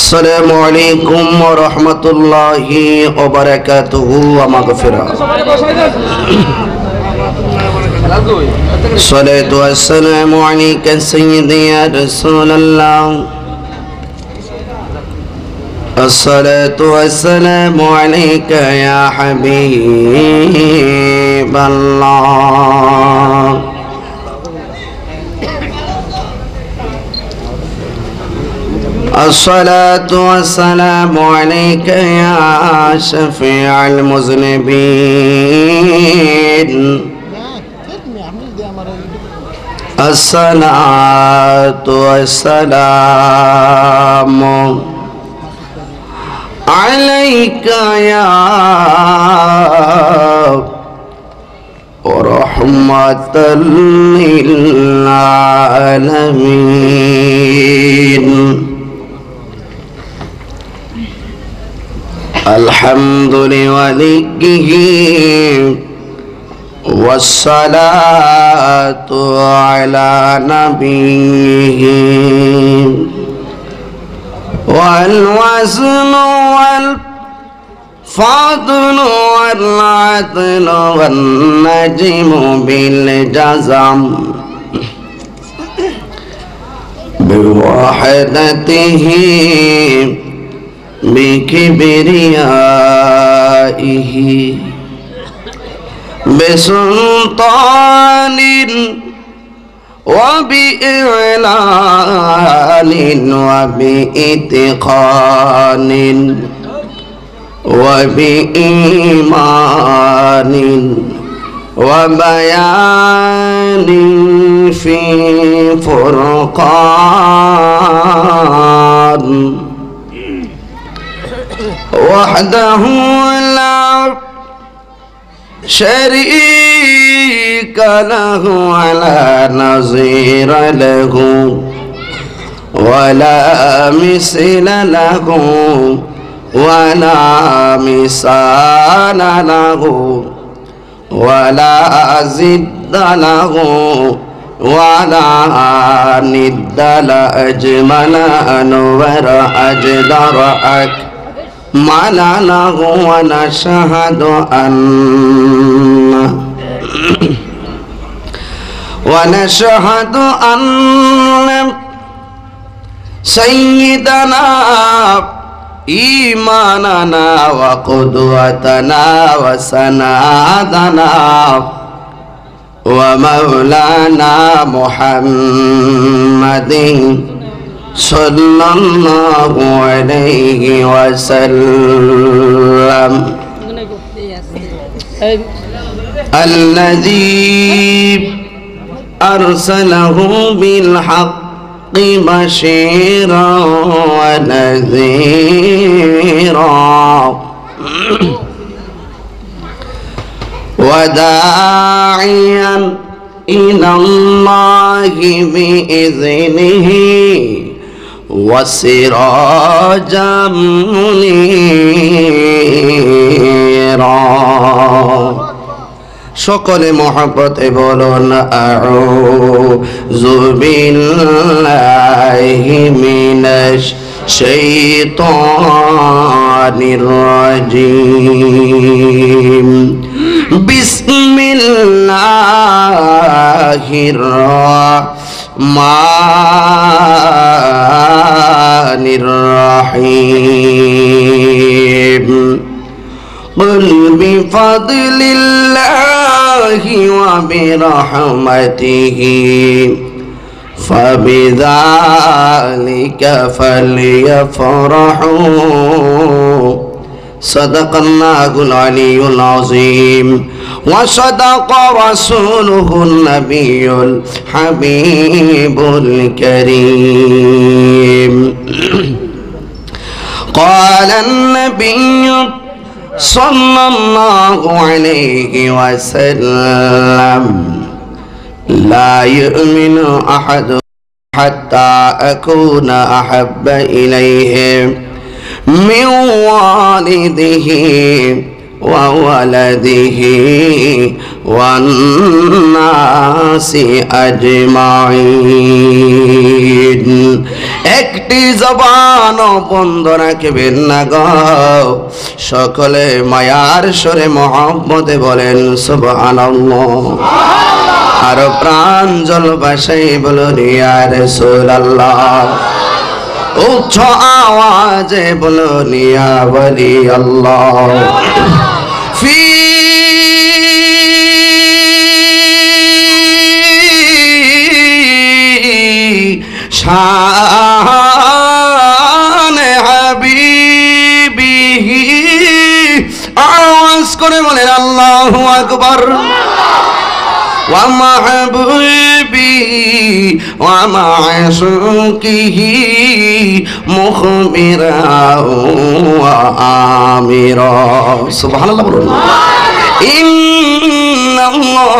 السلام عليكم ورحمة الله وبركاته ومغفرة. الصلاة والسلام عليك سيدي يا رسول الله. الصلاة والسلام عليك يا حبيب الله. الصلاة والسلام عليك يا شفيع المذنبين. الصلاة والسلام عليك يا رحمة للعالمين. الحمد لوليه والصلاة على نبيه والوزن والفضل والعدل والنجم بالجزم بوحدته بكبريائه بسلطان وبإعلان وبإتقان وبإيمان وبيان في فرقان وحده لا شريك له ولا نظير له ولا مثل له ولا مثال له ولا ضد له ولا ند لأجمل أنور أجدر أكمل له. ونشهد أن سيدنا إيماننا وقدوتنا وسندنا ومولانا محمد صلى الله عليه وسلم الذي أرسله بالحق بشيرا ونذيرا وداعيا إلى الله بإذنه وسراجا منيرا. সকলে মহব্বতে বলুন আউযু বিল্লাহি মিনাশ শাইতানির রাজিম। বিসমিল্লাহির রাহমানির রাহিম। قل بفضل الله وبرحمته فبذلك فليفرحوا صدق الله العلي العظيم وصدق رسوله النبي الحبيب الكريم. قال النبي صلى الله عليه وسلم لا يؤمن أحد حتى أكون أحب إليه من والده وولده والناس أجمعين একটি জবান বন্ধ রাখবেন না গো সকলে মায়ার সুরে মুহাম্মদে বলেন সুবহানাল্লাহ আর প্রাঞ্জল ভাষায় বলুন ইয়া রাসূলুল্লাহ উচ্চ আওয়াজে বলুন ইয়া ওয়ালি আল্লাহ ফি শান হাবিবিহি আওয়াজ করে বলেন আল্লাহু আকবার ওয়া মাহবুবি ওয়া মা'শুকিহি মুখবিরা ওয়া আমিরা সুবহানাল্লাহ বলুন ইন্নাল্লাহ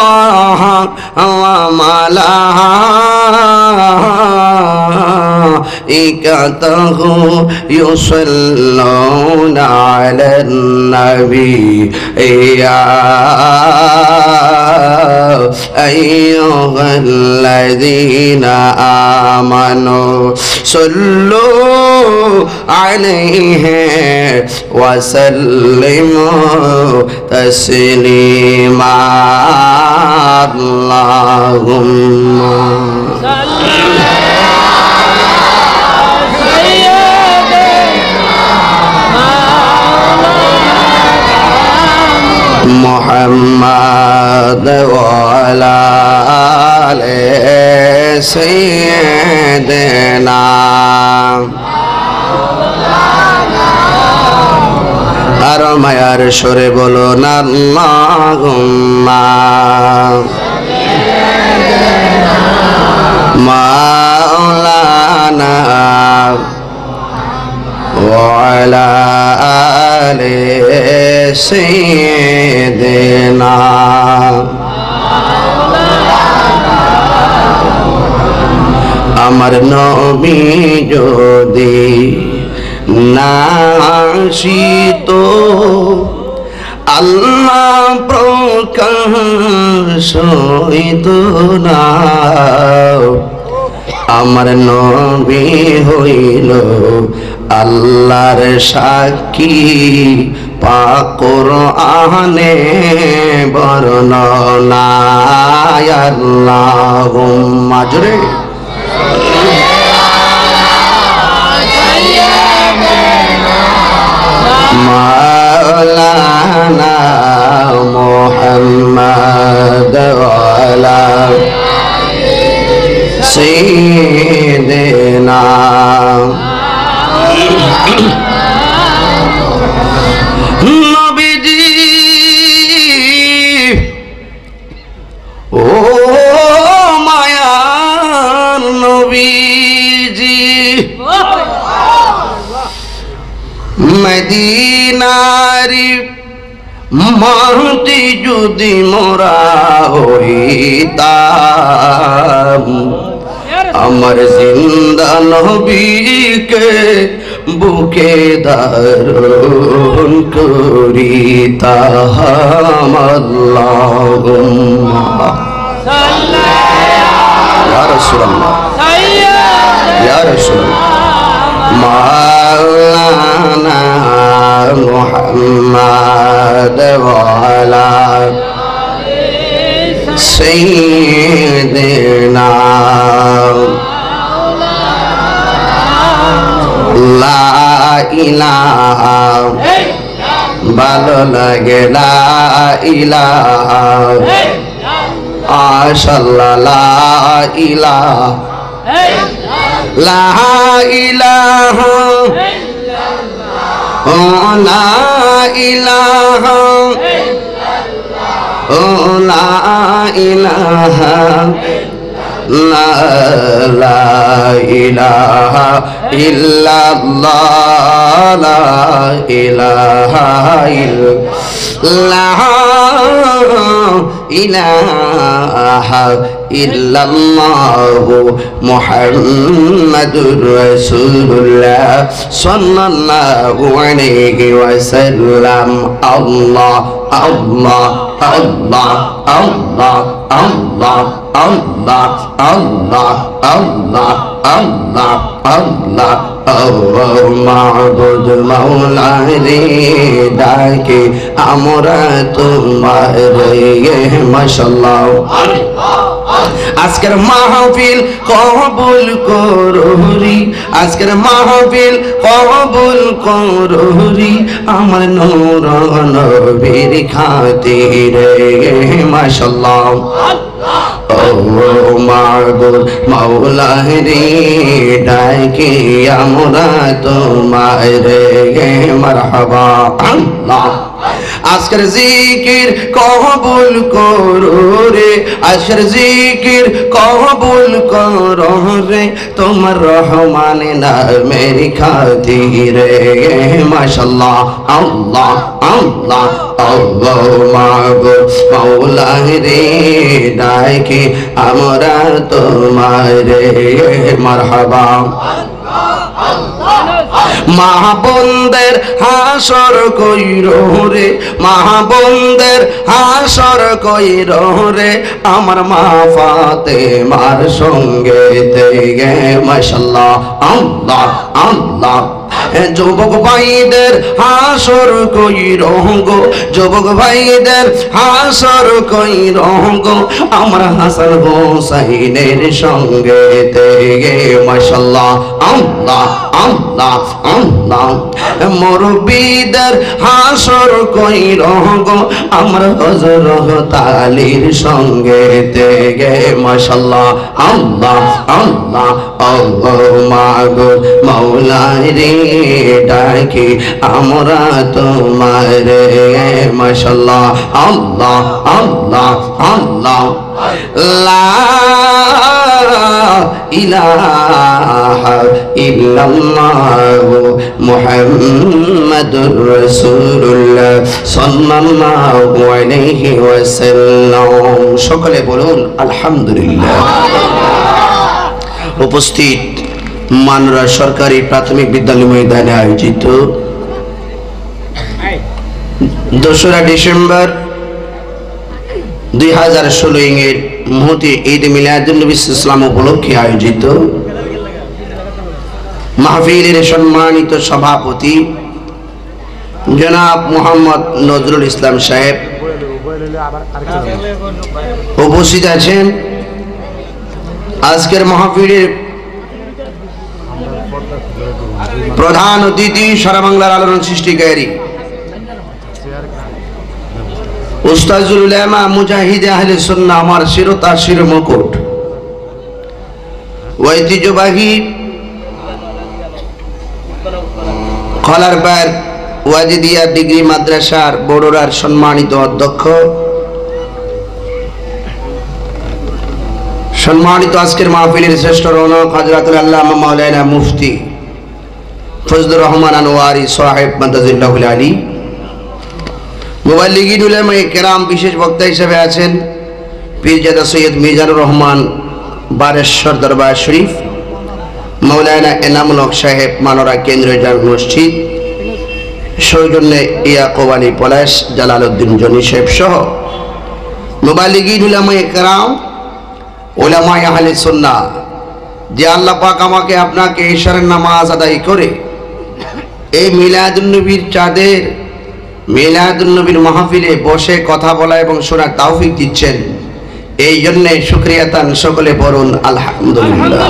ওয়া মালাইকাতাহু ইউসাল্লুনা আলান নবী ইয়া আইয়ুহাল্লাযীনা আমানু সাল্লু আলাইহি ওয়া সাল্লিমু তাসলিমা আল্লাহুম্মা محمد وعلى آل سيدنا আর মায়ার সুরে বলুন আল্লাহুম্মা মাওলানা وعلى آل سيدنا আমার নবী যদি না আসিতো আল্লাহ প্রকাশ হইতো না আমার নবী হইল আল্লাহর সাক্ষী পাক কোরআনে বর্ণনা আল্লাহুম্মা জোরে মাওলানা মুহাম্মদ ওয়ালা সাইয়্যিদিনা নবীজি ও মায়ার নবীজি মদিনারি মাটি যদি মোরা হইতাম আমার জিন্দা নবীকে বুকে ধারণ করিতাম আল্লাহুম্মা ইয়া রাসূলুল্লাহ ইয়া রাসূলুল্লাহ মাওলানা মুহাম্মদ ওয়া আলা সাইয়্যিদিনা লা ইলাহা ভালো লাগে লা ইলাহা আশাল্লাহ লা ইলাহা লা ইলাহা ও লা ইলাহা ও লা ইলাহা লা ইলাহা ইল্লাল্লাহ লা ইলাহা ইল্লাল্লাহ ইলাহা ইল্লাল্লাহ মুহাম্মাদুর রাসূলুল্লাহ সাল্লাল্লাহু আলাইহি ওয়াসাল্লাম আল্লাহ আল্লাহ আল্লাহ আল্লাহ আল্লাহ আল্লাহ আল্লাহ আল্লাহ আল্লাহ আল্লাহ মাবুদ মাওলা রে ডাকে আমরা তোমার মাশাআল্লাহ আজকের মাহফিল কবুল করুরি আজকের মাহফিল কবুল করুরি আমার নূর নবীর খাতিরে মাশাআল্লাহ ও মাবুদ মাওলা রে ডাকে আমরা তোমার মারহাবা আল্লাহ আজকের জিকির কবুল করো রে আজকের জিকির কবুল করো রে তোমার রহমান নামের খাতিরে মাশাআল্লাহ আল্লাহ আল্লাহ আল্লাহ মাবুদ মাওলা রে ডাকে আমরা তোমার মারহাবা মাহবুবদের হাসর কইরো রে মাহবুবদের হাসর কইরো রে আমার মা ফাতেমার সঙ্গে গে মাশাআল্লাহ আল্লাহ আল্লাহ যুবক ভাইদের হাসর কইরো গো যুবক ভাইদের হাসর কইরো গো আমার হাসান হোসেনের সঙ্গে গে মাশাআল্লাহ আল্লাহ আল্লাহ আল্লাহ মুরব্বিদের হাসর কইরো গো আমার হযরত আলীর সঙ্গে গে মাশাআল্লাহ আল্লাহ আল্লাহ আল্লাহ মাবুদ মাওলা রে ডাকি আমরা তোমার মাশাআল্লাহ আল্লাহ আল্লাহ আল্লাহ লা ইলাহা ইল্লাল্লাহ মুহাম্মাদুর রাসূলুল্লাহ সাল্লাল্লাহু আলাইহি ওয়াসাল্লাম সকলে বলুন আলহামদুলিল্লাহ উপস্থিত মানরা সরকারি প্রাথমিক বিদ্যালয় ময়দানে আয়োজিত 2রা ডিসেম্বর 2016 এর মুহূর্তে ঈদ মিলাদুন নবী ইসলাম উপলক্ষে আয়োজিত মাহফিলের সম্মানিত সভাপতি জনাব মোহাম্মদ নজরুল ইসলাম সাহেব উপস্থিত আছেন আজকের মাহফিলের প্রধান অতিথি সারা বাংলার আলোড়ন সৃষ্টিকারী উস্তাজুল উলামা মুজাহিদ আহলে সুন্নাহ আমার শিরতা শির মুকুট ঐতিহ্যবাহী খলারপাড় ওয়াজিদিয়া ডিগ্রি মাদ্রাসার বড়রার সম্মানিত অধ্যক্ষ সম্মানিত আজকের মাহফিলের শ্রেষ্ঠ রৌনক হযরতুল আল্লামা মাওলানা মুফতি ফজলুর রহমান আনোয়ারি সাহেব মাদাজিল্লাহুল আলী মুবাল্লিগিন উলামায়ে কেরাম বিশেষ বক্তা হিসেবে আছেন পীরজাদা সৈয়দ মিজানুর রহমান বারেশ্বর দরবার শরীফ মাওলানা এনামুল হক সাহেব মানোরা কেন্দ্রীয় জামে মসজিদ সৌজন্যে ইয়াকুব আলী পলাশ জালালউদ্দিন জনি সাহেব সহ মুবাল্লিগিন উলামায়ে কেরাম উলামায়ে আহলে সুন্নাহ যে আল্লাহ পাক আমাকে আপনাকে ইশারের নামাজ আদায় করে এই মিলাদুন নবীর চাঁদের মিলাদুন নবীর মাহফিলে বসে কথা বলা এবং শোনার তৌফিক দিচ্ছেন এই জন্য শুকরিয়া তান সকলে বলুন আলহামদুলিল্লাহ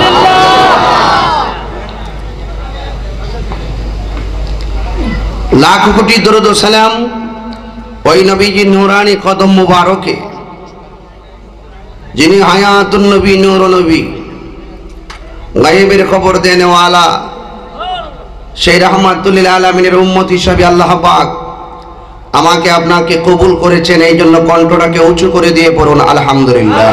লাখ কোটি দরুদ ও সালাম ওই নবীজির নূরানি কদম মুবারকে যিনি হায়াতুন নবী নূর নবী গায়েবের খবর দেনেওয়ালা সেই রাহমাতুল লিল আলামিনের উম্মত হিসেবে আল্লাহ পাক আমাকে আপনাকে কবুল করেছেন এই জন্য কণ্ঠটাকে উঁচু করে দিয়ে পড়ুন আলহামদুলিল্লাহ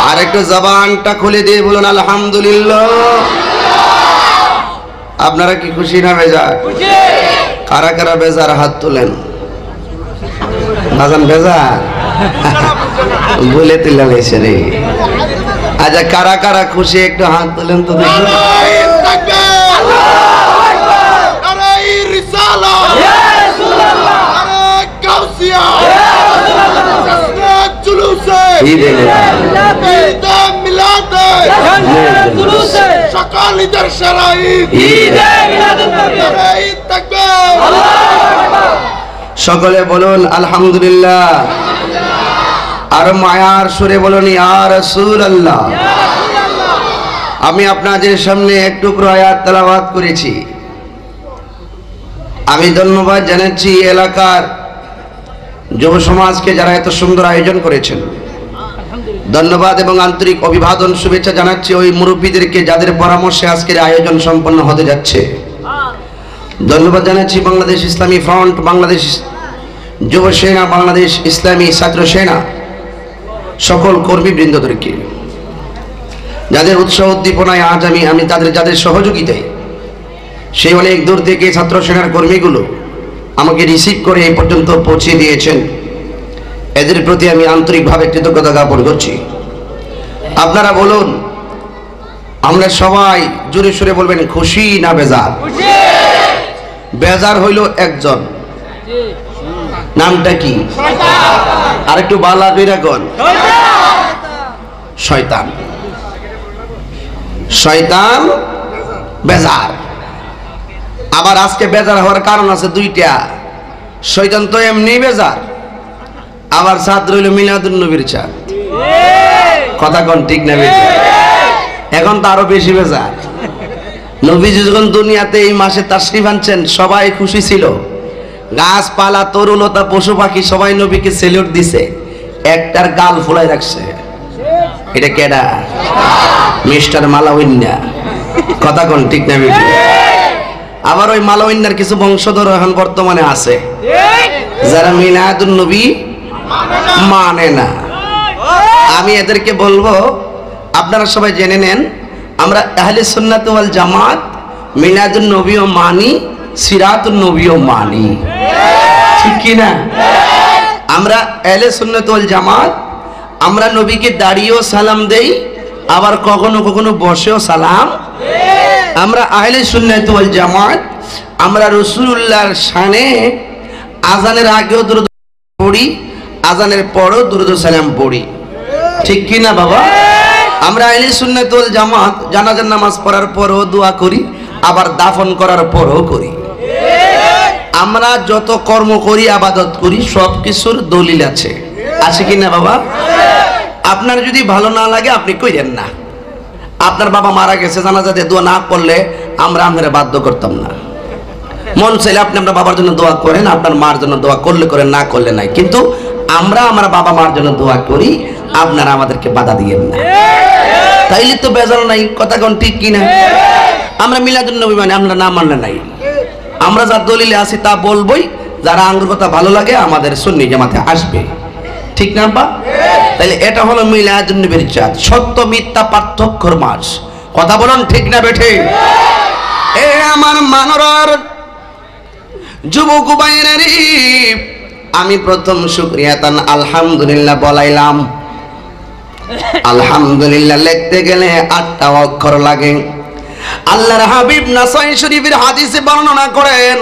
আর একটু জবানটা খুলে দিয়ে বলুন আলহামদুলিল্লাহ। আপনারা কি খুশি না বেজার? কারা কারা বেজার হাত তোলেন। বাজান বেজার বলে তিল্লা লেছে রে। আচ্ছা কারা কারা খুশি একটু হাত তোলেন তো দেখি। সকলে বলুন আলহামদুলিল্লাহ। আর মায়ার সুরে বলুন ইয়া রাসূলুল্লাহ। আমি আপনাদের সামনে এক টুকরো আয়াত তেলাওয়াত করেছি। আমি ধন্যবাদ জানাচ্ছি এলাকার যুব সমাজকে যারা এত সুন্দর আয়োজন করেছেন। ধন্যবাদ এবং আন্তরিক অভিবাদন শুভেচ্ছা জানাচ্ছি ওই মুরব্বীদেরকে যাদের পরামর্শে আজকের আয়োজন সম্পন্ন হতে যাচ্ছে। ধন্যবাদ জানাচ্ছি বাংলাদেশ ইসলামী ফ্রন্ট, বাংলাদেশ যুব সেনা, বাংলাদেশ ইসলামী ছাত্র সেনা সকল কর্মীবৃন্দদেরকে যাদের উৎসাহ উদ্দীপনায় আজ আমি যাদের সহযোগিতায় সেই অনেক দূর থেকে ছাত্র সেনার কর্মীগুলো আমাকে রিসিভ করে এই পর্যন্ত পৌঁছে দিয়েছেন। এদের প্রতি আমি আন্তরিকভাবে কৃতজ্ঞতা জ্ঞাপন করছি। আপনারা বলুন, আমরা সবাই জোরে সুরে বলবেন খুশি না বেজার? বেজার হইল একজন, নামটা কি? আর একটু বালা কইরা কোন? শয়তান। শয়তান বেজার। আবার আজকে বেজার হওয়ার কারণ আছে দুইটা। শয়তান তো এমনি বেজার, আবার ছাত্র হইল মিলাদুন নবীর চাঁদ। কথা কোন ঠিক না বেজার? এখন তো আরো বেশি বেজার। নবীজি যখন দুনিয়াতে এই মাসে তাশরিফ আনছেন সবাই খুশি ছিল। গাছপালা, তরুলতা, পশু পাখি সবাই নবীকে সেলুট দিছে। একটার গাল ফুলাই রাখছে। এটা কেডা? মিস্টার মালাউইন্না। কথা কোন ঠিক না বেজার? আবার ওই মালাউইন্নার কিছু বংশধর এখন বর্তমানে আছে যারা মিলাদুন নবী মানে না। আমি এদেরকে বলবো আপনারা সবাই জেনে নেন, আমরা আহলে সুন্নাত ওয়াল জামাত মিলাদুন নবীও মানি, সিরাতুন নবীও মানি, ঠিক কি না? আমরা আহলে সুন্নাত ওয়াল জামাত আমরা নবীকে দাঁড়িয়েও সালাম দেই, আবার কখনো কখনো বসেও সালাম। আমরা আহলে সুন্নাত ওয়াল জামাত আমরা রাসূলুল্লাহর শানে আজানের আগেও দুরূদ পড়ি, আজানের পরও দুরূদ সালাম পড়ি, ঠিক কি না বাবা? আমরা আহলে সুন্নাত ওয়াল জামাত জানাজার নামাজ পড়ার পরও দোয়া করি, আবার দাফন করার পরও করি। আমরা যত কর্ম করি, ইবাদত করি, সব কিছুর দলিল আছে, আছে কি না বাবা? আপনার যদি ভালো না লাগে আপনি কইরেন না। আপনার বাবা মারা গেছে, জানাজাতে দোয়া না করলে আমরা আপনারা বাধ্য করতাম না। মন চাইলে আপনি আপনার বাবার জন্য দোয়া করেন, আপনার মার জন্য দোয়া করলে করেন, না করলে নাই। কিন্তু আমরা আমার বাবা মার জন্য দোয়া করি, আপনারা আমাদেরকে বাধা দিয়েন না। তাইলে তো বেজার নাই। কথা কোন ঠিক কিনা? আমরা মিলাদুন নবী মানে আমরা না মানলে নাই। আমরা যা দলিলে আছি তা বলবই। যারা আঙ্গুর কথা ভালো লাগে আমাদের সুন্নি জামাতে আসবে, ঠিক না বা? তাহলে এটা হলো মিলাদুন নবীর চাঁদ, সত্য মিথ্যা পার্থক্যর মাস। কথা বলুন ঠিক না বেঠে? এ আমার মানরার যুবক ভাইয়েরা, আমি প্রথম শুকরিয়া তান আলহামদুলিল্লাহ বলাইলাম। আলহামদুলিল্লাহ লিখতে গেলে 8টা অক্ষর লাগে। আল্লাহর হাবিব নাসাই শরীফের হাদিসে বর্ণনা করেন,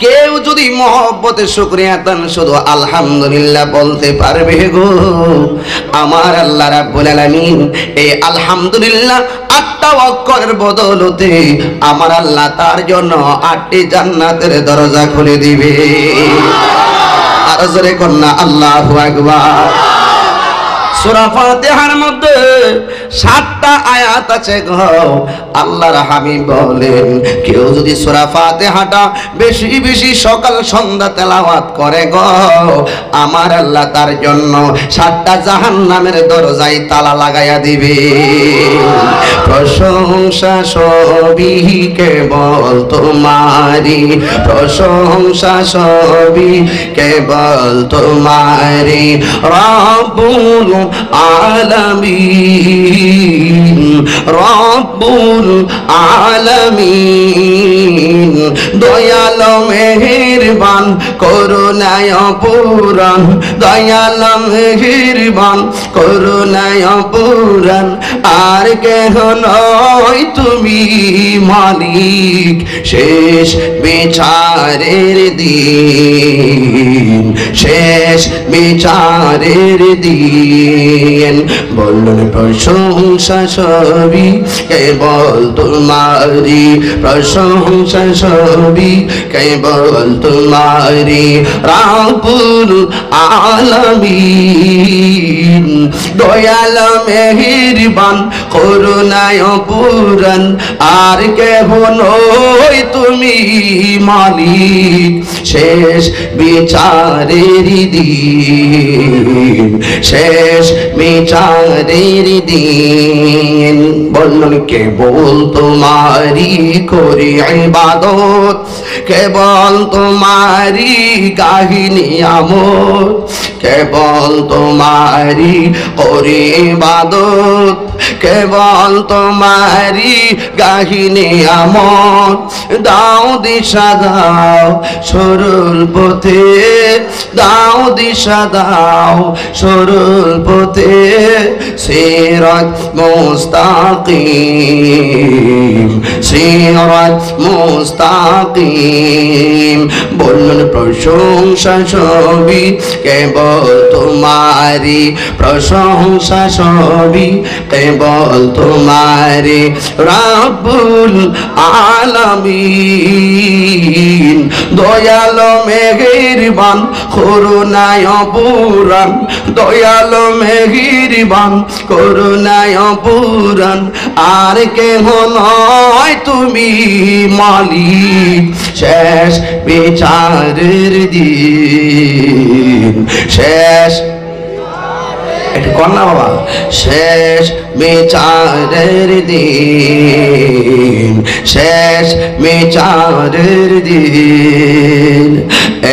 কেউ যদি মহব্বতে শুকরিয়া তান শুধু আলহামদুলিল্লাহ বলতে পারবে গো, আমার আল্লাহ রাব্বুল আলামিন এই আলহামদুলিল্লাহ 8টা অক্ষরের বদলতে আমার আল্লাহ তার জন্য 8টি জান্নাতের দরজা খুলে দিবে। আর জোরে কন্না আল্লাহু আকবার। সূরা ফাতিহার মধ্যে 7টা আয়াত আছে গো। আল্লাহর হাবিব বলেন, কেউ যদি সূরা ফাতিহাটা বেশি বেশি সকাল সন্ধ্যা তেলাওয়াত করে গো, আমার আল্লাহ তার জন্য 7টা জাহান্নামের দরজায় তালা লাগাইয়া দিবে। প্রশংসা সবই কেবল তোমারি, প্রশংসা সবই কেবল তোমারি, রব্বুল আলামিন রব্বুল আলামিন দয়াল মেহেরবান করুণায় পুরান দয়াল মেহেরবান করুণায় পুরান আর কেহ নয় তুমি মালিক শেষ বিচারের দিন শেষ বিচারের দিন বলুন প্রশংসা সবই কেবল তোমারি প্রশংসা সবই কেবল তোমারি রব্বুল আলামিন দয়াল মেহেরবান করুণায় পুরান আর কেহ নয় তুমি মালিক শেষ বিচারের দিন শেষ বিচারের দিন বলুন কেবল তোমারি করি ইবাদত কেবল তোমারি কাহিনী আমল কেবল তোমারি করি ইবাদত কেবল তোমারি কাহিনী আমল দাও দিশা দাও সরল পথে দাও দিশা দাও সরল পথে সিরাত মুস্তাকিম সিরাত মুস্তাকিম বলুন প্রশংসা সবই কেবল তোমারি প্রশংসা সবই কেবল তোমারি রব্বুল আলামিন দয়াল মেহেরবান করুণায় পুরান দয়াল মেহেরবান করুণায় পুরান আর কেহ নয় তুমি মালিক শেষ বিচারের দিন শেষ একটু কর না বাবা শেষ বিচারের দিন শেষ বিচারের দিন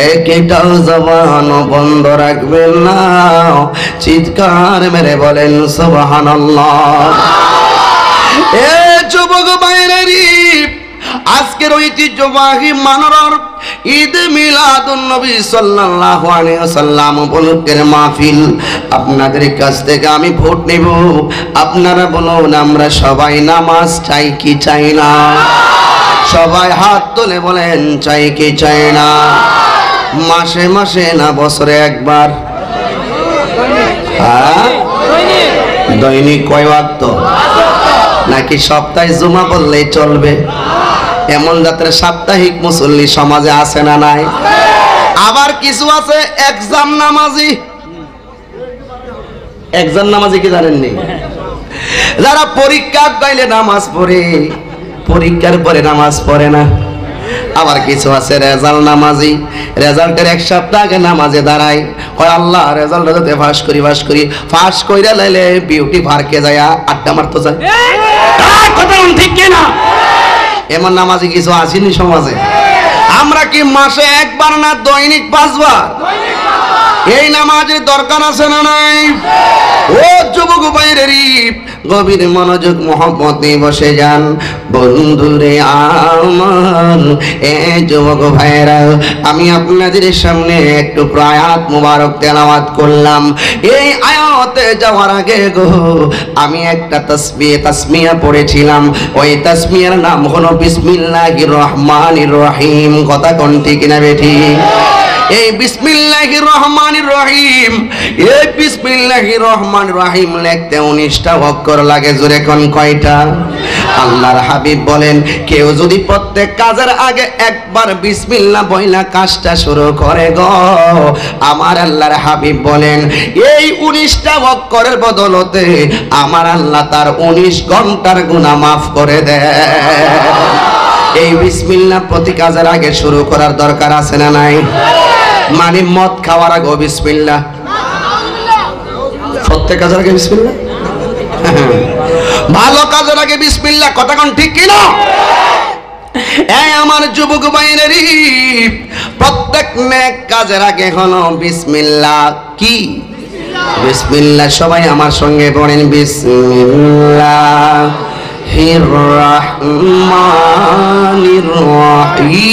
একটাও জবান বন্ধ রাখবেন না চিৎকার মেরে বলেন সুবহানাল্লাহ এ যুবক ভাইয়েরা আজকের ঐতিহ্যবাহী মানরার ঈদ মিলাদুন নবী সাল্লাল্লাহু আলাইহি ওয়াসাল্লাম উপলক্ষের মাহফিল আপনাদের কাছ থেকে আমি ভোট নেব আপনারা বলুন আমরা সবাই নামাজ চাই কি চাই না সবাই হাত তুলে বলেন চাই কি চাই না মাসে মাসে না বছরে একবার হ্যাঁ দৈনিক কয় ওয়াক্ত নাকি সপ্তাহে জুমা পড়লেই চলবে এমন জাতের সাপ্তাহিক মুসল্লি সমাজে আছে না নাই আবার কিছু আছে এক্সাম নামাজি এক্সাম নামাজি কি জানেননি যারা পরীক্ষা গাইলে নামাজ পড়ে পরীক্ষার পরে নামাজ পড়ে না আবার কিছু আছে রেজাল্ট নামাজি রেজাল্টের এক সপ্তাহ আগে নামাজে দাঁড়ায় কয় আল্লাহ রেজাল্ট যাতে পাস করি পাস কইরা লাইলে বিউটি পার্কে যায় আড্ডা মারতে যায় কথা ঠিক কি না এমন নামাজি কিছু আসেনি সমাজে আমরা কি মাসে একবার না দৈনিক 5 বার এই নামাজের দরকার আছে না নাই ও যুবক ভাইয়েরা গভীর মনোযোগ মোহাম্মত নিয়ে বসে যান বন্ধুরে আমার এ যুবক ভাইয়েরা আমি আপনাদের সামনে একটু আয়াত মুবারক তেলাওয়াত করলাম এই আয়াতে যাওয়ার আগে গো আমি একটা তাসমিয়া পড়েছিলাম ওই তাসমিয়ার নাম হলো বিসমিল্লাহির রহমানির রহিম কথা কোন ঠিক না বেঠি এই বিসমিল্লাহির রহমানির রহিম এই বিসমিল্লাহির রহমানির রহিম লিখতে 19টা অক্ষর লাগে জোরে কোন কয়টা আল্লাহর হাবিব বলেন কেউ যদি প্রত্যেক কাজের আগে একবার বিসমিল্লাহ বইলা কাজটা শুরু করে গো আমার আল্লাহর হাবিব বলেন এই 19টা অক্ষরের বদলতে আমার আল্লাহ তার 19 ঘন্টার গুনাহ maaf করে দেয় এই বিসমিল্লাহ প্রতি কাজের আগে শুরু করার দরকার আছে না নাই মানে মদ খাওয়ার আগে বিসমিল্লাহ প্রত্যেক কাজের আগে বিসমিল্লাহ ভালো কাজের আগে বিসমিল্লাহ কথা কোন ঠিক কি না এই আমার যুবক ভাইরা প্রত্যেক নেক কাজের আগে হলো বিসমিল্লাহ কি বিসমিল্লাহ সবাই আমার সঙ্গে পড়েন বিসমিল্লাহির রহমানির রহিম।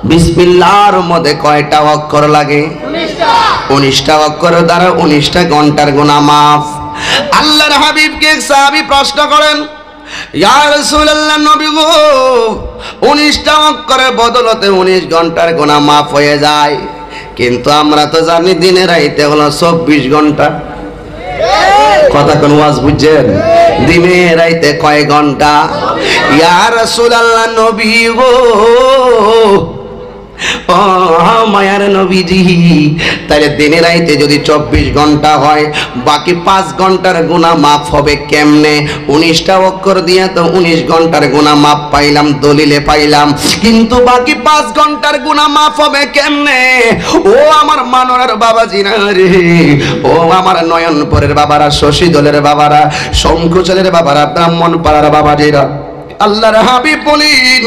বিসমিল্লাহর মধ্যে কয়টা অক্ষর লাগে? 19টা অক্ষর দ্বারা 19টা ঘন্টার গুনাহ মাফ। আল্লাহর হাবিবকে এক সাহাবী প্রশ্ন করেন, ইয়া রাসূলুল্লাহ নবী গো, 19টা অক্ষরের বদলতে 19 ঘন্টার গুনাহ মাফ হয়ে যায়, কিন্তু আমরা তো জানি দিনে রাইতে হলো 24 ঘন্টা। কথা কোন ওয়াজ বুঝছেন? দিনে রাইতে কয় ঘন্টা? ইয়া রাসূলুল্লাহ নবী গো, ও মায়ার নবীজি, তাহলে দিনে রাইতে যদি 24 ঘন্টা হয়, বাকি 5 ঘন্টার গুনাহ মাফ হবে কেমনে? 19টা অক্ষর দিয়ে তো 19 ঘন্টার গুনাহ মাফ পাইলাম, দলিলে পাইলাম, কিন্তু বাকি 5 ঘন্টার গুনাহ মাফ হবে কেমনে? ও আমার মানরার বাবাজিরা রে, ও আমার নয়নপুরের বাবারা, শশীদলের বাবারা, শঙ্কুচলের বাবারা, ব্রাহ্মণ পাড়ার বাবাজিরা, আল্লাহর হাবিব বলেন,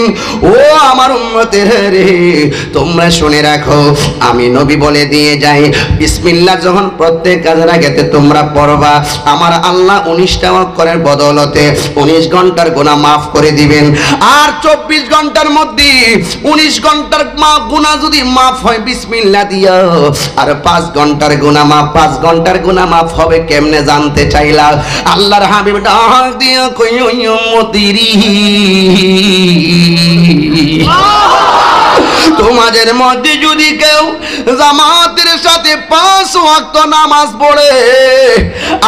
ও আমার উম্মতের রে, তোমরা শুনে রাখো, আমি নবী বলে দিয়ে যাই, বিসমিল্লাহ যখন প্রত্যেক কাজের আগেতে তোমরা পড়বা, আমার আল্লাহ 19টা অক্ষরের বদলতে 19 ঘন্টার গুনাহ মাফ করে দিবেন। আর 24 ঘন্টার মধ্যে 19 ঘন্টার গুনাহ যদি মাফ হয় বিসমিল্লাহ দিয়া, আর 5 ঘন্টার গুনাহ মাফ, 5 ঘন্টার গুনাহ মাফ হবে কেমনে জানতে চাইলা? আল্লাহর হাবিব ডাক দিয়া কই, ওই উম্মতিরি, তোমাদের মধ্যে যদি কেউ জামাতের সাথে 5 ওয়াক্ত নামাজ পড়ে,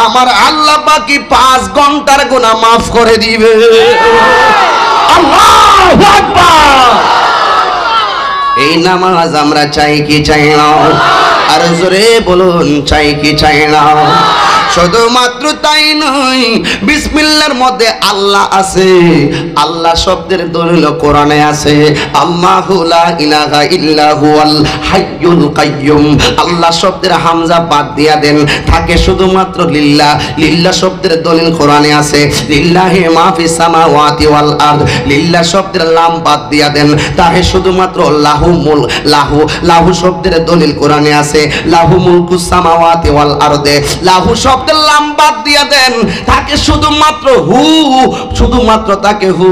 আমার আল্লাহ বাকি 5 ঘন্টার গুনাহ মাফ করে দিবে। আল্লাহু আকবার। এই নামাজ আমরা চাই কি চাই না? আর জোরে বলুন, চাই কি চাই না? শুধুমাত্র তাই নয়, বিসমিল্লাহর মধ্যে আল্লাহ আছে, আল্লাহ শব্দের দলিল কোরআনে আছে, আল্লাহু লা ইলাহা ইল্লা হুয়াল হাইয়ুল কাইয়্যুম। আল্লাহ শব্দের হামজা বাদ দিয়া দেন, থাকে শুধুমাত্র লিল্লাহ। লিল্লাহ শব্দের দলিল কোরআনে আছে, লিল্লাহি মা ফিস সামাওয়াতি ওয়াল আরদ। লিল্লাহ শব্দের লাম বাদ দিয়া দেন, তাহে শুধুমাত্র লাহু মুল, লাহু, লাহু শব্দের দলিল কোরআনে আছে, লাহু মুলকুস সামাওয়াতি ওয়াল আরদে। লাহু শব্দের লাম বাদ দিয়া দেন, তাকে শুধুমাত্র হু, শুধুমাত্র তাকে হু।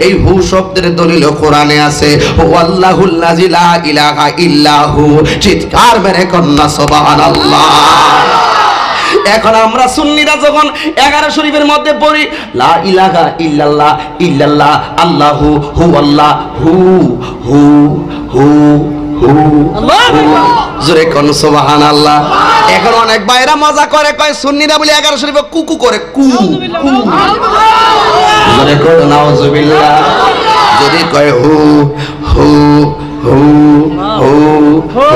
এই হু শব্দের দলিল কোরআনে আছে, ওয়াল্লাহুল লাযী লা ইলাহা ইল্লা হু। চিৎকার মেরে কন্যা সুবহানাল্লাহ। এখন আমরা সুন্নিরা যখন 11 শরীফের মধ্যে পড়ি, লা ইলাহা ইল্লাল্লাহ, ইল্লাল্লাহ, আল্লাহু, হু আল্লাহ, হু হু হু হু, জোরে কোন সুবহানাল্লাহ। এখন অনেক ভাইরা মজা করে, কয় সুন্নিরা বলে 11 শরীফে কুকু করে, কু কু, জোরে কোন নাউজুবিল্লাহ। যদি কয় হু হু হু হু হু,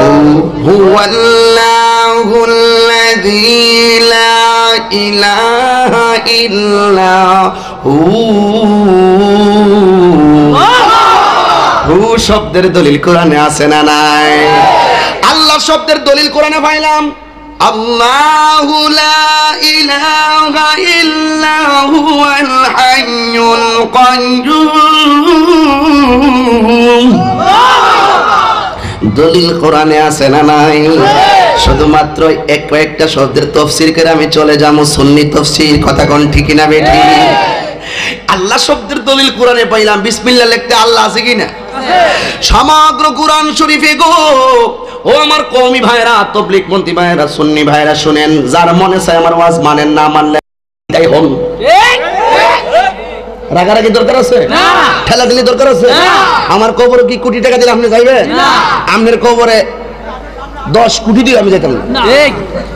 হুয়াল্লাহুল লাযী লা ইলাহা ইল্লা হু। হু শব্দের দলিল কোরআনে আছে না নাই? আল্লাহ শব্দের দলিল কোরআনে পাইলাম, আল্লাহু লা ইলাহা ইল্লা হুয়াল হাইয়ুল কাইয়্যুম। দলিল কোরআনে আছে না নাই? শুধুমাত্র কয়েকটা শব্দের তাফসীর করে আমি চলে যাবো সুন্নি তাফসীর। কথা কোন ঠিক না বেঠি? আল্লাহ শব্দের দলিল কোরআনে পাইলাম, বিসমিল্লাহ লিখতে আল্লাহ আছে কিনা? সমগ্র কোরআন শরীফে গো, ও আমার কওমি ভাইরা, তাবলীগ পন্থী ভাইরা, সুন্নি ভাইরা শুনেন, যার মনে চায় আমার ওয়াজ মানেন, না মানলে তাই হন। রাগারাগি দরকার আছে না, ঠেলা দিলে দরকার আছে না। আমার কবরে কি কোটি টাকা দিলে আপনি যাইবেন না? আপনার কবরে 10 কোটি দিলে আমি যাইতাম না।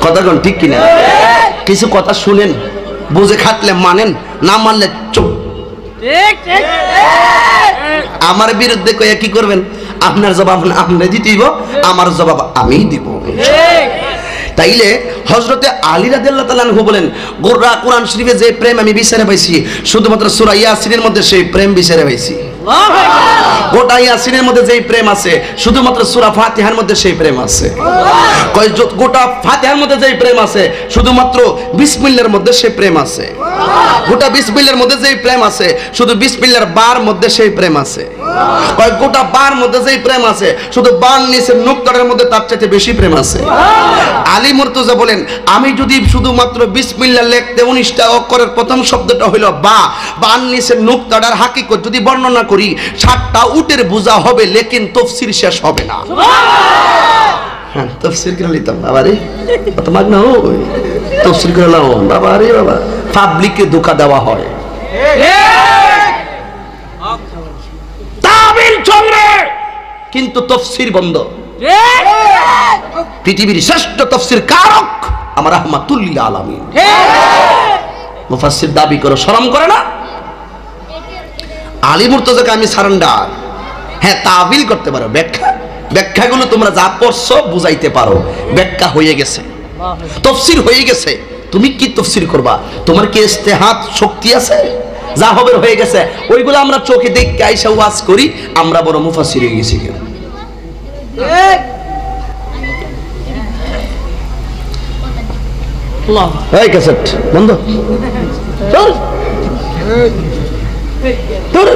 কথা কোন ঠিক কিনা? কিছু কথা শুনেন, বুঝে খাটলে মানেন, না মানলে চুপ। আমার বিরুদ্ধে কইয়া কি করবেন? আপনার জবাব আপনি দিতেইব, আমার জবাব আমি দিব। তাইলে হযরতে আলী রাদিয়াল্লাহু তাআলা আনহু বলেন, গোরা কোরআন শরীফে যে প্রেম আমি বিচারে পাইছি, শুধুমাত্র সূরা ইয়াসিনের মধ্যে সেই প্রেম বিচারে পাইছি। গোটা ইয়াসিনের মধ্যে যেই প্রেম আছে, শুধুমাত্র সূরা ফাতিহার মধ্যে সেই প্রেম আছে। কয় গোটা ফাতিহার মধ্যে যেই প্রেম আছে, শুধুমাত্র বিসমিল্লাহর মধ্যে সেই প্রেম আছে। গোটা বিসমিল্লাহর মধ্যে যেই প্রেম আছে, শুধু বিসমিল্লাহর বার মধ্যে সেই প্রেম আছে। কয় গোটা বার মধ্যে যেই প্রেম আছে শুধু বার নিচের নুক্তার মধ্যে তার চাইতে বেশি প্রেম আছে। আলী মুর্তজা বলেন, আমি যদি শুধুমাত্র বিসমিল্লাহ লিখতে 19টা অক্ষরের প্রথম শব্দটা হইল বা, বার নিচের নুক্তাটার হাকিকত যদি বর্ণনা করি 60টা উটের বোঝা হবে, লেকিন তফসির শেষ হবে না। হ্যাঁ, তফসির করে নিতাম বাবা রে, কত মাগ না ওই তফসির করে নাও বাবা রে বাবা। পাবলিককে ধোঁকা দেওয়া হয়, তাবিল চলে কিন্তু তফসির বন্ধ। পৃথিবীর শ্রেষ্ঠ তফসির কারক আমার রাহমাতুল লিল আলামিন। মুফাসসির দাবি করে শরম করে না? আলী মুর্তজাকে আমি সারেন্ডার। হ্যাঁ, তাবিল করতে পারো, ব্যাখ্যাগুলো তোমরা যা পড়ছো বুঝাইতে পারো, ব্যাখ্যা হয়ে গেছে, তফসির হয়ে গেছে। তুমি কি তফসির করবা? তোমার কি ইস্তেহাদ শক্তি আছে? যা হবে হয়ে গেছে, ওইগুলো আমরা চোখে দেখে আইসা ওয়াজ করি, আমরা বড় মুফাসসির হয়ে গেছি কেন? এই ক্যাসেট বন্ধ চল তোর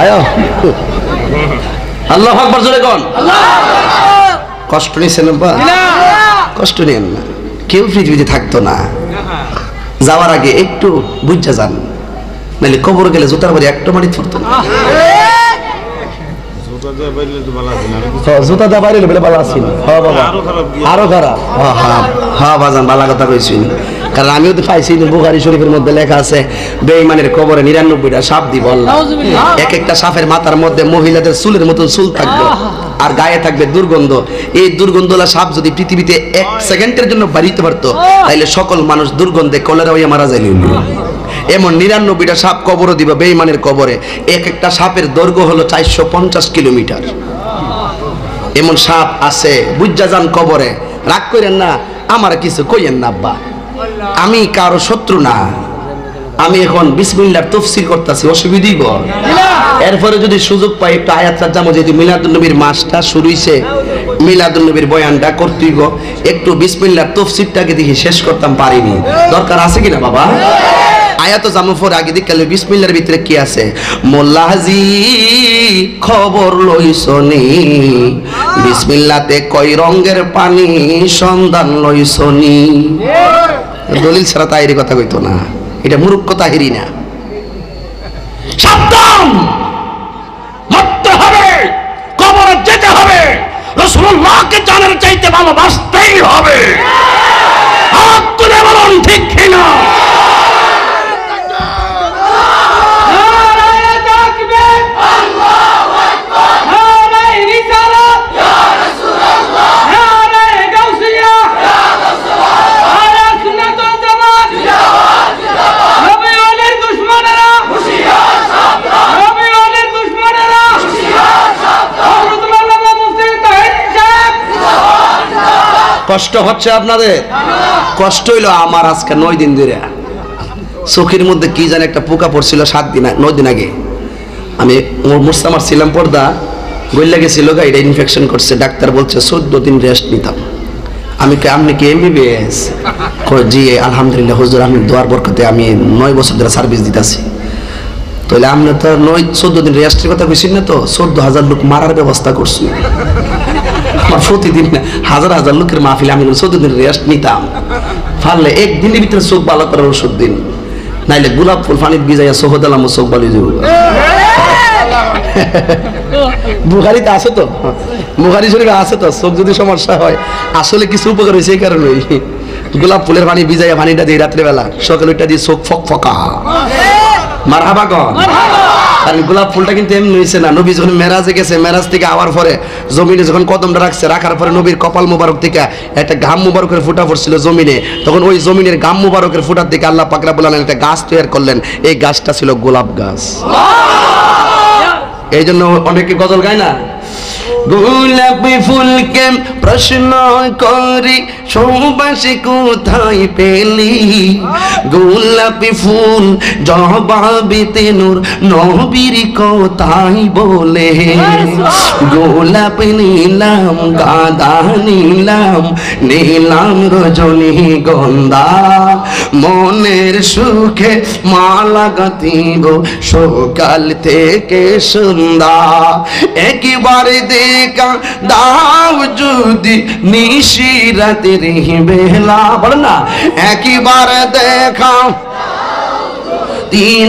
আয়ো আল্লাহু আকবার জোরে কোন আল্লাহ। কষ্ট নিছেন বা কষ্ট নেন না, কেউ পৃথিবীতে থাকতো না। যাওয়ার আগে একটু বুঝা যান, নাহলে কবর গেলে জুতার বাড়ি একটা মাটি পড়তো না। জুতা দা বাইরে বলে ভালো আছি, আরো খারাপ। হ্যাঁ বাজান ভালো কথা কইছি, কারণ আমিও তো পাইছি বুখারী শরীফের মধ্যে লেখা আছে বেঈমানের কবরে 99টা সাপ দিব আল্লাহ। এক একটা সাপের মাথার মধ্যে মহিলাদের চুলের মতন চুল থাকবে, আর গায়ে থাকবে দুর্গন্ধ। এই দুর্গন্ধলা সাপ যদি পৃথিবীতে 1 সেকেন্ডের জন্য বাড়িতে পারতো, তাইলে সকল মানুষ দুর্গন্ধে কলেরা হইয়া মারা যাইল। এমন 99টা সাপ কবর দিবে বেঈমানের কবরে। এক একটা সাপের দৈর্ঘ্য হলো 450 কিলোমিটার। এমন সাপ আছে, বুঝা যান কবরে। রাগ করেন না, আমার কিছু কইেন না আব্বা, আমি কারো শত্রু না। আমি এখন বিসমিল্লাহর তাফসীর করতেছি, অসুবিধা দিব? এরপরে যদি সুযোগ পাই একটু আয়াতটা জামো, যেহেতু মিলাদুন নবীর মাসটা শুরু হইছে, মিলাদুন নবীর বয়ানটা করতেই গো, একটু বিসমিল্লাহর তাফসীরটাকে দেখি শেষ করতাম পারিনি। দরকার আছে কিনা বাবা? আয়াত জামুফর আগে দেখালে বিসমিল্লাহর ভিতরে কি আছে? মোল্লাজি খবর লইছনি, বিসমিল্লাহতে কয় রঙের পানি সন্ধান লইছনি। দলিল ছাড়া তাইরি কথা কইতো না, এটা মূর্খ তাহিরি না। সাবধান, মরতে হবে, কবরে যেতে হবে, রাসূলুল্লাহকে জানার চাইতে ভালোবাসতেই হবে। হাত তুলে বলুন ঠিক কিনা? কষ্ট হচ্ছে আপনাদের? কষ্ট হইলো আমার। আজকে 9 দিন ধরে চোখের মধ্যে কি জানি একটা পোকা পড়ছিল, 9 দিন আগে আমি মুস্তামার ছিলাম, পর্দা গইলা গেছিল, এটা ইনফেকশন করছে। ডাক্তার বলছে 14 দিন রেস্ট নিতাম। আমি আপনি কি এমবিবিএস? জি আলহামদুলিল্লাহ হুজুর, আমি দোয়ার বরকতে আমি 9 বছর ধরে সার্ভিস দিতেছি। তাহলে আপনি তো 14 দিন রেস্টের কথা কইছেন না? তো 14,000 লোক মারার ব্যবস্থা করছি। আমার প্রতিদিন হাজার হাজার লোকের মাহফিলে আমি 14 দিন রেস্ট নিতাম। পারলে একদিনের ভিতরে চোখ ভালো করার ওষুধ দিন, নাইলে গোলাপ ফুল পানির ভিজাইয়া চোখ দিলাম, চোখ ভালো যাব। বুখারীতে আছে তো, বুখারী শরীফে আছে তো, চোখ যদি সমস্যা হয় আসলে কিছু উপকার হয়েছে এই কারণে। গোলাপ ফুলের পানি ভিজাইয়া পানিটা দিই রাত্রেবেলা, সকালে ওইটা দিয়ে চোখ ফকফকা। মারহাবা কন। কারণ গোলাপ ফুলটা কিন্তু এমনি হয়েছে না। নবী যখন মেরাজে গেছে, মেরাজ থেকে আওয়ার পরে জমিনে যখন কদমটা রাখছে, রাখার পরে নবীর কপাল মুবারক থেকে একটা ঘাম মুবারকের ফুটা পড়ছিল জমিনে। তখন ওই জমিনের ঘাম মুবারকের ফুটার দিকে আল্লাহ পাক রব্বুল আলামিন একটা গাছ তৈরি করলেন। এই গাছটা ছিল গোলাপ গাছ। এই জন্য অনেকে গজল গায় না, গোলাপ ফুলকে প্রশ্ন করি সুবাসে কোথায় পেলি গোলাপি ফুল জবাবিতে নূর নবীর কোথায় বলে গোলাপ নীলাম গাঁদা নীলাম নীলাম রজনী গন্ধা মনের সুখে মালা গাঁথিব সকাল থেকে সন্ধ্যা একবারে দেখা দাও যদি নিশি রাতের বেলা বল না একবারে দেখা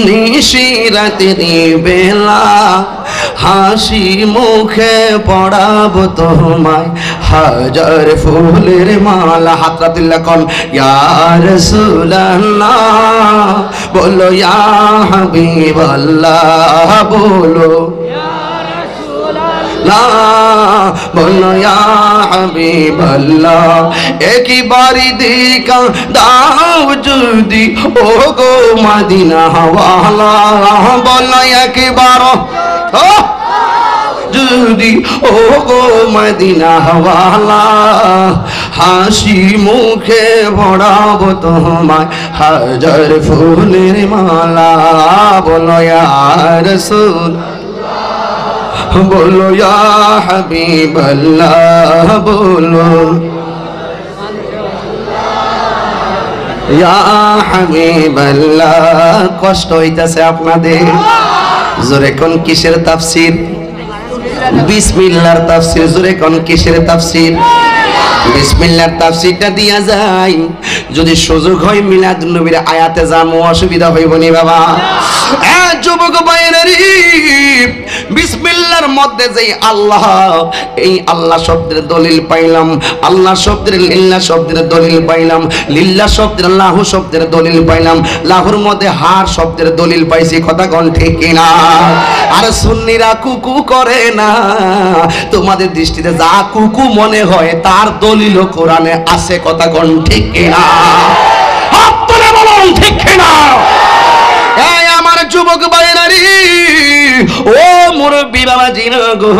নিশি রাতের বেলা হাসি মুখে পড়াবো তোমায় হাজার ফুলের মালা হাতরাতিল্লাহ কোন ইয়া রাসূলুল্লাহ বলো ইয়া হাবিবাল্লাহ বলো বলো ইয়া হাবিবাল্লাহ একবারই দেখা দাও যদি ও গো মদিনা ওয়ালা বলো একবার যদি ও গো মদিনা ওয়ালা হাসি মুখে পড়াবো তোমায় হাজার ফুলের মালা বলো ইয়া রাসূল बोलो या हबीब अल्लाह बोलो या हबीब अल्लाह কষ্ট হইতাছে আপনাদের জোরে কোন কিসের তাফসীর বিসমিল্লাহর তাফসীর জোরে কোন কিসের তাফসীর বিসমিল্লাহর তাফসীরটা দিয়া যায় যদি সুযোগ হয় মিলাদুন নবীর আয়াতে যামু অসুবিধা হইব নি বাবা এ যুবক ভাইয়েরা বিসমিল্লাহর মধ্যে যেই আল্লাহ এই আল্লাহ শব্দের দলিল পাইলাম আল্লাহ শব্দের লিল্লাহ শব্দের দলিল পাইলাম লিল্লাহ শব্দের লাহু শব্দের দলিল পাইলাম লাহুর মধ্যে হার শব্দের দলিল পাইছি কথা কোন ঠিক কিনা আর সুন্নিরা কুকু করে না তোমাদের দৃষ্টিতে যা কুকু মনে হয় তার দলিল কোরআনে আছে কথা কোন ঠিক কিনা আপনারা বলুন ঠিক কিনা এই আমার যুবক ভাইরা ও মুরব্বি বাবাজি গো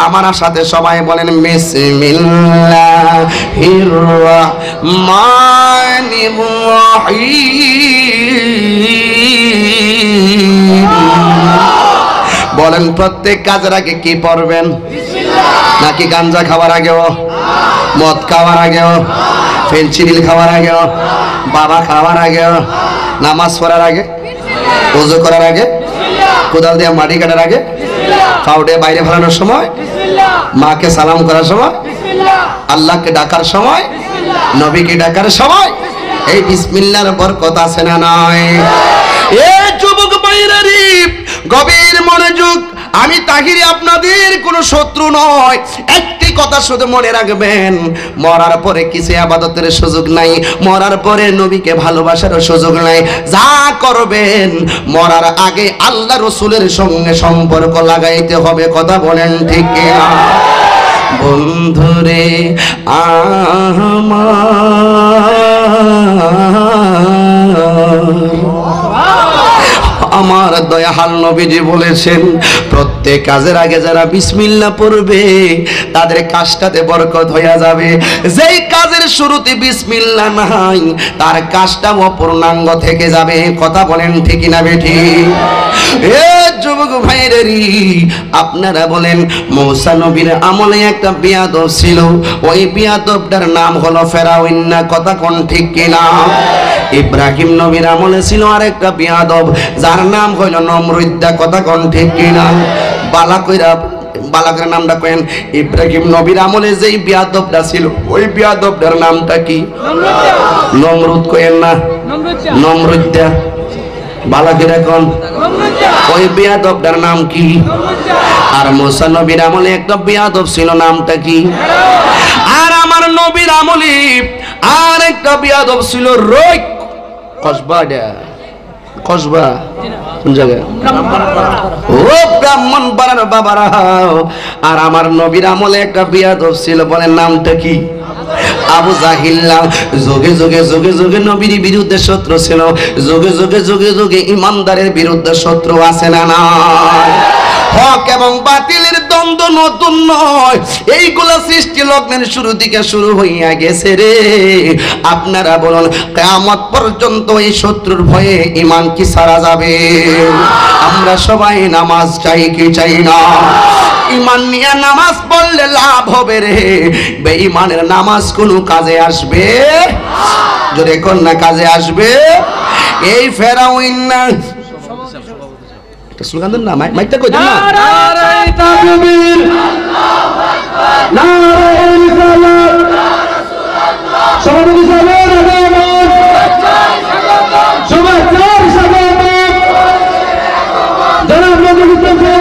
আমার সাথে সবাই বলেন বিসমিল্লাহির রহমানির রহিম বলেন প্রত্যেক কাজের আগে কি পড়বেন বিসমিল্লাহ নাকি গাঞ্জা খাওয়ার আগেও মদ খাওয়ার আগেও ফেনসিডিল খাওয়ার আগেও বাবা খাওয়ার আগেও নামাজ পড়ার আগে ওযু করার আগে কোদাল দিয়ে মাটি কাটার আগে পাউডে বাইরে ফেলানোর সময় মাকে সালাম করার সময় আল্লাহকে ডাকার সময় নবীকে ডাকার সময় এই বিসমিল্লাহর বরকত আছে না নাই এ যুবক ভাইরা গভীর মনোযোগ আমি তাহিরি আপনাদের কোনো শত্রু নয় একটি কথা শুধু মনে রাখবেন মরার পরে কিছু ইবাদতের সুযোগ নাই মরার পরে নবীকে ভালোবাসার সুযোগ নাই যা করবেন মরার আগে আল্লাহ রাসূলের সঙ্গে সম্পর্ক লাগাইতে হবে কথা বলেন ঠিক কিনা বন্ধুরে আমার দয়াল নবীজি বলেছেন প্রত্যেক কাজের আগে যারা বিসমিল্লাহ পড়বে তাদের কাজটাতে বরকত হয়ে যাবে যেই কাজের শুরুতে বিসমিল্লাহ নাই তার কাজটা অপূর্ণাঙ্গ থেকে যাবে কথা বলেন ঠিক না বেঠি এ যুবক ভাইরেরি আপনারা বলেন মূসা নবীর আমলে একটা বিয়াদব ছিল ওই বিয়াদবটার নাম হলো ফেরাউন না কথা কোন ঠিক কিনা ইব্রাহিম নবীর আমলে ছিল আরেকটা বিয়াদব যার নাম হইল নমরুদ্দা কথা কোন ঠিক কিনা বালাকের নামটা কেন ইব্রাহিম নবীর আমলে যেই বিয়াদবটা ছিল ওই বিয়াদবটার নামটা কি নমরুদ কেন না নমরুদ্দা বালাকের এখন ওই বিয়াদবটার নাম কি আর মূসা নবীর আমলে একটা বিয়াদব ছিল নামটা কি আর আমার নবীর আমলে আর একটা বিয়াদব ছিল রোক কসবা কোন জায়গায় ও ব্রাহ্মণ পাড়ার বাবারা আর আমার নবীর আমলে একটা বিয়াদব ছিল বলেন নামটা কি আবু জাহিল্লা যোগে যোগে যোগে যোগে নবীর বিরুদ্ধে শত্রু ছিল যোগে যোগে যোগে যোগে ইমানদারের বিরুদ্ধে শত্রু আছে না না হক এবং বাতিলের দ্বন্দ্ব নতুন নয়, এইগুলা সৃষ্টি লগ্নের শুরু থেকে শুরু হইয়া গেছে রে। আপনারা বলুন কিয়ামত পর্যন্ত এই শত্রুর ভয়ে ঈমান কি সারা যাবে? আমরা সবাই নামাজ চাই কি চাই না? ঈমান নিয়ে নামাজ পড়লে লাভ হবে রে, বেঈমানের নামাজ কোনো কাজে আসবে? জোরে কোন না কাজে আসবে? এই ফেরাউন না স্লোগান দেন না, মাইকটা কই দেন না। নারে তাকবীর, নারে রিসালাত, সবাই সালাম আলাইকুম, সবাই সালাম জনাব নবী মুস্তাফা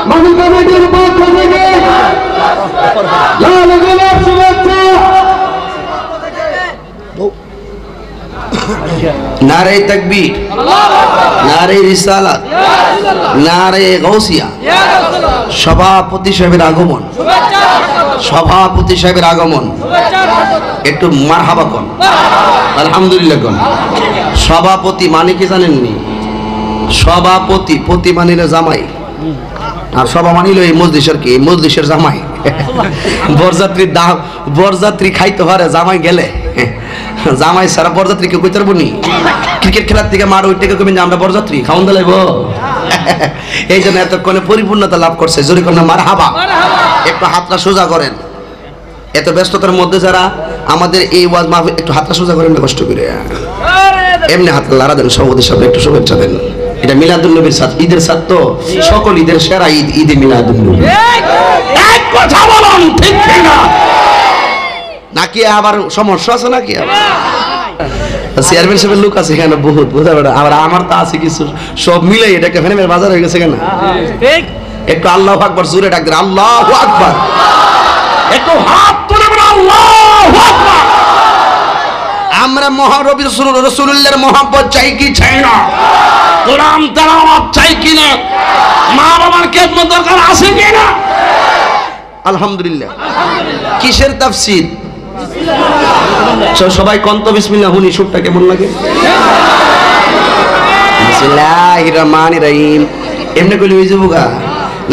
মাহমুদ কমিটির পক্ষ থেকে লাল গোলাপ শুভেচ্ছা। নারে তাকবীর, নারে রিসালাত, নারে গাউসিয়া। সভাপতি সাহেবের আগমন, সভাপতি সাহেবের আগমন, একটু মারহাবা কোন, আলহামদুলিল্লাহ কোন। সভাপতি মানে কি জানেননি? সভাপতি, পতি মানিলে জামাই, আর সভা মানিল এই মজলিসের কি, মজলিসের জামাই। বরযাত্রীর দাম, বরযাত্রী খাইতে পারে জামাই গেলে, জামাই সারা বরযাত্রী কেউ কইতে পারবো নি? ক্রিকেট খেলার থেকে মার ওই থেকে কমেন যে আমরা বরযাত্রী খাওয়ান দিলাইব। এই জন্য এতক্ষণে পরিপূর্ণতা লাভ করছে। জোরে কোন মারহাবা। একটু হাতটা সোজা করেন। এত ব্যস্ততার মধ্যে যারা আমাদের এই ওয়াজ মাহফিল, একটু হাতটা সোজা করেন না কষ্ট করে, এমনি হাত লাড়া দেন। সভাপতি সাহেব একটু শুভেচ্ছা দেন। এটা মিলাদুন নবীর সাথ, ঈদের সাথ তো, সকল ঈদের সেরা ঈদ, ঈদে মিলাদুন নবী। এক কথা বলুন ঠিক না? নাকি আবার সমস্যা আছে নাকি? চেয়ারম্যান সাহেবের লোক আছে এখানে বহুত, বুঝতে পারে। আবার আমার তো আছে কিছু, সব মিলে এটাকে ফেনে বাজার হয়ে গেছে কেন? একটু আল্লাহু আকবার জোরে ডাক দেন, আল্লাহু আকবার। একটু হাত তুলে বলেন আল্লাহু আকবার। আমরা মহানবী রাসূলুল্লাহর মহব্বত চাই কি চাই না? কোরআন তেলাওয়াত চাই কি না? মা বাবার খেদমত দরকার আছে কি না? আলহামদুলিল্লাহ। কিসের তাফসীর? সবাই কন্ত বিসমিল্লাহ হুনি, সুরটা কেমন লাগে? বিসমিল্লাহির রহমানির রহিম। এমনি কইলে হয়ে যাবো গা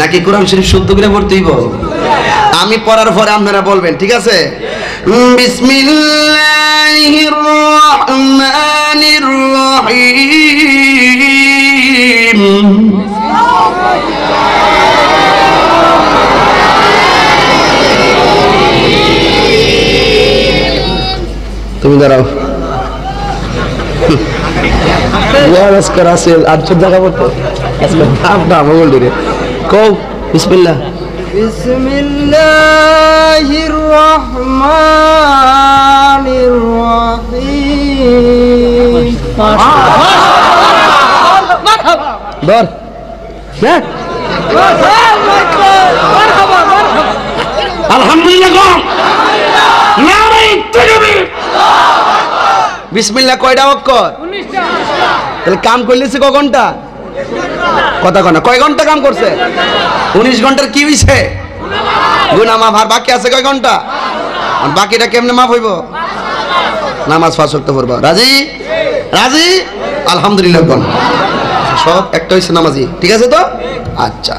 নাকি কোরআন শরীফ শুদ্ধ করে পড়তে হইব? আমি পড়ার পরে আপনারা বলবেন, ঠিক আছে? বিসমিল্লাহির রহমানির রহিম। তুমি দাঁড়াও। আজকাল আছে আর চোদ্দ জায়গা পড়তো আজকাল না বল রে কও বিসমিল্লাহ। বিসমিল্লাহির রহমানির রহিম। ধর হ্যাঁ আলহামদুলিল্লাহ। বিসমিল্লাহ কয়টা অক্ষর? তাহলে কাম করলেছে ক ঘন্টা? কথা কনা কয় ঘন্টা কাম করছে? 19 ঘন্টার কি হইছে? গুনাহ মাফ। আর বাকি আছে কয় ঘন্টা? বাকিটা কেমনে মাফ হইব? নামাজ 5 ওয়াক্ত পড়বা। রাজি? রাজি? আলহামদুলিল্লাহ কোন। সব একটা হইছে নামাজি, ঠিক আছে তো? আচ্ছা,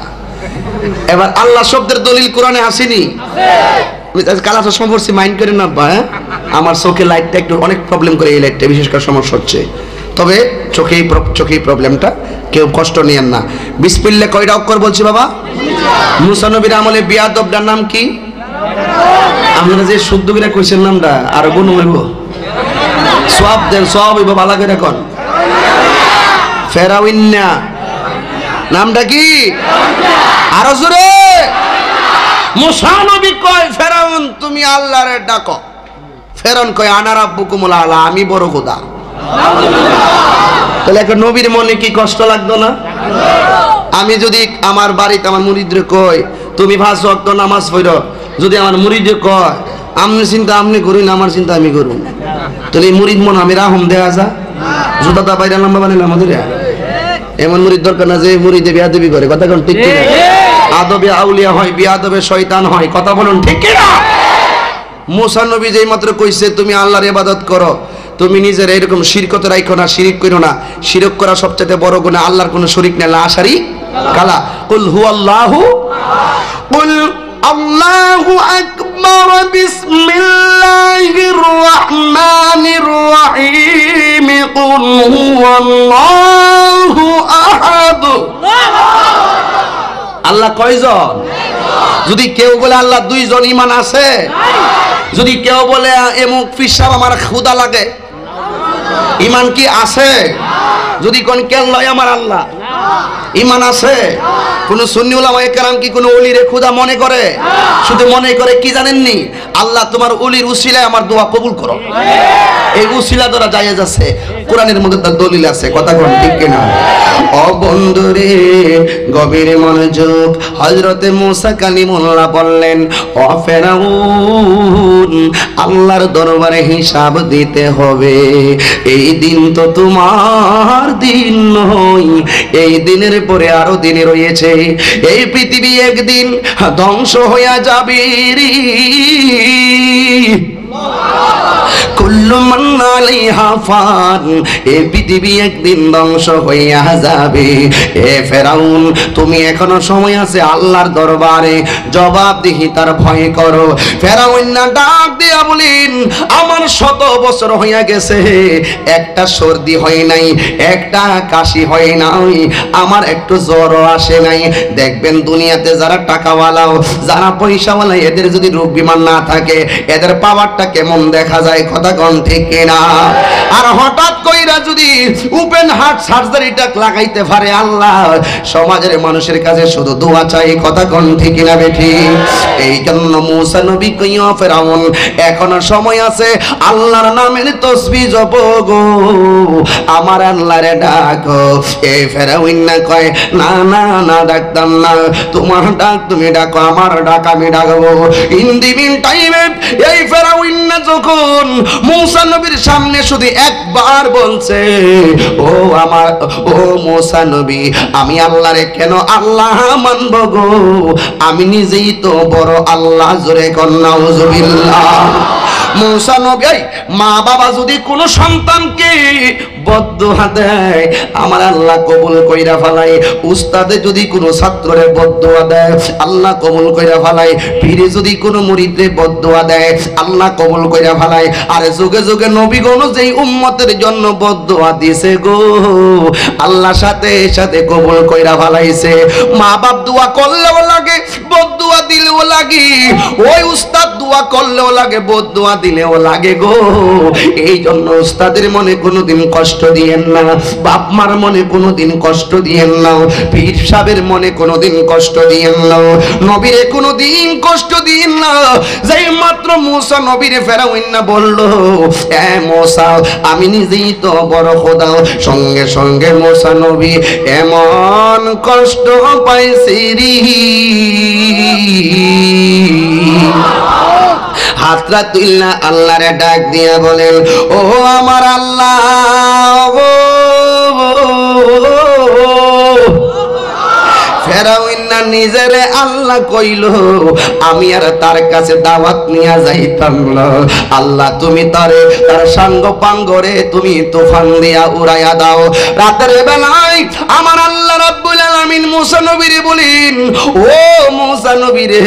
এবার আল্লাহ শব্দের দলিল কোরআনে আসেনি? কালাটা সমস্যা মাইন্ড করে না বা, আমার চোখে লাইটটা একটু অনেক প্রবলেম করে, এই লাইটটা বিশেষ করে সমস্যা হচ্ছে। তবে চোখেই প্রবলেমটা, কেউ কষ্ট নিয়েন না। বিসমিল্লাহ কয়টা অক্ষর বলছি বাবা? মুসা নবীর আমলে বিয়াদবটার নাম কি? আপনারা যে শুদ্ধ করে কইছেন নামটা আর গুণ হইব, সব দেন, সব হইব ভালো করে কোন। ফেরাউন না, নামটা কি? আরো জোরে। মুসা নবী কয় ফেরাউন তুমি আল্লাহরে ডাকো। ফেরাউন কয় আনা রাব্বুকুমুল আলা, আমি বড় খোদা। তাহলে একটা নবীর মনে কি কষ্ট লাগতো না? আমি যদি আমার বাড়িতে আমার মুরিদরে কই তুমি 5 ওয়াক্ত নামাজ পড়ো, যদি আমার মুরিদে কয় আপনি চিন্তা আপনি করুন, আমার চিন্তা আমি করুন, তাহলে মুরিদ মন আমি রাহম দেয়া যা জুতাটা বাইরে লম্বা বানাইলাম আমাদের। এমন মুরিদ দরকার না যে মুরিদে বিয়াদবি করে, কথা কোন ঠিক কিনা? আদবে আউলিয়া হয়, বিয়াদবে শয়তান হয়, কথা বলুন ঠিক কিনা? মুসা নবী যেই মাত্র কইছে তুমি আল্লাহর ইবাদত করো, তুমি নিজের এরকম শিরকত রাখো না, শিরিক করো না। শিরক করা সবচেয়ে বড় গুনাহ, আল্লাহর কোনো শরীক নেই, লা শারিক কালা। কুল হুয়াল্লাহু, কুল আল্লাহু আকবার, বিসমিল্লাহির রহমানির রহিম, কুল হুয়াল্লাহু আহাদ। আল্লাহ কয়জন? যদি কেউ বলে আল্লাহ দুইজন, ঈমান আছে? যদি কেউ বলে এমুক পীর সাহেব আমার ক্ষুধা লাগে, ঈমান কি আছে? যদি কোন কেন লয় আমার আল্লাহ, ঈমান আছে? কোন সুন্নি উলামায়ে কেরাম কি কোন ওলিরে ক্ষুধা মনে করে? শুধু মনে করে কি জানেননি, আল্লাহ তোমার ওলির উসিলায় আমার দোয়া কবুল করো। এই উসিলা দ্বারা জায়েজ আছে, কোরআনের মধ্যে তার দলিল আছে। কথা কোন ঠিক কিনা? ও বন্ধুরে গভীর মনোযোগ। হযরতে মুসা কালিমুল্লাহ বললেন, ও ফেরাউন, আল্লাহর দরবারে হিসাব দিতে হবে। এই দিন তো তোমার দিন নয়, এই দিনের পরে আরো দিন রয়েছে। এই পৃথিবী একদিন ধ্বংস হইয়া যাবে রে। কুল্লু মান আলাইহা ফান, এই পৃথিবী একদিন ধ্বংস হইয়া যাবে। এ ফেরাউন, তুমি এখনো সময় আছে আল্লাহর দরবারে জবাবদিহিতার ভয় করো। ফেরাউন না ডাক দিয়া বলেন, আমার 100 বছর হইয়া গেছে, একটা সর্দি হয় নাই, একটা কাশি হয় নাই, আমার একটু জ্বরও আসে নাই। দেখবেন দুনিয়াতে যারা টাকাওয়ালাও, যারা পয়সাওয়ালা, এদের যদি রোগ বিমান না থাকে, এদের পাওয়ারটা কেমন দেখা যায়। কথা কোন ঠিক কিনা? আর হঠাৎ কইরা যদি ওপেন হার্ট সার্জারিটা লাগাইতে পারে আল্লাহ, সমাজের মানুষের কাছে শুধু দোয়া চাই। কথা কোন ঠিক কিনা বেঠি? এই জন্য মুসা নবী কইয়া, ফেরাউন এখনো সময় আছে, আল্লাহর নামের তাসবিহ জপ গো, আমার আল্লাহরে ডাকো। এই ফেরাউন না কয়, না না না, ডাকতাম না, তোমার ডাক তুমি ডাকো, আমার ডাক আমি ডাকবো। ইন দি মিন টাইমে এই ফেরাউন না যখন মুসা নবীর সামনে শুধু একবার বলছে, ও আমার, ও মুসা নবী, আমি আল্লাহরে কেন আল্লাহ মানব গো, আমি নিজেই তো বড় আল্লাহ। জোরে কোন নাউজুবিল্লাহ। মুসা নবী, মা বাবা যদি কোনো সন্তানকে বদদুয়া দেয়, আমার আল্লাহ কবুল কইরা ফেলাই। উস্তাদে যদি কোনো ছাত্ররে বদদুয়া দেয়, আল্লাহ কবুল কইরা ফেলাই। পীরে যদি কোনো মুরিদরে বদদুয়া দেয়, আল্লাহ কবুল কইরা ফেলাই। আর যুগে যুগে নবীগণ যেই উম্মতের জন্য বদদুয়া দিয়েছে গো, আল্লাহ সাথে সাথে কবুল কইরা ফেলাইছে। মা বাপ দোয়া করলেও লাগে, বদদুয়া দিলেও লাগে। ওই উস্তাদ দোয়া করলেও লাগে, বদদুয়া দিলেও লাগে গো। এই জন্য উস্তাদের মনে কোনোদিন কষ্ট দিয়েন না, বাপ মার মনে কোনোদিন কষ্ট দিয়েন না, পীর সাহেবের মনে কোনোদিন কষ্ট দিয়েন না, নবীরে কোনোদিন কষ্ট দিয়েন না। যেই মাত্র মুসা নবীরে ফেরাউন না বলল, এ মুসা, আমি নিজেই তো বড় খোদা, সঙ্গে সঙ্গে মুসা নবী এমন কষ্ট পাইছি রে। হাতরা তুলনা আল্লাহরে ডাক দিয়া বলেন, ও আমার আল্লাহ, ফেরাউন না নিজেরে আল্লাহ কইল, আমি আর তার কাছে দাওয়াত নিয়ে যাইতাম না। আল্লাহ তুমি তারে তার সাঙ্গ পাঙ্গরে তুমি তুফান দিয়া উড়াইয়া দাও। রাতের বেলায় আমার আল্লাহ রাব্বুল আলামিন মুসা নবীরে বলেন, ও মুসা নবীরে,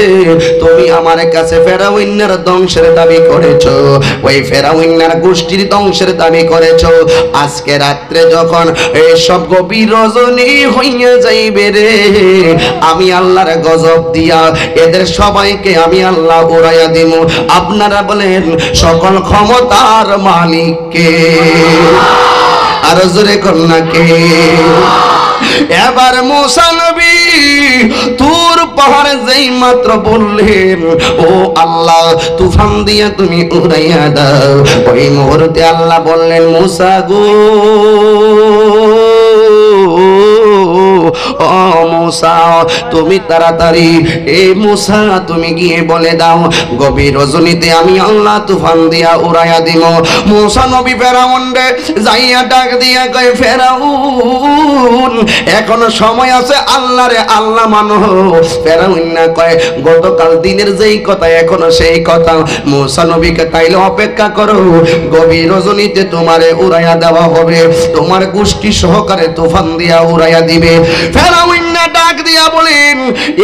তুমি আমার কাছে ফেরাউনের ধ্বংসের দাবি করেছো, ওই ফেরাউনের গোষ্ঠীর ধ্বংসের দাবি করেছো। আজকে রাত্রে যখন এই সব গভীর রজনী হইয়া যাইবে রে, আমি আল্লাহর গজব দিয়া এদের সবাইকে আমি আল্লাহ উড়াইয়া দিব। আপনারা বলেন সকল ক্ষমতার মালিক কে? আর জোরে কন্যা কে? এবার মুসা নবী তুর পাহাড়ে যেই মাত্র বললেন, ও আল্লাহ তুফান দিয়া তুমি উড়াইয়া দাও, ওই মুহূর্তে আল্লাহ বললেন, মুসা গো, ও মুসা তুমি তাড়াতাড়ি মুসা তুমি গিয়ে বলে দাও গভীর রজনীতে আমি আল্লাহ তুফান দিয়া উড়াইয়া দিব। মুসা নবী ফেরাউন রে যাইয়া ডাক দিয়া কয় ফেরাউন এখনো সময় আছে আল্লাহ রে আল্লাহ মানো। ফেরাউন না কয় গতকাল দিনের যেই কথা এখনো সেই কথা। মুসা নবীকে তাইলে অপেক্ষা করো গভীর রজনীতে তোমারে উড়াইয়া দেওয়া হবে, তোমার গোষ্ঠী সহকারে তুফান দিয়া উড়াইয়া দিবে। ফেরাউন না ডাক দিয়া বলেন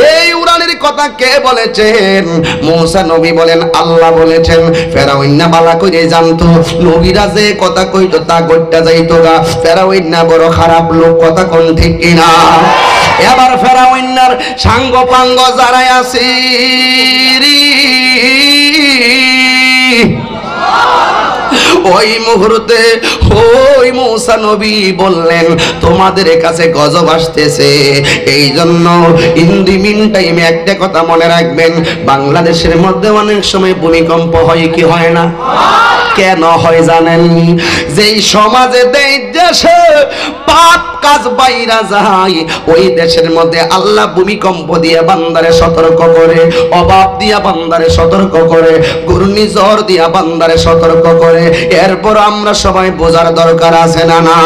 এই উড়ানের কথা কে বলেছেন? মুসা নবী বলেন আল্লাহ বলেছেন। ফেরাউন না বালা কইরে জানতো নবীরা যে কথা কইতো তা গড়টা যাইতো গা। ফেরাউন না বড় খারাপ লোক, কথা কোন ঠিক কিনা? এবার ফেরাউন্নার সাঙ্গ পাঙ্গ যারাই আছে ওই মুহূর্তে ওই মুসা নবী বললেন তোমাদের কাছে গজব আসতেছে, এই জন্য ইন দি মিন টাইমে একটা কথা মনে রাখবেন, বাংলাদেশের মধ্যে অনেক সময় ভূমিকম্প হয় কি হয় না? কেন হয় জানেননি? যেই সমাজে দেশে পাপ কাজ বাইরা যায় ওই দেশের মধ্যে আল্লাহ ভূমিকম্প দিয়ে বান্দারে সতর্ক করে, অভাব দিয়া বান্দারে সতর্ক করে, ঘূর্ণিঝড় দিয়া বান্দারে সতর্ক করে। এরপর আমরা সবাই বোঝার দরকার আছে না না?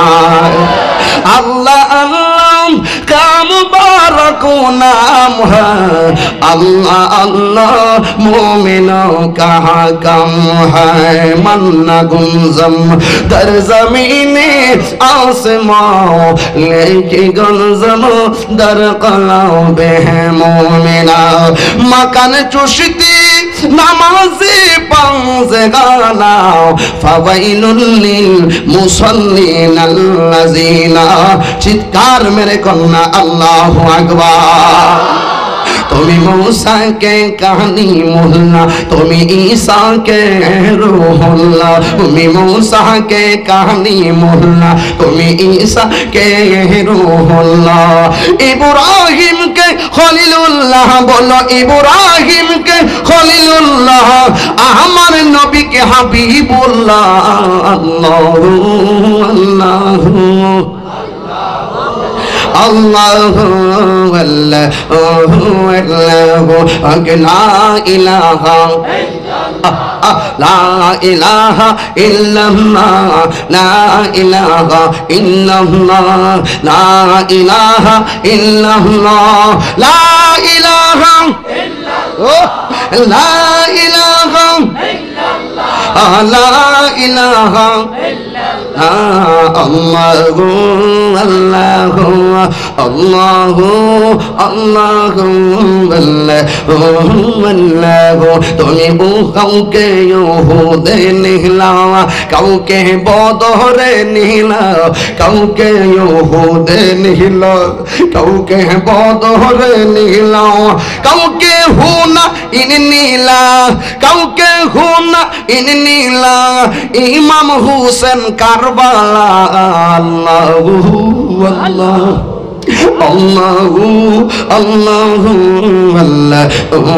আল্লাহ আল্লাহ কাম বারক নাম হ্যায়, আল্লাহ আল্লাহ মোমিনো কাহা কাম হ্যায়, মান্না গুঞ্জম দর জমিনে আসমাও লেকে গুঞ্জম দর কলবে মোমিনা। মাকান চুশতি নামাজি পাঁচে গানাও ফাওয়াইলুল লিল মুসাল্লিন আল্লাযিনা। চিৎকার মেরে কন্যা আল্লাহু আকবার। তুমি मूसा के कहानी मोहल्ला, তুমি ঈসা কে রূহুল্লাহ। তুমি मूसा के कहानी मोहल्ला, তুমি ঈসা কে রূহুল্লাহ। ইব্রাহিম কে খলিলুল্লাহ, বলো ইব্রাহিম কে খলিলুল্লাহ। আমার নবী কে হাবিবুল্লাহ। আল্লাহু আল্লাহু আল্লাহু আল্লাহু আল্লাহু লা ইলাহা লা ইলাহা ইল্লাল্লাহ, লা ইলাহা ইল্লাল্লাহ, লা ইলাহা ইল্লাল্লাহ, লা ইলাহা ইল্লাল্লাহ, লা ইলাহা ইল্লাল্লাহ, লা ইলাহা আল্লাহু আল্লাহু আল্লাহু আল্লাহু আল্লাহু। তুমি কাউকে ইহুদে নিহলা, কাউকে বদরে নিহলা, কাউকে ইহুদে নিহলা, কাউকে বদরে নিহলা, কাউকে হুনা ইন নীলা, কাউকে হুনা ইন নীলা। ইমাম হুসেন কারবালা। আল্লাহু আল্লাহ আল্লাহু আল্লাহু আল্লাহু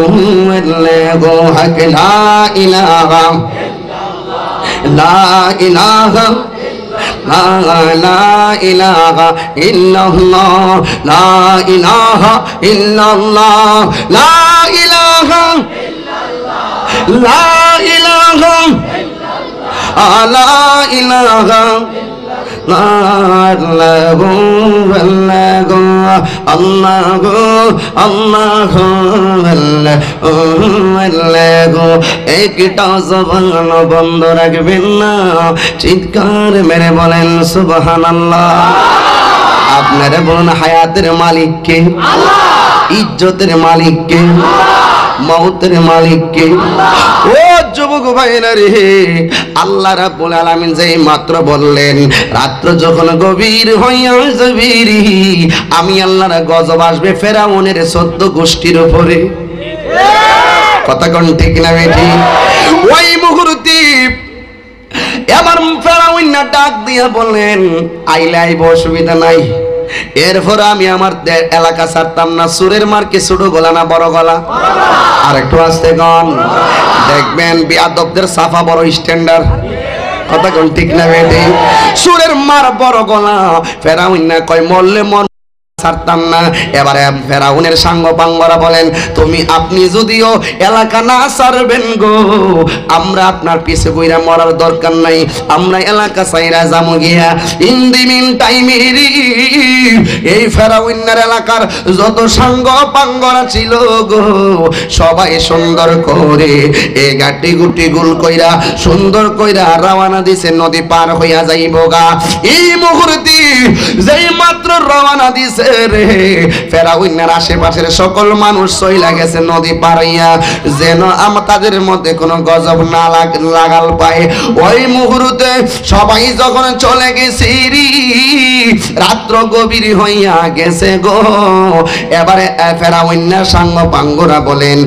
আল্লাহু হক লা ইলাহা লা ইলাহা লা ইলাহা ইল্লাল্লাহ, লা ইলাহা ইল্লাল্লাহ, লা ইলাহা লা ইলাহা লা ইলাহা আল্লাহু আল্লাহু আল্লাহু আল্লাহু আল্লাহু। একটা জবান বন্ধ রাখবেন না, চিৎকার মেরে বলেন সুবহানাল্লাহ। আপনারা বলুন হায়াতের মালিক কে? ইজ্জতের মালিক কে? মওতের মালিক কে? ও যুবক ভাইরা রে, আল্লাহ রাব্বুল আলামিন যেই মাত্র বললেন রাত্র যখন গভীর হইয়া যাবে আমি আল্লাহর গজব আসবে ফেরাউনের 14 গোষ্ঠীর উপরে। কথা কোন ঠিক না বেঠি? ওই মুহূর্তে এবার ফেরাউন না ডাক দিয়া বললেন আইলে আইব, অসুবিধা নাই। এরপর আমি আমার এলাকা ছাড়তাম না। সুরের মার কি ছোট গলা না বড় গলা? আর একটু আসতে গান দেখবেন বিয়াদবদের সাফা বড় স্ট্যান্ডার্ড। কথা কোন ঠিক না বেটি? সুরের মার বড় গলা। ফেরাউন না কয় মরলে মন ছাড়তাম না। এবারে ফেরাউনের সাঙ্গপাঙ্গরা বলেন, আপনি যদিও এলাকা না ছাড়বেন গো, আমরা আপনার পিছে বইরা মরার দরকার নাই, আমরা এলাকা ছাইরা যামু গিয়া। ইন দি মিন টাইমেরি এই ফেরাউনের এলাকার যত সাঙ্গপাঙ্গরা ছিল গো, সবাই সুন্দর করে এ গাটি গুটি গুল কইরা সুন্দর কইরা রওনা দিছে নদী পার হইয়া যাইব গা। এই মুহূর্তে যেই মাত্র রওনা দিছে রে, ফেরাউনের আশেপাশের সকল মানুষ চইলা গেছে নদী পার হইয়া, যেন তাদের মধ্যে কোনো গজব না লাগাল পায়। ওই মুহূর্তে সবাই যখন চলে গেছে, রাত্র গভীর হইয়া গেছে গো। এবারে ফেরাউনের সাঙ্গপাঙ্গরা বলেন,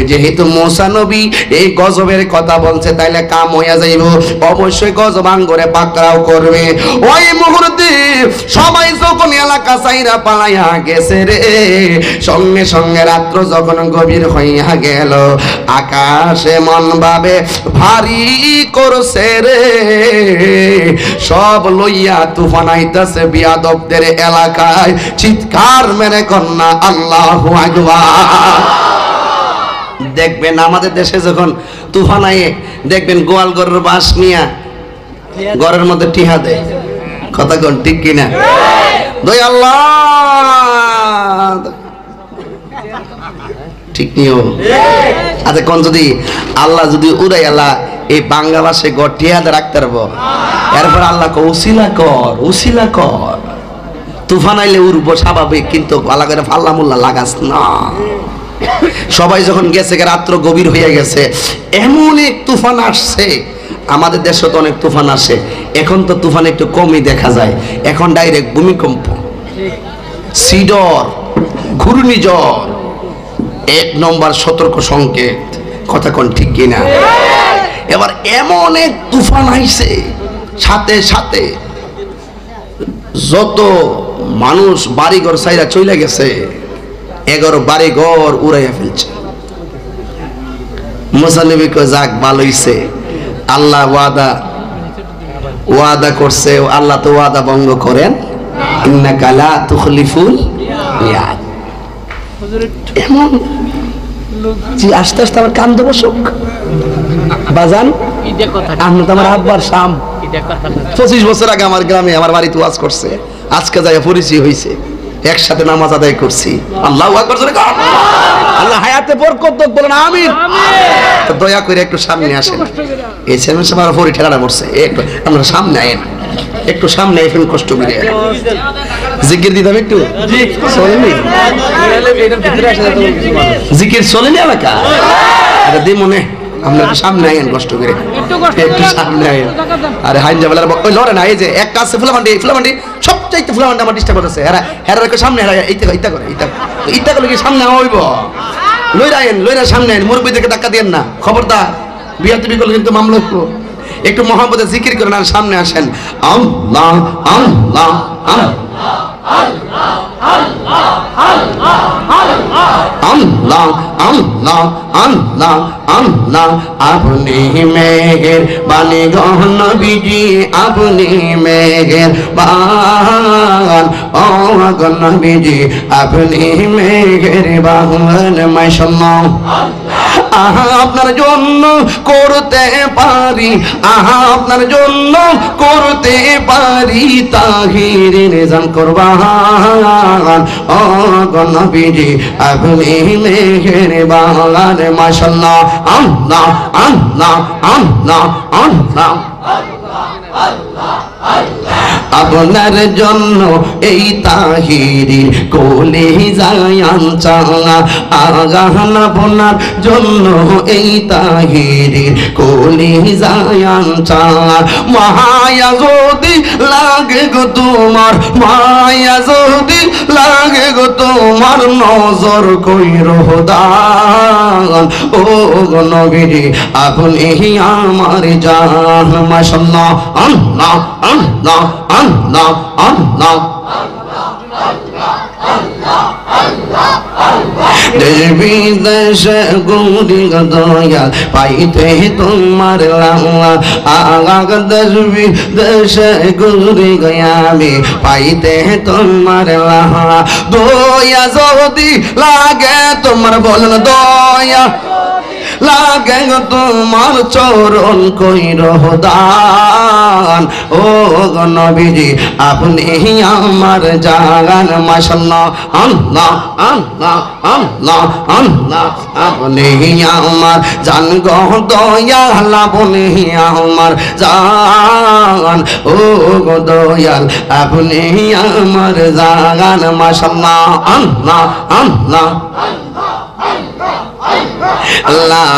যেহেতু মুসা নবী এই গজবের কথা বলছে, তাইলে কাম হইয়া যাইব, অবশ্যই গজব আঙ্গরে পাকড়াও করবে। ওই মুহূর্তে সবাই যখন এলাকা চাইরা পালাইয়া গেছে রে, সঙ্গে সঙ্গে রাত্র যখন গভীর হইয়া গেল, আকাশে মন ভাবে ভারী করছে রে, সব লইয়া তুফান আইতাছে বিয়াদবদের এলাকায়। চিৎকার মেরে কন্যা আল্লাহু আকবার। দেখবেন আমাদের দেশে যখন তুফান আয়ে, দেখবেন গোয়াল গরের বাঁশ নিয়া ঘরের মধ্যে টিহা দেয়। কথা কোন ঠিক কিনা? দই আল্লাহ ঠিক নিও। আচ্ছা কোন যদি আল্লাহ যদি উড়াই আল্লাহ এই বাংলা ভাষায় গঠিয়াতে রাখতে পারবো, এরপর আল্লাহ উসিলা কর, উসিলা কর। তুফান আইলে উড়বো স্বাভাবিক, কিন্তু আল্লাহ করে ফাল্লা মুল্লা লাগাস না। সবাই যখন গেছে, রাত্র গভীর হয়ে গেছে, এমন এক তুফান আসছে। আমাদের দেশে তো অনেক তুফান আসে, এখন তো তুফান একটু কমই দেখা যায়। এখন ডাইরেক্ট ভূমিকম্প, সিডর, ঘূর্ণিঝড়, 1 নম্বর সতর্ক সংকেত। কথা কোন ঠিক কিনা? এবার এমন এক তুফান আইছে, সাথে সাথে যত মানুষ বাড়িঘর সাইরা চলে গেছে, 11 বাড়িঘর উড়াইয়া ফেলছে। মুসা নবী কয় যাক ভালো হইছে, আল্লাহ ওয়াদা করছে, আল্লাহ তো ওয়াদা ভঙ্গ করেন, ইন্নাকা লা তুখলিফুল মিয়াদ। এমন জি আস্তে আস্তে আমার কান দেবো শোক বাজান। আপনি তো আমার আব্বার শাম, 25 বছর আগে আমার গ্রামে আমার বাড়িতে ওয়াজ করছে, আজকে যাই পরিচয় হয়েছে, একসাথে নামাজ আদায় করছি। আল্লাহু আকবার। আল্লাহ হায়াতে বরকত দাও, বলেন আমিন। দয়া করে একটু সামনে আসেন, এই ছেলের সবার উপরে ঠেলাটা পড়ছে, একটু আপনারা সামনে আয়েন, একটু সামনে এখন কষ্ট করে জিকির দিতাম একটু চলেনি, জিকির চলেনি এলাকা দি মনে। আপনার সামনে আইন কষ্ট করে, একটু সামনে আইন। আরে হাইন জামালার ওই লড়ে না, এই যে এক কাছে ফুলামান্ডি সবচাইতে ফুলামান্ডি আমার ডিস্টার্ব করতেছে। হেরা সামনে হেরা ইটা করে ইটা করলে কি সামনে হইব? লইরা আইন, লইরা সামনে আইন, মুরব্বীদেরকে ধাক্কা দিয়েন না, খবরদার। বিয়া তুমি করলে কিন্তু মামলা হইব। একটু মহব্বতে জিকির করেন আর সামনে আসেন। আল্লাহ আল্লাহ আল্লাহ আল্লাহ আল্লাহ আল্লাহ আল্লাহ। আপনি মেঘের বাণী গহন বিজি, আপনি মেঘের বান ও গহন বিজি, আপনি মেঘের বাহন। মাশাআল্লাহ। আহা আপনার জন্য করতে পারি, আহা আপনার জন্য করতে পারি তাহিরের জান কুরবান ও গো নবীজি আপনি মেহেরবান। মাশাআল্লাহ। আল্লাহ আল্লাহ আল্লাহ আল্লাহ আপনার জন্য এই তাহিরির কোলে যায়ান চালা, আগান আপনার জন্য এই তাহিরির কোলে যায়ান চালা। মায়া যদি লাগে গো তোমার, মায়া যদি লাগে গো তোমার, নজর কইরো দান ও গো নবীজি আপনি আমার জান। মাশাআল্লাহ। আল্লাহ আল্লাহ আল্লাহ আল্লাহ। দেশ বিদেশে ঘুরি গো দয়াল পাইতে তোমার লালা আগাগ দেশ বিদেশে ঘুরি গো আমি পাইতে তোমার লালা দয়া যদি লাগে তোমার বলেন দয়া লাগে তোমার চরণ কইর দান ও নবীজি আপনি আমার জান মাশাআল্লাহ আল্লাহ আল্লাহ আল্লাহ আল্লাহ আপনি আমার জান গো দয়াল আপনি আমার জান ও গো দয়াল আপনি আমার জান মাশাআল্লাহ আল্লাহ আল্লাহ লা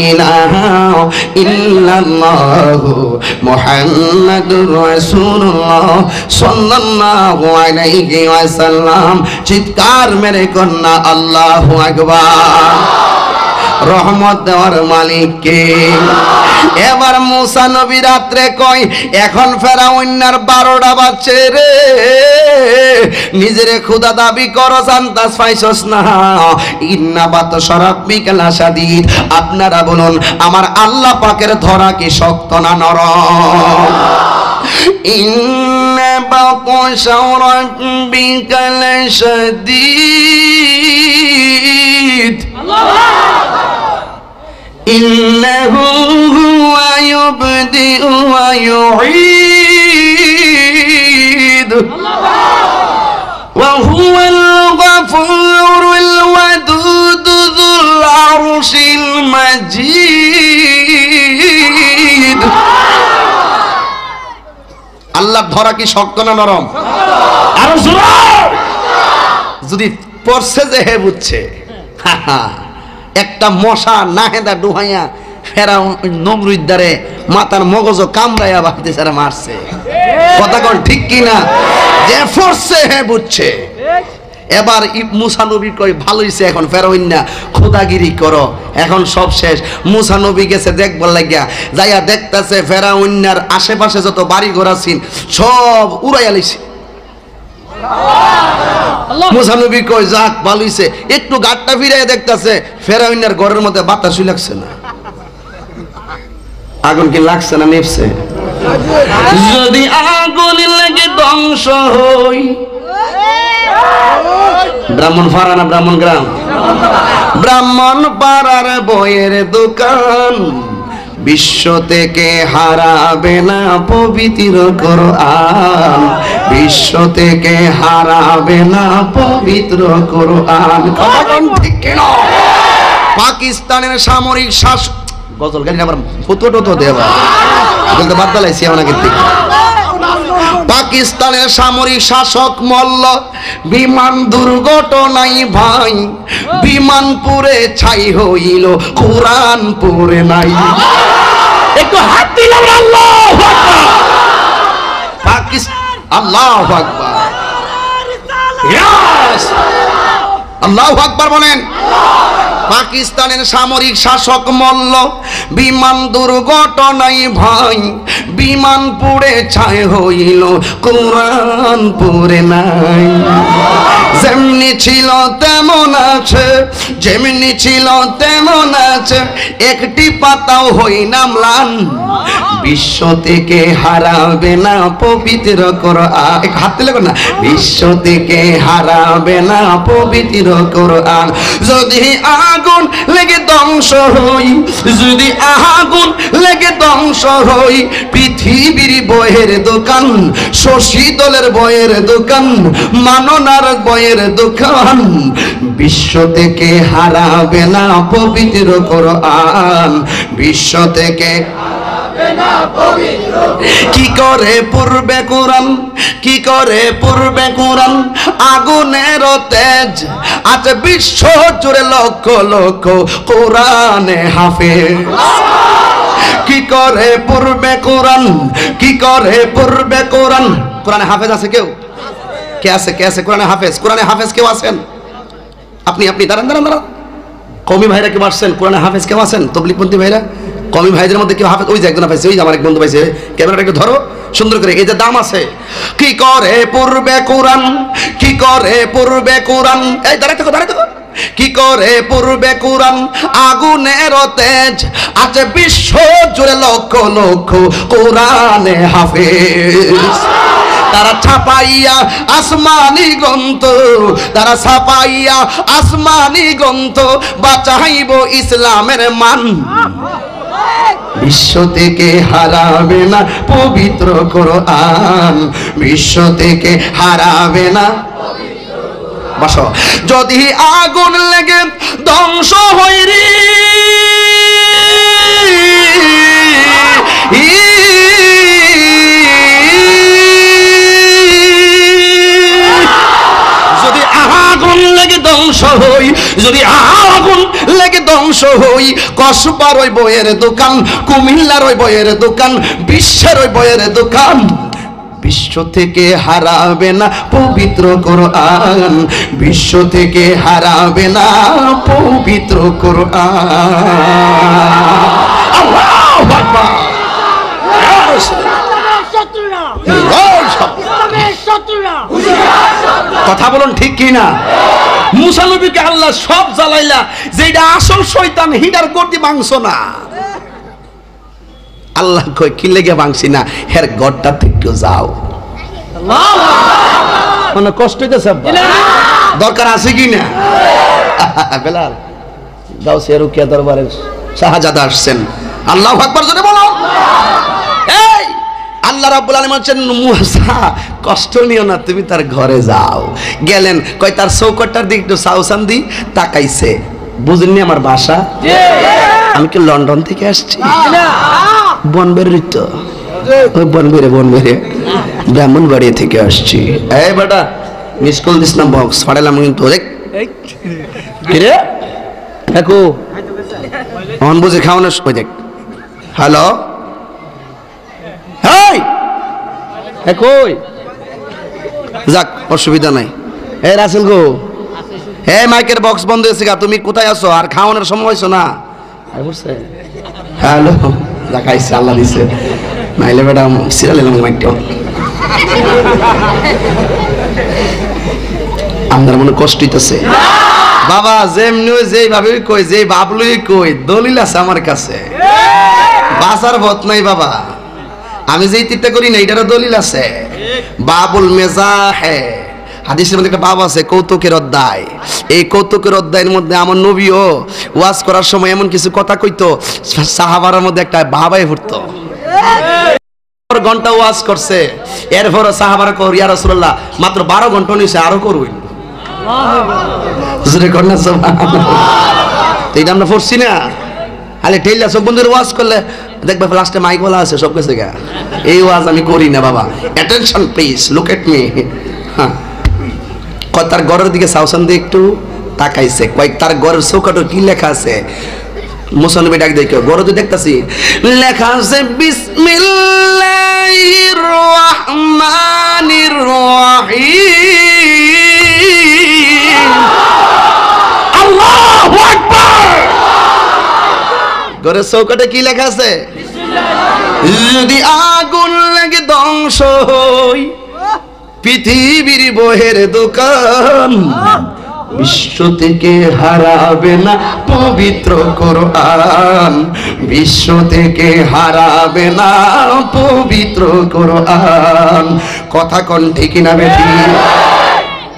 ইলাহা ইল্লাল্লাহু মুহাম্মাদুর রাসূলুল্লাহ সাল্লাল্লাহু আলাইহি ওয়াসাল্লাম চিৎকার মেরে কন্যা আল্লাহু আকবার রহমত দেওয়ার মালিক কে এবার মুসা নবী রাত্রে কয় এখন ফেরাউনের 12টা বাজছে রে নিজেরে খোদা দাবি করো জানতাস পাইছস না ইন্না বাতশা রাব্বিকা শাদীদ আপনারা বলুন আমার আল্লাহ পাকের ধরা কি শক্ত না নরম ইন্না বাতশা রাব্বিকা শাদীদ إنه هو يبدئ ويعيد وهو الغفور الودود ذو العرش المجيد আল্লাহ ধরা কি শক্ত না নরম আর যদি পড়ছে যে হে বুঝছে একটা মশা নাহেদা ডুহাইয়া ফেরাউন নমরুদ্দারে মাথার মগজ কামড়াইয়া বাড়িতে সারা মারছে কথা কোন ঠিক কিনা যে ফোর্সে হে বুঝছে এবার মুসা নবী কই ভালো হইছে এখন ফেরাউন না খোদাগিরি করো এখন সব শেষ মুসা নবী গেছে দেখবার লাগিয়া যাইয়া দেখতাছে ফেরাউনের আশেপাশে যত বাড়ি ঘর আছেন সব উড়াইয়া লইছে মুসা নবী কই যাক ভালো হইছে একটু গাটটা ফিরাইয়া দেখতাছে ফেরাউনের ঘরের মধ্যে বাতাসই লাগছে না আগুন কি লাগছে না নিভছে যদি আগুন লাগে ধ্বংস হই ব্রাহ্মণ পাড়া না ব্রাহ্মণ গ্রাম ব্রাহ্মণ পাড়ার বইয়ের দোকান বিশ্ব থেকে হারাবে না পবিত্র কোরআন বিশ্ব থেকে হারাবে না পবিত্র কোরআন ঠিক কিনা পাকিস্তানের সামরিক শাসক গজল গান আবার ফটো তো দেবা বলতে বাদ দালাইছি আমাকে ঠিক পাকিস্তানের সামরিক শাসক মল্ল বিমান দুর্ঘটনায় ভাই বিমান পুড়ে ছাই হইল কোরআন পুড়ে নাই একটু হাত দিলাম আল্লাহু আকবার পাকিস্তান আল্লাহু আকবার ইয়েস আল্লাহু আকবার বলেন পাকিস্তানের সামরিক শাসক মল্ল বিমান দুর্ঘটনায় ভাই বিমান পুড়ে ছাই হইল কোরআন পুড়ে নাই যেমনি ছিল তেমন আছে যেমনি ছিল তেমন আছে একটি পাতাও হই না ম্লান বিশ্ব থেকে হারাবে না পবিত্র কোরআন হাতে লাগো না বিশ্ব থেকে হারাবে না পবিত্র কোরআন যদি আগুন লেগে ধ্বংস হই যদি আগুন লেগে ধ্বংস হই পৃথিবীর বইয়ের দোকান শশী দলের বইয়ের দোকান মাননার বইয়ের দোকান বিশ্ব থেকে হারাবে না পবিত্র কোরআন বিশ্ব থেকে কি করে পূর্বে কোরআন কি করে পূর্বে কোরআন আগুনের তেজ আজ বিশ্ব জুড়ে লক্ষ লক্ষ কোরআনে হাফেজ কি করে পূর্বে কোরআন কি করে পূর্বে কোরআন কোরআনে হাফেজ আছে কেউ কে আছে কে আছে কোরআনে হাফেজ কেউ আছেন আপনি দাঁড়ান কওমি ভাইরা কেউ আসছেন কোরআনে হাফেজ কেউ আছেন তবলিগপন্থী ভাইরা কওমি ভাইদের মধ্যে কেউ হাফেজ ওই যে একজন পাইছে ওই যে আমার এক বন্ধু পাইছে ক্যামেরাটা একটু ধরো সুন্দর করে এই যে দাম আছে কি করে পূর্বে কোরআন কি করে পূর্বে কোরআন এই দাঁড়াই থাকো কি করে পূর্বে কুরআন আগুনের তেজ, আছে বিশ্ব জুড়ে লক্ষ লক্ষ কোরআনে হাফেজ। তারা ছাপাইয়া আসমানি গ্রন্থ, তারা ছাপাইয়া আসমানি গ্রন্থ, বাঁচাইব ইসলামের মান। বিশ্ব থেকে হারাবে না পবিত্র কোরআন, বিশ্ব থেকে হারাবে না। বসো। যদি আগুন লেগে ধ্বংস হইরি, যদি আগুন লেগে ধ্বংস হই, যদি আগুন লেগে ধ্বংস হই, কসবার ওই বইয়ের দোকান, কুমিল্লার ওই বইয়ের দোকান, বিশ্বের ওই বইয়ের দোকান, বিশ্ব থেকে হারাবে না পবিত্র কোরআন, বিশ্ব থেকে হারাবে না পবিত্র কোরআন। আল্লাহু আকবার। কথা বলুন ঠিক কি না? মুসা নবীকে আল্লাহ সব জ্বালাইলা, যেটা আসল শয়তান হিটার করতে মাংস না। আল্লাহ কই কি লেগে ভাঙছি না, হের গড়টা থেকে যাও। মানে কষ্ট হইতেছে, দরকার আছে কি না? বেলাল গাউসিয়া রুকিয়া দরবারের শাহজাদা আসছেন। আল্লাহু আকবার জোরে বলো। এই আল্লাহ রাব্বুল আলামিন বলেন মুসা কষ্ট নিও না, তুমি তার ঘরে যাও। গেলেন, কই তার চৌকটটার দিকে একটু সাউসান দি তাকাইছে। বুঝেননি আমার ভাষা? আমি কি লন্ডন থেকে আসছি? বনবেড়ি তো, ওই বনবেড়ে ব্রাহ্মণবাড়ি থেকে আসছি। এই বেটা মিস কল দিস না, বক্স ফাড়ালাম কিন্তু। দেখ কিরে দেখো অন বুঝে খাওয়ানোর সময় দেখ। হ্যালো, হেই কই যাক, অসুবিধা নাই। হে রাসেল গো, হে মাইকের বক্স বন্ধ হয়েছে গা, তুমি কোথায় আছো? আর খাওয়ানোর সময় হয়েছো না? হ্যালো, দেখাইছে আল্লাহ দিছে, নাইলে বেটা সিরিয়াল এলাম মাইকটা। আপনার মনে কষ্ট হইতেছে বাবা, যেমনি যেভাবে কই, যে বাবলুই কই, দলিল আছে আমার কাছে, বাঁচার পথ নাই বাবা। আমি যেই তীরটা করি না, এটারও দলিল আছে। বাবুল মেজাহে, হাদিসের মধ্যে একটা বাব আছে কৌতুকের অধ্যায়। এই কৌতুকের অধ্যায়ের মধ্যে আমার নবীও ওয়াজ করার সময় এমন কিছু কথা কইতো, সাহাবার মধ্যে একটা ভাবাই ফুটতো। ঘন্টা ওয়াজ করছে, এরপর সাহাবারা কর ইয়া রাসূলুল্লাহ মাত্র 12 ঘন্টা নিছে, আরো করুন। এইটা আমরা পড়ছি না, আলে ঠেলা সব বন্ধুর ওয়াজ করলে দেখবে লাস্টে মাইক বলা আছে সব কিছু। এই ওয়াজ আমি করি না বাবা। Attention please, look at me. হ্যাঁ, তার ঘরের দিকে সাউসান দিয়ে একটু তাকাইছে, কয়েক তার ঘরের চৌকাটো কি লেখা আছে। মুসলমান ডাক দেখো, ঘরে তো দেখতাছি লেখা আছে বিসমিল্লাহির রহমানির রহিম। আল্লাহু আকবার। ঘরের চৌকাটে কি লেখা আছে? যদি আগুন লাগে ধ্বংস হই, পৃথিবীর বইয়ের দোকান, বিশ্ব থেকে হারাবে না পবিত্র কোরআন, বিশ্ব থেকে হারাবে না পবিত্র কোরআন। কথা কোন ঠিক না বেটি?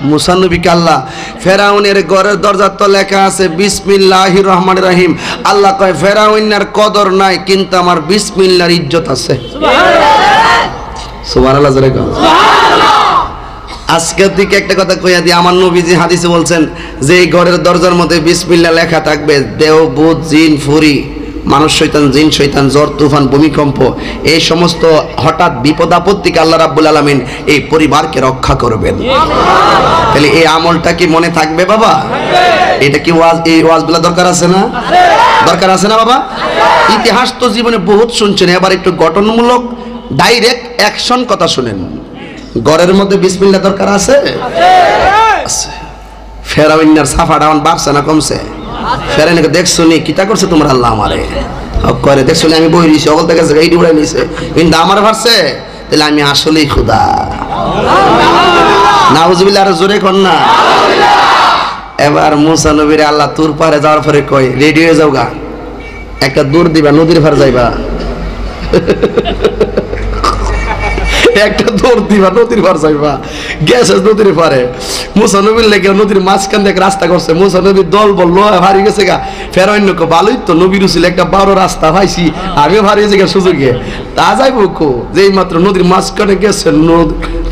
মুসা নবীকে আল্লাহ ফেরাউনের ঘরের দরজার তো লেখা আছে বিসমিল্লাহির রহমানির রহিম। আল্লাহ কয় ফেরাউনের কদর নাই, কিন্তু আমার বিসমিল্লাহর ইজ্জত আছে। সুবহানাল্লাহ জোরে কও। আজকের দিকে একটা কথা কইয়া দিই, আমার নবীজি হাদিসে বলছেন যে এই ঘরের দরজার মধ্যে বিসমিল্লাহ লেখা থাকবে, দেহ ভূত জিন ফুরি, মানুষ শয়তান জিন শয়তান জ্বর তুফান ভূমিকম্প এই সমস্ত হঠাৎ বিপদ আপত্তিকে আল্লাহ রাব্বুল আলামিন এই পরিবারকে রক্ষা করবেন। তাহলে এই আমলটা কি মনে থাকবে বাবা? এটা কি ওয়াজ, এই ওয়াজগুলো দরকার আছে না? দরকার আছে না বাবা? ইতিহাস তো জীবনে বহুত শুনছেন, এবার একটু গঠনমূলক ডাইরেক্ট অ্যাকশন কথা শুনেন। ঘরের মধ্যে বিসমিল্লাহ দরকার আছে? আছে। ফেরাউনের সাফা ডাউন বাড়ছে না কমছে? ফেরাউনকে দেখছো নি কিতা করছে তোমরা? আল্লাহ আমারে করে দেখছো নি, আমি বই দিছি অগল থেকে এই উড়াই নিছে, কিন্তু আমার ভারছে, তাহলে আমি আসলেই খোদা। নাউজুবিল্লাহ, আর জোরে কর না। এবার মুসা নবীরে আল্লাহ তুর পারে যাওয়ার পরে কয় রেডি হয়ে যাও গা, একটা দৌড় দিবা, নদীর পারে যাইবা। একটা দৌড় দিবা, নদীর পার যাইবা। গেছে নদীর পারে, মুসা নবীর লেগে নদীর মাঝখান থেকে রাস্তা করছে। মুসা নবীর দল বললো হারিয়ে গেছে গা। ফের অন্য ভালোই তো নবীর উচিল একটা বড় রাস্তা পাইছি, আমিও হারিয়ে গেছে সুযোগে। তা যাইব কো, যেই মাত্র নদীর মাঝখানে গেছে,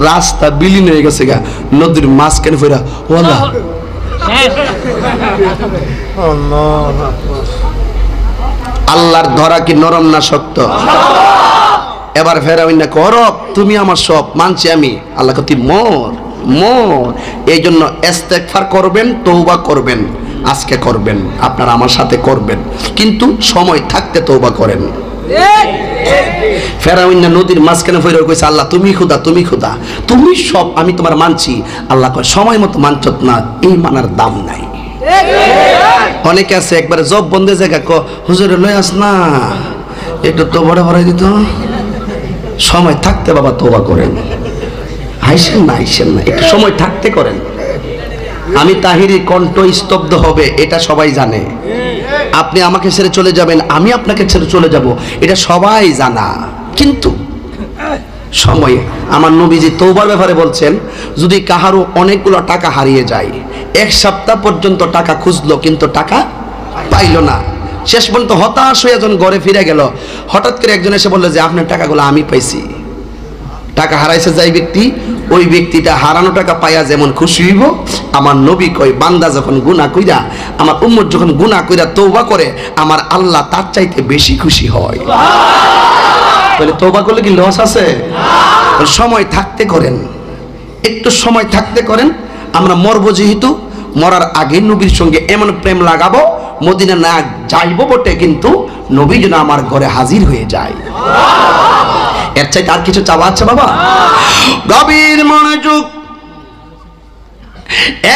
রাস্তা বিলীন হয়ে গেছে গা। নদীর মাঝখানে ফেরা ওলা আল্লাহর ধরা কি নরম না শক্ত? এবার ফেরাউন না করব, তুমি আমার সব মানছি আমি। আল্লাহ তুই মর মর। এই জন্য ইস্তেগফার করবেন, তওবা করবেন, আজকে করবেন, আপনারা আমার সাথে করবেন, কিন্তু সময় থাকতে তওবা করেন। ফেরাউন না নদীর মাঝখানে ফেরা কইছে আল্লাহ তুমি খোদা, তুমি খোদা, তুমি সব, আমি তোমার মানছি। আল্লাহ কয় সময় মতো মানছত না, এই মানার দাম নাই। অনেকে আছে একবারে জব বন্ধে জায়গা ক হুজুরে লই আস না, একটু তো বড় বড় দিত। সময় থাকতে বাবা তওবা করেন, আইসেন না আইসেন না, একটু সময় থাকতে করেন। আমি তাহিরি কণ্ঠ স্তব্ধ হবে এটা সবাই জানে। আপনি আমাকে ছেড়ে চলে যাবেন, আমি আপনাকে ছেড়ে চলে যাব, এটা সবাই জানা। কিন্তু সময়ে আমার নবীজি তওবার ব্যাপারে বলছেন, যদি কাহারও অনেকগুলো টাকা হারিয়ে যায়, 1 সপ্তাহ পর্যন্ত টাকা খুঁজলো কিন্তু টাকা পাইল না, শেষ পর্যন্ত হতাশ হয়ে যখন ঘরে ফিরে গেল, হঠাৎ করে একজন এসে বললো যে আপনার টাকাগুলো আমি পাইছি। টাকা হারাইছে যাই ব্যক্তি, ওই ব্যক্তিটা হারানো টাকা পাইয়া যেমন খুশি হইব, আমার নবী কয় বান্দা যখন গুনাহ কইরা, আমার উম্মত যখন গুনাহ কইরা তওবা করে, আমার আল্লাহ তার চাইতে বেশি খুশি হয়। বলে তওবা করলে কি লস আছে? সময় থাকতে করেন, একটু সময় থাকতে করেন। আমরা মরবো যেহেতু, মরার আগে নবীর সঙ্গে এমন প্রেম লাগাবো, মদিনা না যাইব বটে কিন্তু নবী যেন আমার ঘরে হাজির হয়ে যায়। এর চাইতে আর কিছু চাওয়া আছে বাবা? গভীর মনোযোগ।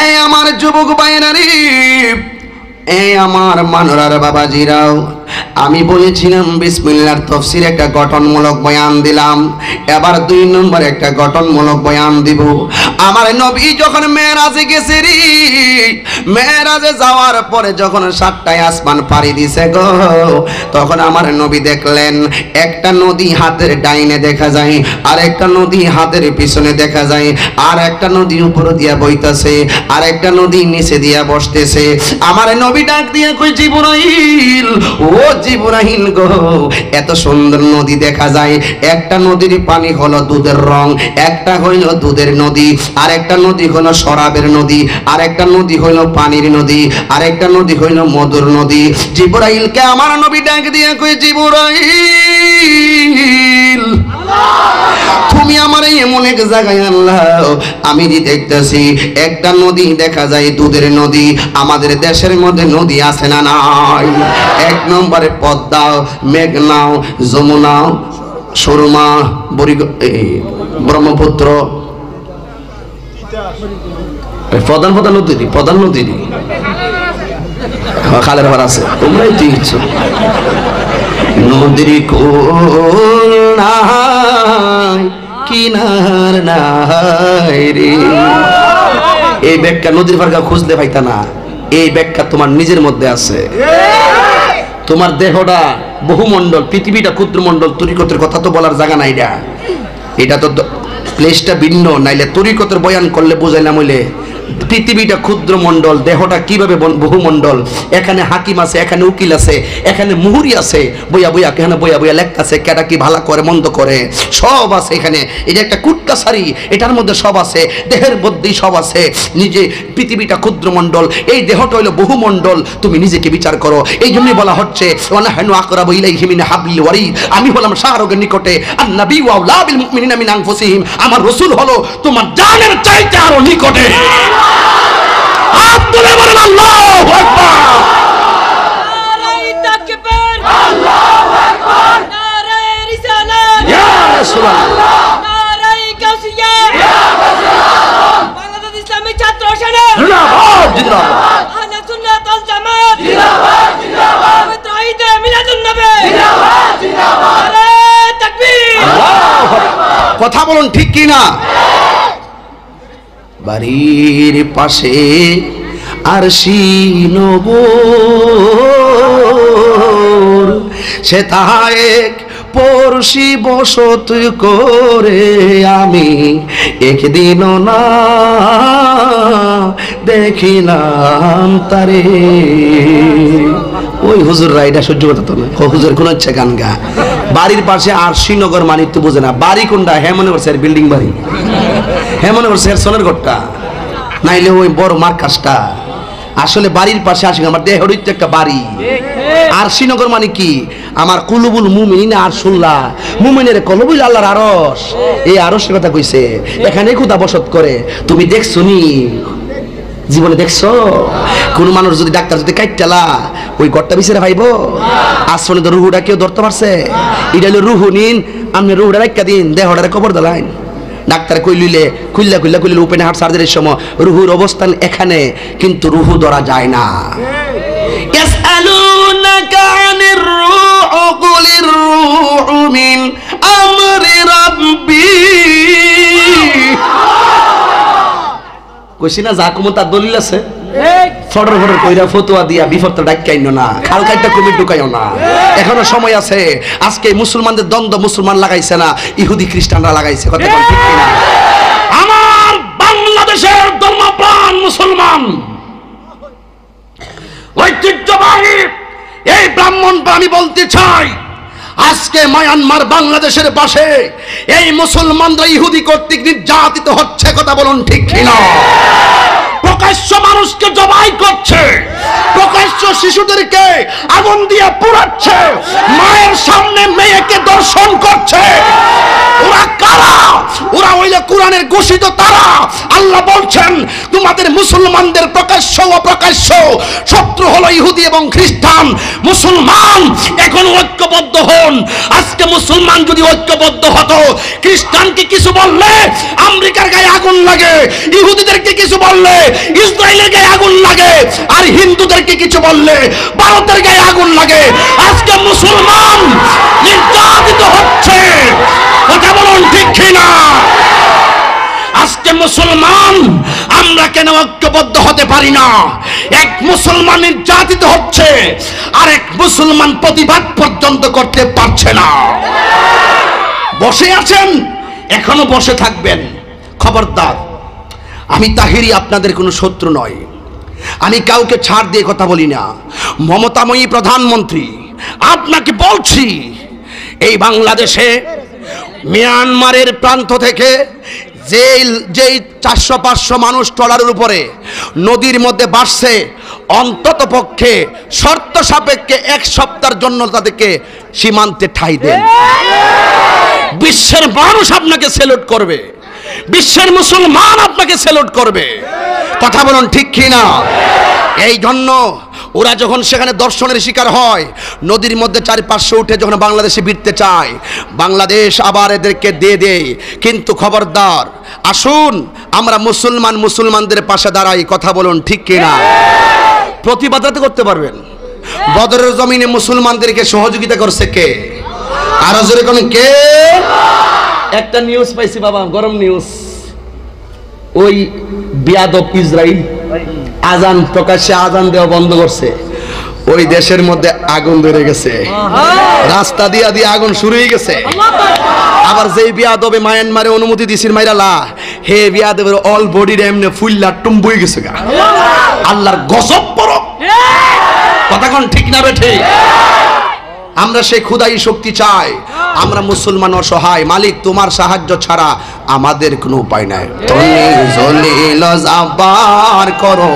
এই আমার যুবক ভাইরা রে, এই আমার মানরার বাবাজিরাও, আমি বলেছিলাম বিসমিল্লাহর তাফসীর একটা গঠনমূলক বয়ান দিলাম, এবার 2 নম্বর একটা গঠনমূলক বয়ান দিব। আমার নবী যখন মেরাজে গেছে রে, মেরাজে যাওয়ার পরে যখন 7টায় আসমান পাড়ি দিছে গো, তখন আমার নবী দেখলেন একটা নদী হাতের ডাইনে দেখা যায়, আর একটা নদী হাতের পিছনে দেখা যায়, আর একটা নদী উপর দিয়া বইতাছে, আর একটা নদী নিচে দিয়া বসতেছে। আমার নবী ডাক দিয়া কই জিবরাইল, ও জিবরাইল গো, এত সুন্দর নদী দেখা যায়, একটা নদীর পানি হলো দুধের রং, একটা হইল দুধের নদী, আর একটা নদী হলো শরাবের নদী, আর একটা নদী হইল পানির নদী, আর একটা নদী হইল মধুর নদী। জিবরাইলকে আমার নবী ডাক দিয়া কই জিবরাইল, তুমি আমার এমন এক জায়গায় আল্লাহ আমি দেখতেছি একটা নদী দেখা যায় দুধের নদী। আমাদের দেশের মধ্যে নদী আছে না নাই? 1 নম্বরে পদ্মা, মেঘনা, যমুনা, সুরমা, ব্রহ্মপুত্র, প্রধান প্রধান নদী, প্রধান নদী খালের ভার আছে, তোমরাই দিচ্ছ। নদীর কোল নাই কিনার নাই রে, এই ব্যাখ্যা নদীর ভারগা খুঁজলে পাইতা না, এই ব্যাখ্যা তোমার নিজের মধ্যে আছে। তোমার দেহটা বহুমণ্ডল, পৃথিবীটা ক্ষুদ্রমণ্ডল, তরিকতের কথা তো বলার জায়গা নাই, এটা তো প্লেসটা ভিন্ন, নাইলে তরিকতের বয়ান করলে বুঝাইলাম হইলে পৃথিবীটা ক্ষুদ্র মণ্ডল, দেহটা কিভাবে বহুমণ্ডল, এখানে হাকিম আছে, এখানে উকিল আছে, এখানে মুহুরি আছে, বইয়া বইয়া এখানে বইয়া বইয়া লেখতাছে কেটা কি ভালো করে মন্দ করে, সব আছে এখানে। এটা একটা কুটকাছারি, এটার মধ্যে সব আছে, দেহের মধ্যেই সব আছে। নিজে পৃথিবীটা ক্ষুদ্র মণ্ডল, এই দেহটা হইলো বহুমণ্ডল, তুমি নিজেকে বিচার করো। এই জন্যই বলা হচ্ছে ওয়ানাহনু আকরাবু ইলাইহি মিন হাবলিল ওয়ারিদ, আমি হলাম শাহরগের নিকটে, আর নবী ওয়া আউলা বিল মুমিনিনা মিন আনফুসিহিম, আমার রাসূল হলো তোমার জানের চাইতে আরো নিকটে। আব্দুল্লাহ বলেন আল্লাহু আকবার, নারে তাকবীর, আল্লাহু আকবার, নারে রিসালাত, ইয়া রাসূলুল্লাহ, নারে গাউসিয়া, ইয়া রাসূলুল্লাহ, বাংলাদেশ ইসলামী ছাত্র সেনা জিন্দাবাদ, জিন্দাবাদ, আহলে সুন্নাত ওয়াল জামাত জিন্দাবাদ, জিন্দাবাদ, তাইদ মিলাদুন নবী জিন্দাবাদ, জিন্দাবাদ, নারে তাকবীর, আল্লাহু আকবার। কথা বলুন ঠিক কি না? বাড়ির পাশে আরশি নগর, সে তাহেক পড়শি বসত করে আমি একদিনও না দেখিলাম তারে। ওই হুজুররা এটা সহ্য করতে না, হুজুর কোন হচ্ছে গান গা। বাড়ির পাশে আরশি নগর মানে তো বোঝে না, বাড়ি কোনটা? হ্যাঁ মনে করছে বিল্ডিং বাড়ি, হ্যাঁ মনে করছে সোনার ঘরটা, নাইলে ওই বড় মার্কাসটা। আসলে বাড়ির পাশে আসে আমার দেহের একটা বাড়ি। আর শ্রীনগর মানে কি? আমার কুলুবুল মুমিনিন আরশুল্লাহ, মুমিনের কলবুল আল্লাহর আরশ। এই আরশের কথা কইছে, এখানে খোদা বসত করে। তুমি দেখছো নি জীবনে? দেখছো কোন মানুষ যদি ডাক্তার যদি কাইটালা ওই ঘরটা বিচারে ভাইব? আসলে তো রুহুটা কেউ ধরতে পারছে? এটা হলো রুহু নিন, আপনি রুহুটা রাখা দিন, দেহটারে কবর দিলেন। ডাক্তার কইলিলে খুললা ওপেন হার্ট সার্জারির সময় রুহুর অবস্থান এখানে, কিন্তু রুহু ধরা যায় না। ইয়াসআলুনাকা আনির রূহ কুলির রূহু মিন আমরি রাব্বি। কইছি না যা কম তার দলিল আছে। ফটর ফটর কইরা ফতোয়া দিয়া বিপদটা ডাক্কাইনো না, খাল কাইটা কমিট ঢুকাইও না, এখনো সময় আছে। আজকে মুসলমানদের দ্বন্দ্ব মুসলমান লাগাইছে না, ইহুদি খ্রিস্টানরা লাগাইছে। কথা ঠিক কিনা? আমার বাংলাদেশের ধর্মপ্রাণ মুসলমান ঐতিহ্যবাহী এই ব্রাহ্মণ আমি বলতে চাই, আজকে মায়ানমার বাংলাদেশের পাশে এই মুসলমানরা ইহুদি কর্তৃক নির্যাতিত হচ্ছে। কথা বলুন ঠিক কিনা? প্রকাশ্য মানুষকে জবাই করছে, প্রকাশ্য শিশুদেরকে আগুন দিয়ে পোড়াচ্ছে, মায়ের সামনে মেয়েকে দর্শন করছে। ওরা কারা? ওরা হইলে কোরআনের ঘোষিত তারা। আল্লাহ বলছেন তোমাদের মুসলমানদের প্রকাশ্য অপ্রকাশ্য শত্রু হলো ইহুদি এবং খ্রিস্টান। মুসলমান এখন ঐক্যবদ্ধ হন। আজকে মুসলমান যদি ঐক্যবদ্ধ হতো, খ্রিস্টানকে কিছু বললে আমেরিকার গায়ে আগুন লাগে, ইহুদিদেরকে কিছু বললে ইসরায়েলের গায়ে আগুন লাগে, আর হিন্দুদেরকে কিছু বললে ভারতের গায়ে আগুন লাগে। আজকে মুসলমান নির্যাতিত হচ্ছে। কথা বলুন ঠিক কিনা? আজকে মুসলমান আমরা কেন ঐক্যবদ্ধ হতে পারি না? এক মুসলমান নির্যাতিত হচ্ছে, আর এক মুসলমান প্রতিবাদ পর্যন্ত করতে পারছে না। বসে আছেন, এখনো বসে থাকবেন। খবরদার, আমি তাহিরি আপনাদের কোনো শত্রু নয়, আমি কাউকে ছাড় দিয়ে কথা বলি না। মমতাময়ী প্রধানমন্ত্রী, আপনাকে বলছি, এই বাংলাদেশে মিয়ানমারের প্রান্ত থেকে যেই 400-500 মানুষ ট্রলারের উপরে নদীর মধ্যে বাসছে, অন্তত পক্ষে শর্ত সাপেক্ষে 1 সপ্তাহের জন্য তাদেরকে সীমান্তে ঠাঁই দেন। বিশ্বের মানুষ আপনাকে স্যালুট করবে, বিশ্বের মুসলমান আপনাকে স্যালুট করবে। কথা বলুন ঠিক কিনা? এই জন্য ওরা যখন সেখানে দর্শনের শিকার হয়, নদীর মধ্যে 400-500 উঠে যখন বাংলাদেশে ভিড়তে চায়, বাংলাদেশ আবার এদেরকে দিয়ে দেয়। কিন্তু খবরদার, আসুন আমরা মুসলমানদের পাশে দাঁড়াই। কথা বলুন ঠিক কিনা? প্রতিবাদ করতে পারবেন। বদরের জমিনে মুসলমানদেরকে সহযোগিতা করছে কে? আরো জোরে কোন কে? একটা নিউজ পাইছি বাবা, গরম নিউজ। ওই বিয়াদব ইসরাইল আজান প্রকাশ্যে আজান দেওয়া বন্ধ করছে। ওই দেশের মধ্যে আগুন ধরে গেছে, রাস্তা দিয়া আগুন শুরু হয়ে গেছে। আবার যেই বিয়াদবে মায়ানমারে অনুমতি দিছিল মাইরালা, হে বিয়াদবের অল বডির এমনি ফুল্লা টুম্বুই গেছে গা। আল্লাহর গজব পড়ো। কথা কোন ঠিক না বেঠে? আমরা সেই খুদাই শক্তি চাই। আমরা মুসলমান অসহায়, মালিক তোমার সাহায্য ছাড়া আমাদের কোনো উপায় নাই। তুমি জলিল জাব্বার করো,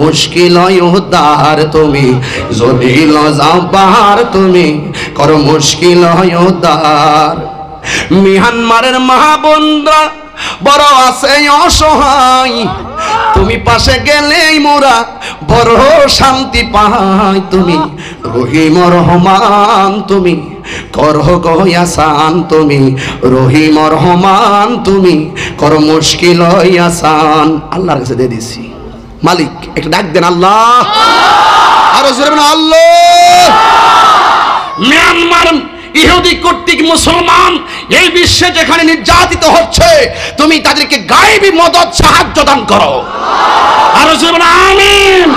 মুশকিল উদ্ধার। তুমি জলিল জাব্বার, তুমি করো মুশকিল উদ্ধার। মিয়ানমারের মহাবন্দা বড় আছে অসহায়, তুমি পাশে গেলেই মোরা বড় শান্তি পাই। তুমি রহিম রহমান, তুমি করহ গয়াসান। তুমি রহিম রহমান, তুমি কর মুশকিল আসান। আল্লাহর কাছে দিয়ে দিছি। মালিক একটা ডাক দেন আল্লাহ, আরো জোরে বলেন আল্লাহ। মিয়ানমার ইহুদি কর্তৃক মুসলমান এই বিশ্বে যেখানে নির্যাতিত হচ্ছে তুমি তাদেরকে গায়েবী মদদ সাহায্য দান করো। আর আমিন।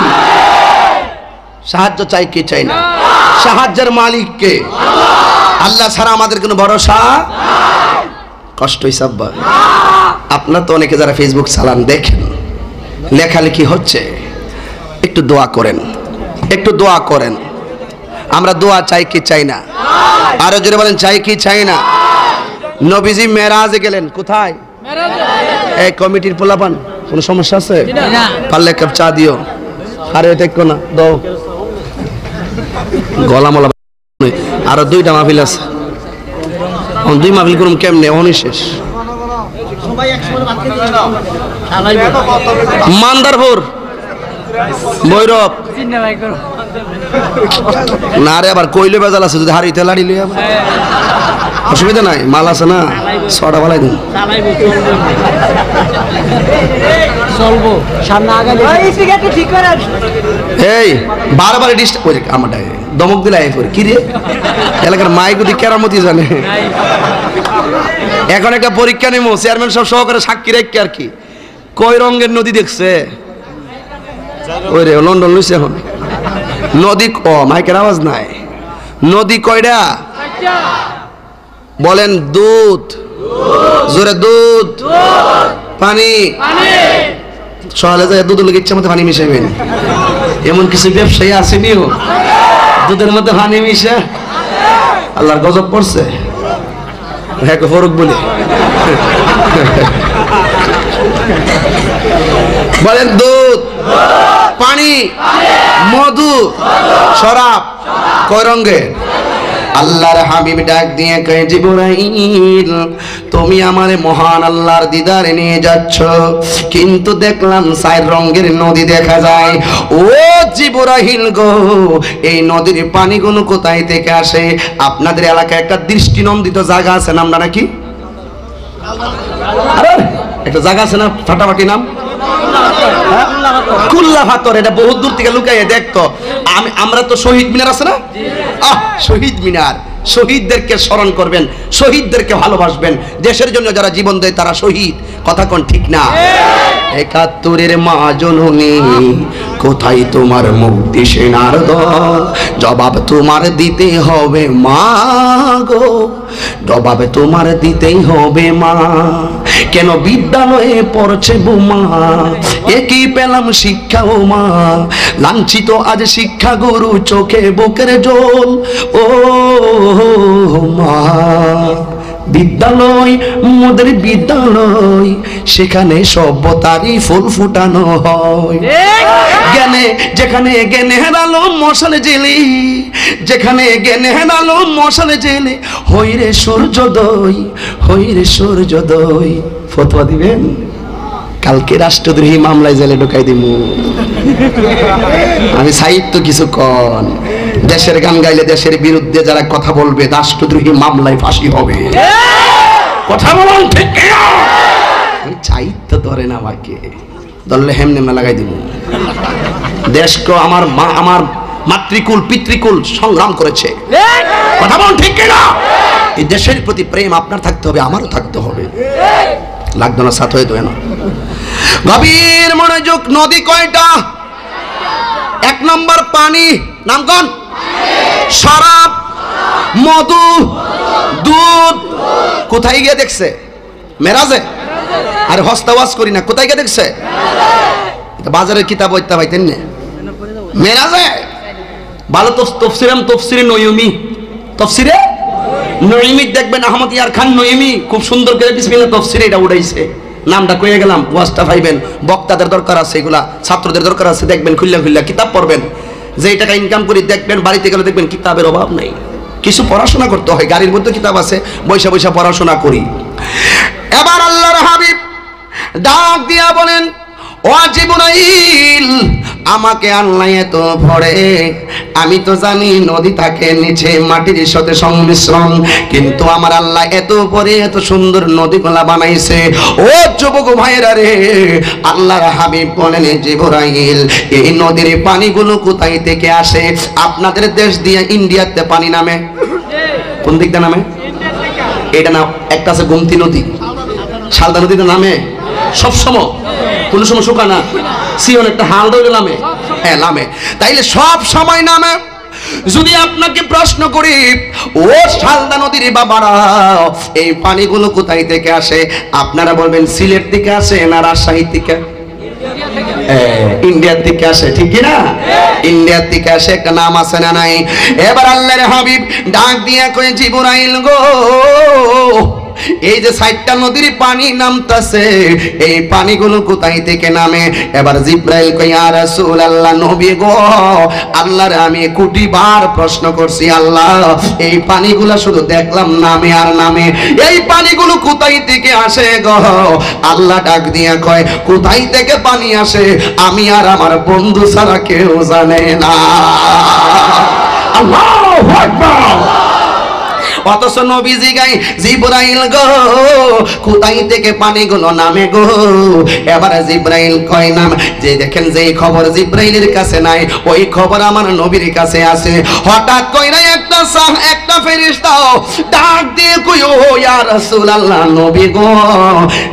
সাহায্য চাই কি চাই না? সাহায্যের মালিক কে? আল্লাহ ছাড়া আমাদের কোনো ভরসা কষ্ট হিসাব। আপনার তো অনেকে যারা ফেসবুক চালান দেখেন লেখালেখি হচ্ছে, একটু দোয়া করেন, একটু দোয়া করেন। আমরা দোয়া চাই কি চাই না? আরো জোরে বলেন চাই কি চাই না? নবীজি মেরাজে গেলেন, কোথায়? এই কমিটির পোলাপান কোনো সমস্যা আছে? পারলে এক কাপ চা দিও। আরে দেখো না দাও, গলা মলা। আরো দুইটা মাহফিল আছে, দুই মাহফিল করুন কেমনে? অনিশেষ মান্দারপুর ভৈরব না রে, আবার কইলে বেজাল আছে, যদি হারিতে লাড়ি লই অসুবিধা নাই, মাল আছে না, ছটা বালাই দিন চলবো। এই বারবার ডিস্টার্ব করে আমার দমক দিলে কি রে, এলাকার মাইকুদি কেরামতি জানে। এখন একটা পরীক্ষা নেবো, চেয়ারম্যান সব সহকারে সাক্ষী রেখে আর কি, কই রঙের নদী দেখছে? ওই রে লন্ডন লইছে এখন নদী। ও মাইকের আওয়াজ নাই। নদী কয়টা বলেন? দুধ, জোরে দুধ, পানি। সকালে যায় দুধের লোক ইচ্ছা মতো পানি মিশাইবেন, এমন কিছু ব্যবসায়ী আসেনিও দুধের মধ্যে পানি মিশা। আল্লাহর গজব পড়ছে। হ্যাঁ ফরুক বলি বলেন দুধ, পানি, মধু, শরাব কয় রঙের? আল্লাহর হাবিব ডাক দিয়ে কয় জিবরাইল তুমি আমারে মহান আল্লাহর দিদারে নিয়ে যাচ্ছ, কিন্তু দেখলাম 4 রঙের নদী দেখা যায়। ও জিবরাইল গো, এই নদীর পানিগুলো কোথায় থেকে আসে? আপনাদের এলাকায় একটা দৃষ্টিনন্দিত জায়গা আছে, নামটা নাকি একটা জায়গা আছে না, ফাটাফাটি নাম কুল্লা ফাতর। এটা বহুত দূর থেকে লুকাইয়ে দেখতো। আমরা তো শহীদ মিনার আছে না, শহীদ মিনার, শহীদদেরকে স্মরণ করবেন, শহীদদেরকে ভালোবাসবেন। দেশের জন্য যারা জীবন দেয় তারা শহীদ। কথা কোন ঠিক না? 71-এর মা জননী কোথায় তোমার মুক্তি সেনার দল? জবাব তোমার দিতে হবে মা গো, জবাব তোমার দিতেই হবে মা। কেন বিদ্যালয়ে পড়ছে বোমা, একই পেলাম শিক্ষা ও মা। লাঞ্ছিত আজ শিক্ষা গুরু, চোখে বুকের জল ও মা। বিদ্যালয় মোদের বিদ্যালয়, সেখানে সভ্যতারই ফুল ফুটানো হয়। জ্ঞানে যেখানে জ্ঞানে হারালো মশালে জেলে, যেখানে জ্ঞানে হারালো মশালে জেলে, হইরে সূর্যোদয়, হইরে সূর্যোদয়। ফতোয়া দিবেন? কালকে রাষ্ট্রদ্রোহী মামলায় জেলে ঢুকাই দিব আমি। সাহিত্য কিছু কন, দেশের গান গাইলে দেশের বিরুদ্ধে যারা কথা বলবে রাষ্ট্রদ্রোহী মামলায় ফাঁসি হবে। কথা বলুন ঠিক কিনা? সাহিত্য ধরেন আমাকে, ধরলে হেমনে লাগাই দিব। দেশকে আমার মা, আমার মাতৃকুল পিতৃকুল সংগ্রাম করেছে। কথা বলুন ঠিক কিনা? এই দেশের প্রতি প্রেম আপনার থাকতে হবে, আমারও থাকতে হবে। লাগতো না সাথ হয়ে তো না। গভীর মনোযোগ। নদী কয়টা? 1 নম্বর পানি, নাম কোন? শরাব, মধু, দুধ। কোথায় গিয়ে দেখছে? মেরাজে। আরে হস্তাওয়াজ করি না, কোথায় গিয়ে দেখছে? বাজারের কিতাব হইতে পাইতেন না, মেরাজে। ভালো তো তফসিরে নয়মি, তফসিরে নয়মি দেখবেন আহমদ ইয়ার খান নয়মি খুব সুন্দর করে বিসমিল্লাহ তফসিরে এটা উড়াইছে। নামটা কয়ে গেলাম, ওয়াজটা পাইবেন। বক্তাদের দরকার আছে, এগুলা ছাত্রদের দরকার আছে। দেখবেন খুললা খুললা কিতাব পড়বেন। যেই টাকা ইনকাম করি দেখবেন বাড়িতে গেলে দেখবেন কিতাবের অভাব নাই। কিছু পড়াশোনা করতে হয়, গাড়ির মধ্যে কিতাব আছে, বৈশা বৈশা পড়াশোনা করি। এবার আল্লাহর হাবিব ডাক দিয়া বলেন, ও জিবরাইল আমাকে আল্লাহ এত ভরে, আমি তো জানি নদী থাকে নিচে মাটির সাথে সংমিশ্রণ, কিন্তু আমার আল্লাহ এত পরে এত সুন্দর নদীগুলা বানাইছে। ও যুবক ভাইরা রে, আল্লাহর হাবিব বলেন জিবরাইল এই নদীর পানিগুলো কোথায় থেকে আসে? আপনাদের দেশ দিয়ে ইন্ডিয়াতে পানি নামে। কোন দিক দিয়ে নামে? এটা না, একটা আছে গোমতী নদী, শালদা নদীতে নামে সবসময়, কোন সময় শুকা না, সিওন একটা হাল ধরে নামে, হ্যাঁ নামে, তাইলে সব সময় নামে। যদি আপনাকে প্রশ্ন করি, ও শালদা নদীর বাবারা, এই পানিগুলো কোথায় থেকে আসে? আপনারা বলবেন সিলেট থেকে আসে না রাজশাহী থেকে? ইন্ডিয়ার থেকে আসে, ঠিক না? ইন্ডিয়ার থেকে আসে, একটা নাম আছে না নাই? এবার আল্লাহর হাবিব ডাক দিয়া কয়ে, জিবরাইল গো, এই যে 60টা নদীর পানি নামতাছে, এই পানিগুলো কোথায় থেকে নামে? এবার জিব্রাইল কই, ইয়া রাসূলুল্লাহ, নবী গো, আল্লাহর আমি কোটি বার প্রশ্ন করছি, আল্লাহ এই পানিগুলো শুধু দেখলাম নামে আর নামে, এই পানিগুলো কোথায় থেকে আসে গো? আল্লাহ ডাক দিয়া কয়, কোথায় থেকে পানি আসে আমি আর আমার বন্ধু ছাড়া কেউ জানে না। আল্লাহু আকবার। অথচ নবীজি গাই, জিবরাইল গো, কোথায় থেকে পানিগুলো নামে গো? এবারে জিবরাইল কয় নাম, যে দেখেন যেই খবর জিবরাইলের কাছে নাই, ওই খবর আমার নবীর কাছে আছে। হঠাৎ কইরা একটা ফেরেশতা ডাক দিয়ে কই, ও ইয়া রাসূলুল্লাহ, নবী গো,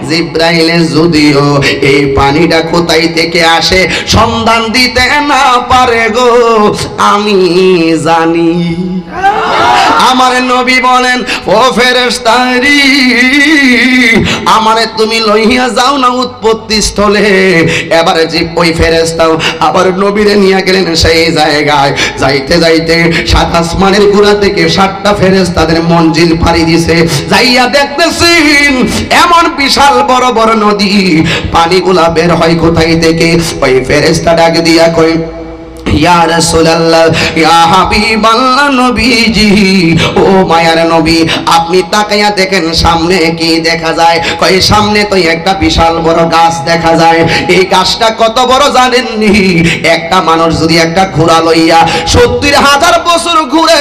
জিবরাইল যদিও এই পানিটা কোথায় থেকে আসে সন্ধান দিতে না পারে গো, আমি জানি। আমার নবী বলেন, ও ফেরেশতারি, আমারে তুমি লইয়া যাও না উৎপত্তি স্থলে। এবারে যে ওই ফেরেশতাও আবার নবীরে নিয়ে গেলেন সেই জায়গায়। যাইতে যাইতে 7 আসমানের গোড়া থেকে 7টা ফেরেশতাদের মঞ্জিল পাড়ি দিছে। যাইয়া দেখতেছেন এমন বিশাল বড় বড় নদী, পানিগুলা বের হয় কোথায় থেকে? ওই ফেরেশতা ডাক দিয়া কই, ইয়া রাসূলুল্লাহ, ইয়া হাবিবাল্লাহ, নবীজি, ও মায়ার নবী, আপনি তাকাইয়া দেখেন সামনে কি দেখা যায়? কই, সামনে তো একটা বিশাল বড় গাছ দেখা যায়। এই গাছটা কত বড় জানেননি? একটা মানুষ যদি একটা ঘোড়া লইয়া 70,000 বছর ঘুরে,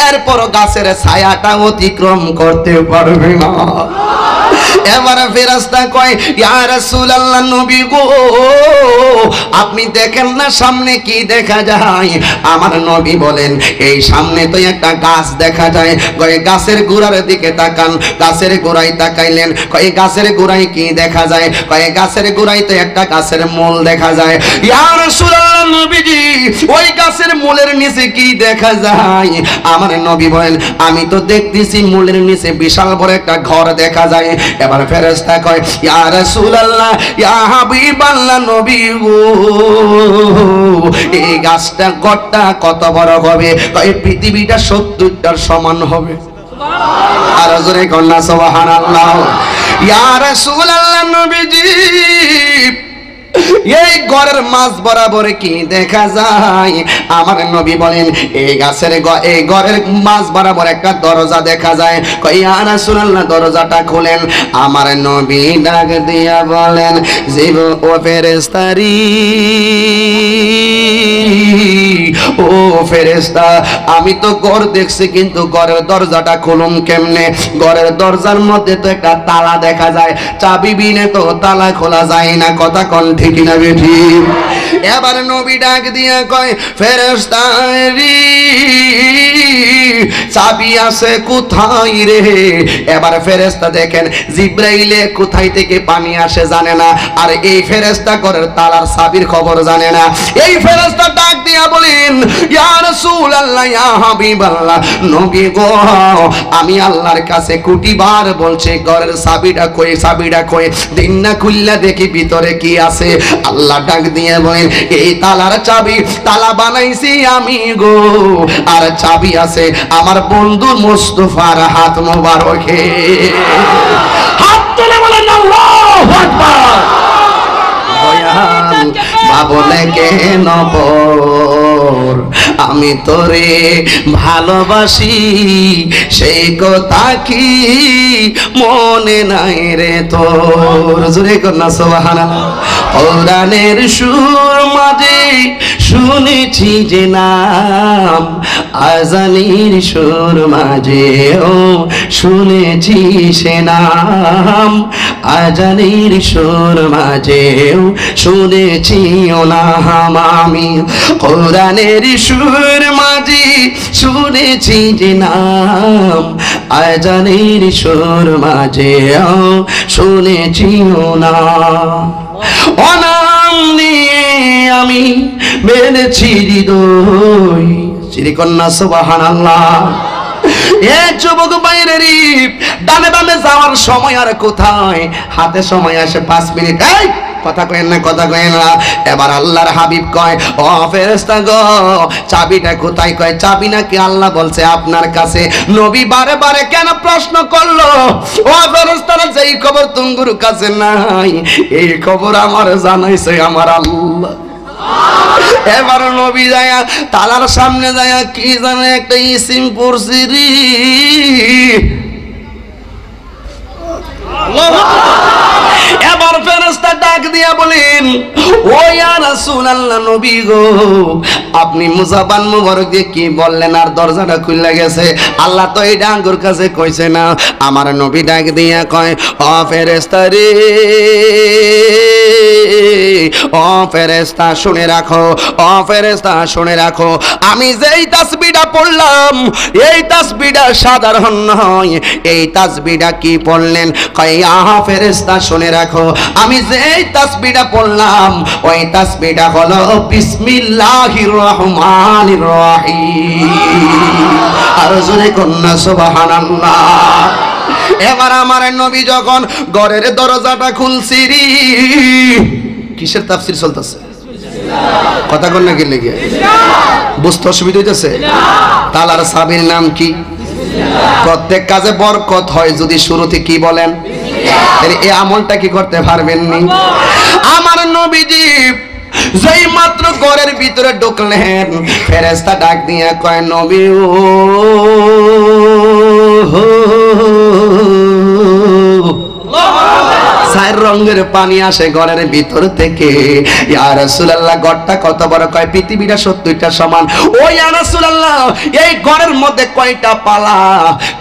এরপর গাছের ছায়াটা অতিক্রম করতে পারবে না। এবারে ফেরেশতা কয়, ইয়া রাসূলুল্লাহ, নবী গো, আপনি দেখেন না সামনে কি দেখা যায়? আমার নবী বলেন, এই সামনে তো একটা গাছ দেখা যায়। কয়, গাছের গোড়ার দিকে তাকান। গাছের গোড়ায় তাকাইলেন। কয়, গাছের গোড়ায় কি দেখা যায়? কয়, গাছের গোড়ায় তো একটা গাছের মূল দেখা যায়। ইয়া রাসূলুল্লাহ, নবীজি, ওই গাছের মূলের নিচে কি দেখা যায়? আমার নবী বলেন, আমি তো দেখতেছি মূলের নিচে বিশাল বড় একটা ঘর দেখা যায়। এবার ফেরেশতা কয়, ইয়া রাসূলুল্লাহ, ইয়া হাবিবাল্লাহ, নবী গো, এই গাছটা ঘরটা কত বড় হবে? কয়, পৃথিবীটা 70টার সমান হবে। আর জোরে কন্যা সুবহানাল্লাহ। ইয়া রাসূলুল্লাহ, নবীজি, এই ঘরের মাঝ বরাবর কি দেখা যায়? আমার নবী বলেন, এই ঘরের মাঝ বরাবর একটা দরজা দেখা যায়। কই, ইয়া রাসূলুল্লাহ, দরজাটা খুলেন। আমার নবী ডাক দিয়া বলেন, জীব ও ফেরেশতারি, ও ফেরেশতা, আমি তো ঘর দেখছি, কিন্তু ঘরের দরজাটা খুলুম কেমনে? ঘরের দরজার মধ্যে তো একটা তালা দেখা যায়, চাবি বিনে তো তালা খোলা যায় না। কথা কোন ঠিক না বেঠি? এবার নবী ডাক দিয়া কয়, ফেরেশতারি, চাবি আছে কোথায় রে? এবার ফেরেশতা দেখেন, জিবরাইলে কোথায় থেকে পানি আসে জানে না, আর এই ফেরেশতা ঘরের তালার চাবির খবর জানে না। এই ফেরেশতা ডাক দিয়া বলেন, ইয়া রাসূলুল্লাহ, ইয়া হাবিবাল্লাহ, নবী গো, আমি আল্লাহর কাছে কোটিবার বলছি, ঘরের চাবিটা কই, চাবিটা কই, দিন না খুললা দেখি ভিতরে কি আছে। আল্লাহ ডাক দিয়ে বলেন, এই তালার চাবি, তালা বানাইছি আমি গো, আর চাবি আছে আমার বন্ধু মুস্তাফার হাত মোবারকে। হাত তুলে বলেন আল্লাহু আকবার। দয়াল বাবলে কেন পর, আমি তোরে ভালোবাসি, সেই কথা কি মনে নাই রে তোর? জোরে কর না সুবহানাল্লাহ। কোরআনের সুর মাঝে শুনেছি যে নাম, আজানের সুর মাঝেও শুনেছি সে নাম, আজানের সুর মাঝেও শুনেছি ও নাম। আমি কোরআনের সুর মাঝে শুনেছি যে নাম, আজানের সুর মাঝেও শুনেছি ও নাম। ও নাম নিয়ে আমি মেনেছি হৃদয়, শ্রীকন্যা সুবহানাল্লাহ। এ যুবক বাইরেরই ডানে বামে যাওয়ার সময় আর কোথায়, হাতে সময় আসে 5 মিনিট। এই কথা কয়েন না, কথা কয়েন না। এবার আল্লাহর হাবিব কয়, ও ফেরেশতা গো, চাবিটা কোথায়? কয় চাবি নাকি আল্লাহ বলছে আপনার কাছে। নবী বারে বারে কেন প্রশ্ন করলো? ও ফেরেশতারা, যেই খবর তুঙ্গুর কাছে নাই, এই খবর আমার জানাইছে আমার আল্লাহ। এবার নবী যায় তালার সামনে যায়, কি জানে একটা ইসিম পড়ছি রে। এবার ফেরেশতা ডাক দিয়া বলেন, ও ইয়া রাসূলুল্লাহ, নবী গো, আপনি মুজাবান মুবারক দিয়ে কি বললেন আর দরজাটা খুলে গেছে? আল্লাহ তো এই ডাঙ্গুর কাছে কইছে না। আমার নবী ডাক দিয়া কয়, ও ফেরেশতা রে, ও ফেরেশতা শুনে রাখো, ও ফেরেশতা শুনে রাখো, আমি যেই তাসবিহটা পড়লাম এই তাসবিহটা সাধারণ নয়। এই তাসবিহটা কি পড়লেন? কয় আহা ফেরেশতা শুনে রাখো, আমি যেই তাসবিহটা পড়লাম ওই তাসবিহটা হলো বিসমিল্লাহির রহমানির রহিম। আর জোরে কন্যা সুবহানাল্লাহ। এবার আমার নবী যখন ঘরের দরজাটা খুলছি রে, কিসের তাফসীর চলতেছে? কথা কন না, কি লেগে বুঝতে অসুবিধা হইতেছে? তালার সাবির নাম কি? প্রত্যেক কাজে বরকত হয় যদি শুরুতে কি বলেন। এই আমলটা কি করতে পারবেন নি? আমার নবীজি যেই মাত্র ঘরের ভিতরে ঢুকলেন, ফেরেশতা ডাক দিয়ে কয়, নবী ও চার রঙের পানি আসে ঘরের ভিতর থেকে। ইয়া রাসূলুল্লাহ, ঘরটা কত বড়? কয় পৃথিবীটা 70টা সমান। ও ইয়া রাসূলুল্লাহ, এই ঘরের মধ্যে কয়টা পালা?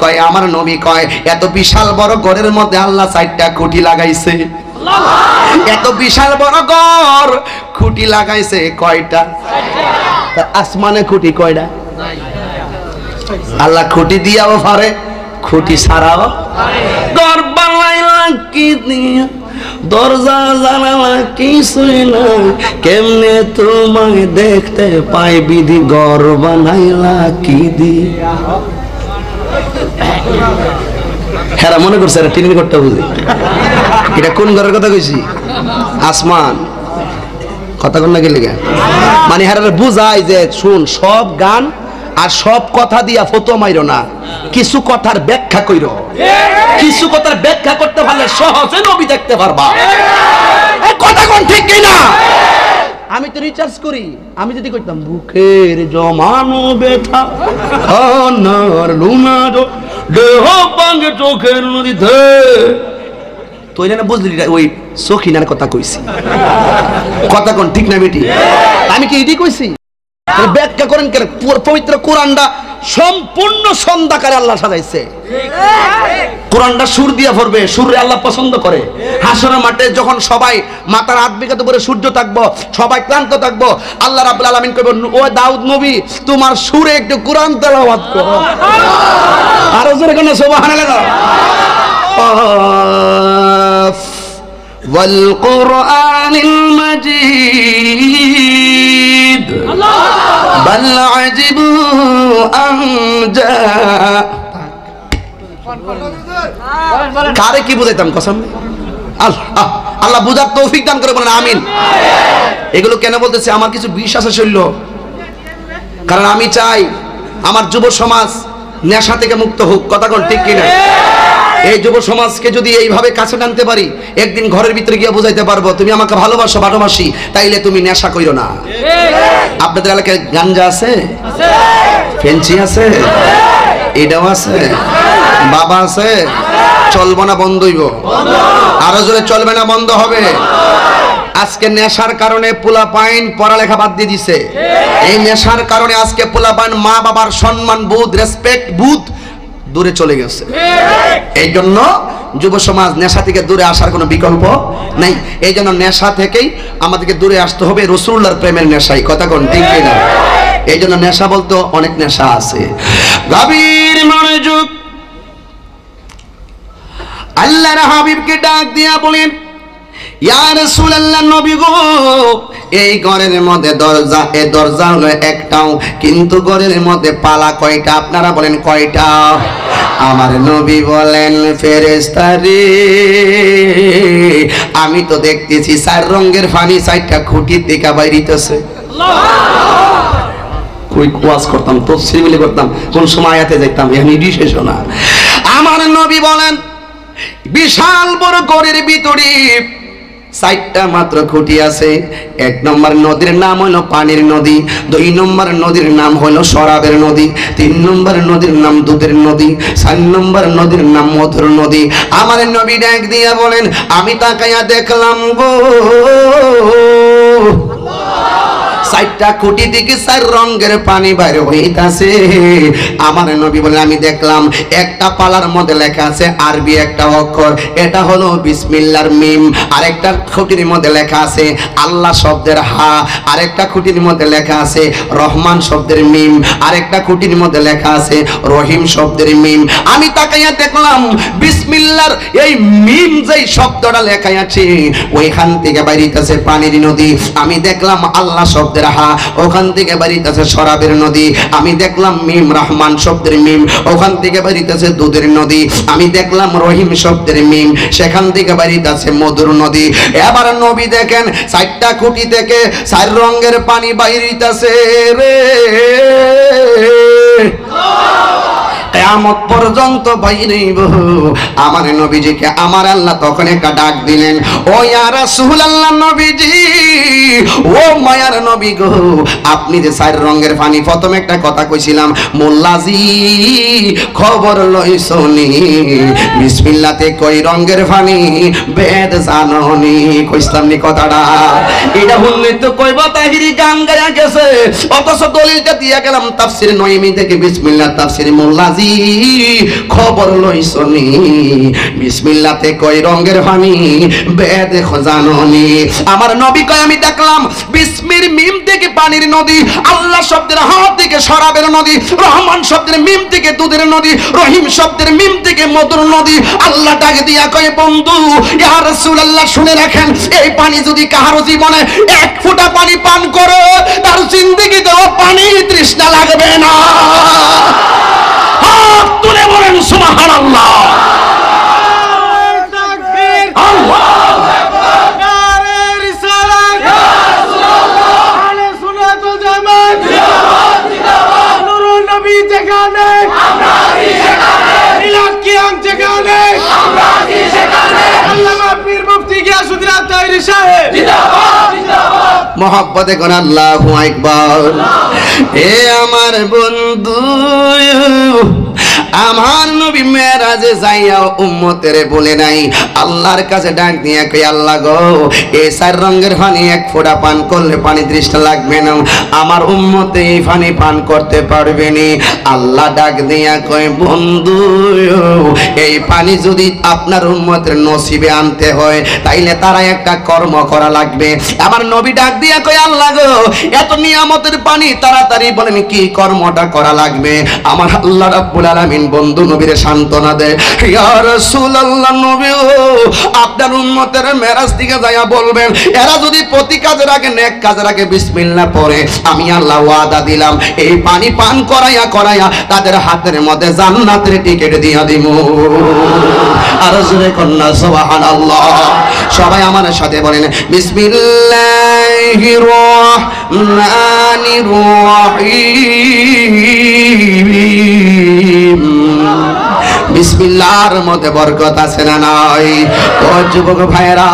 কয় আমার নবী কয়, এত বিশাল বড় ঘরের মধ্যে আল্লাহ 4টা খুঁটি লাগাইছে। এত বিশাল বড় ঘর, খুঁটি লাগাইছে কয়টা? 4টা। আসমানে খুঁটি কয়টা? আল্লাহ খুঁটি দিয়াও পারে, খুঁটি ছাড়াও ঘর বানাইলা কি দিয়া, দরজা জানালা কিছুই না, কেমনে তোমায় দেখতে পাই বিধি, ঘর বানাইলা কি দিয়া। হেরা মনে করছে এটা টিনের ঘরটা, বুঝি এটা কোন ঘরের কথা কইছি? আসমান। কথা কোন না গেলে মানে হেরা বুঝাই যে শুন, সব গান আর সব কথা দিয়া ফটো মাইরো না, কিছু কথার ব্যাখ্যা কইরো। কিছু কথার ব্যাখ্যা করতে পারলে সহজে নবী দেখতে পারবা। কথা কোন ঠিক কিনা? আমি তো রিচার্জ করি, আমি যদি কইতাম বুকের জমানো ব্যথা আনার লুনা দেহ ভাঙে চোখের নদীতে, তো এটা না বুঝলি ওই সখিনার কথা কইছি। কথা কোন ঠিক না বেটি? আমি কি এটি কইছি? ব্যাখ্যা করেন কেন? পবিত্র কোরআনটা সম্পূর্ণ সন্ধ্যাকারে আল্লাহ সাজাইছে। কোরআনটা সুর দিয়ে পড়বে, সুরে আল্লাহ পছন্দ করে। হাসরের মাঠে যখন সবাই মাথার হাত বিঘাত উপরে সূর্য থাকবো, সবাই ক্লান্ত থাকবো, আল্লাহ রাব্বুল আলামিন কইবেন, ও দাউদ নবী, তোমার সুরে একটু কোরআন তেলাওয়াত করো। আরো জোরে কোন সুবহানাল্লাহ। ওয়াল কুরআনিল মাজিদ বাল আজিবু আন জা। কারে কি বুঝাইতাম কসম? আল্লাহ বুঝার তৌফিক দান করে, বলেন আমিন। এগুলো কেন বলতেছে? আমার কিছু বিশ্বাস আছে শৈল, কারণ আমি চাই আমার যুব সমাজ নেশা থেকে মুক্ত হোক। কথা কোন ঠিক কিনা? এই যুব সমাজকে যদি এইভাবে কাছে টানতে পারি, একদিন ঘরের ভিতরে গিয়ে বুঝাইতে পারবো, তুমি আমাকে ভালোবাসো, ভালোবাসি, তাইলে তুমি নেশা কইরো না। আপনাদের এলাকায় গাঞ্জা আছে, ফেঞ্চি আছে, এটাও আছে, বাবা আছে, চলবো না বন্ধ হইব? আরো জোরে চলবে না বন্ধ হবে? আজ আজকে নেশার কারণে পোলাপাইন পড়ালেখা বাদ দিয়ে দিছে। এই নেশার কারণে আজকে পোলাপাইন মা বাবার সম্মান বোধ, রেসপেক্ট বোধ দূরে চলে গেছে। এই জন্য যুব সমাজ নেশা থেকে দূরে আসার কোনো বিকল্প নাই। এই জন্য নেশা থেকেই আমাদেরকে দূরে আসতে হবে রাসূলুল্লাহর প্রেমের নেশাই। কথা কোন ঠিক না? এই জন্য নেশা বলতে অনেক নেশা আছে। গভীর মনোযোগ, আল্লাহর হাবিবকে ডাক দিয়া বলেন, ইয়া রাসূলুল্লাহ নবী গো, এই ঘরের মধ্যে দরজা, এই দরজা হলো একটাও, কিন্তু ঘরের মধ্যে পালা কয়টা? আপনারা বলেন কয়টা? আমার নবী বলেন, ফেরেশতা রে, আমি তো দেখতেছি 4 রঙের পানি 4টা খুঁটির দিকে বাইরিতেছে। কই ওয়াজ করতাম, তাফসীর মিলে করতাম, কোন সময় আয়াতে যাইতাম, এখন শেষ না। আমার নবী বলেন, বিশাল বড় ঘরের ভিতরে 4টা মাত্র খুঁটি আছে। 1 নম্বর নদীর নাম হলো পানির নদী, 2 নম্বর নদীর নাম হলো শরাবের নদী, 3 নম্বর নদীর নাম দুধের নদী, 4 নম্বর নদীর নাম মধুর নদী। আমার নবী ডাক দিয়া বলেন, আমি তাকাইয়া দেখলাম গো, 4টা খুঁটি থেকে 4 রঙের পানি বাইর হইতাছে। আমার নবী বলেন, আমি দেখলাম একটা পালার মধ্যে লেখা আছে আরবি একটা অক্ষর, এটা হলো বিসমিল্লাহর মিম। আরেকটা খুঁটির মধ্যে লেখা আছে আল্লাহ শব্দের হা, আরেকটা খুঁটির মধ্যে লেখা আছে রহমান শব্দের মিম, আরেকটা খুঁটির মধ্যে লেখা আছে রহিম শব্দের মিম। আমি তাকাইয়া দেখলাম বিসমিল্লাহর এই মিম যেই শব্দটা লেখা আছে, ওইখান থেকে বাইরিতেছে পানির নদী। আমি দেখলাম আল্লাহ শব্দের হা, ওখান থেকে বাইরিতেছে শরাবের নদী। আমি দেখলাম মিম রহমান শব্দের মিম, ওখান থেকে বাইরিতেছে দুধের নদী। আমি দেখলাম রহিম শব্দের মিম, সেখান থেকে বাইরিতেছে মধুর নদী। এবার নবী দেখেন 4টা খুঁটি থেকে 4 রঙের পানি বাইরিতেছে রে, কিয়ামত পর্যন্ত বাইরেইব। আমার নবীজিকে আমার আল্লাহ তখন একটা ডাক দিলেন, ও ইয়া রাসূলুল্লাহ নবীজি, ও মায়ার নবী গো, আপনি যে 4 রঙের পানি, প্রথমে একটা কথা কইছিলাম, মোল্লাজি খবর লইছনি, বিসমিল্লাহতে কই রঙের পানি বেদ জাননি, কইছিলাম নি কথাটা? এটা শুনলে তো কইবা তাহিরি গান গায়া গেছে, অথচ দলিলটা দিয়া গেলাম তাফসীর নয়মি থেকে, বিসমিল্লাহ তাফসীর মোল্লাজি খবর লইছনি, বিসমিল্লাহতে কই রঙের পানি বেদ জাননি। আমার নবী কয়, আমি দেখলাম বিসমির মিম থেকে পানির নদী, আল্লাহ শব্দের হা থেকে শরাবের নদী, রহমান শব্দের মিম থেকে দুধের নদী, রহিম শব্দের মিম থেকে মধুর নদী। আল্লাহ ডাকে দিয়া কয়, বন্ধু ইয়া রাসূলুল্লাহ শুনে রাখেন, এই পানি যদি কাহারো জীবনে 1 ফোঁটা পানি পান করে, তার জিন্দেগিতেও পানি তৃষ্ণা লাগবে না। হাত তুলে বলেন সুবহানাল্লাহ। মোহাব্বতে কোন আল্লাহু আকবার। হে আমার বন্ধু, আমার নবী মেরাজে যাইয়া উম্মতের বলে নাই, আল্লাহর কাছে ডাক দিয়া কই, আল্লাহ গো, এই 4 রঙের পানি 1 ফোঁটা পান করলে পানি তৃষ্ণা লাগবে না, আমার উম্মতে এই পানি পান করতে পারবে নি। আল্লাহ ডাক দিয়া কই, বন্ধু এই পানি যদি আপনার উম্মতের নসিবে আনতে হয়, তাইলে তারা একটা কর্ম করা লাগবে। আমার নবী ডাক দিয়া কই, আল্লাহ গো, এত নিয়ামতের পানি, তাড়াতাড়ি বলেন কি কর্মটা করা লাগবে। আমার আল্লাহ রাব্বুল আলামিন বন্ধু নবীর সান্ত্বনা দেয়, ইয়া রাসূলুল্লাহ নবী ও, আপনার উম্মতের মেরাজ থেকে যায়া বলবেন, এরা যদি প্রতি কাজের আগে নেক কাজের আগে বিসমিল্লাহ পড়ে, আমি আল্লাহ ওয়াদা দিলাম এই পানি পান করাইয়া করাইয়া তাদের হাতের মধ্যে জান্নাতের টিকিট দিয়া দিব। আর জোরে কন্যা সুবহানাল্লাহ। সবাই আমার সাথে বলেন, বিসমিল্লাহির রহমানির রহিম। বিসমিল্লাহর মধ্যে বরকত আছে না নাই? ও যুবক ভাইরা,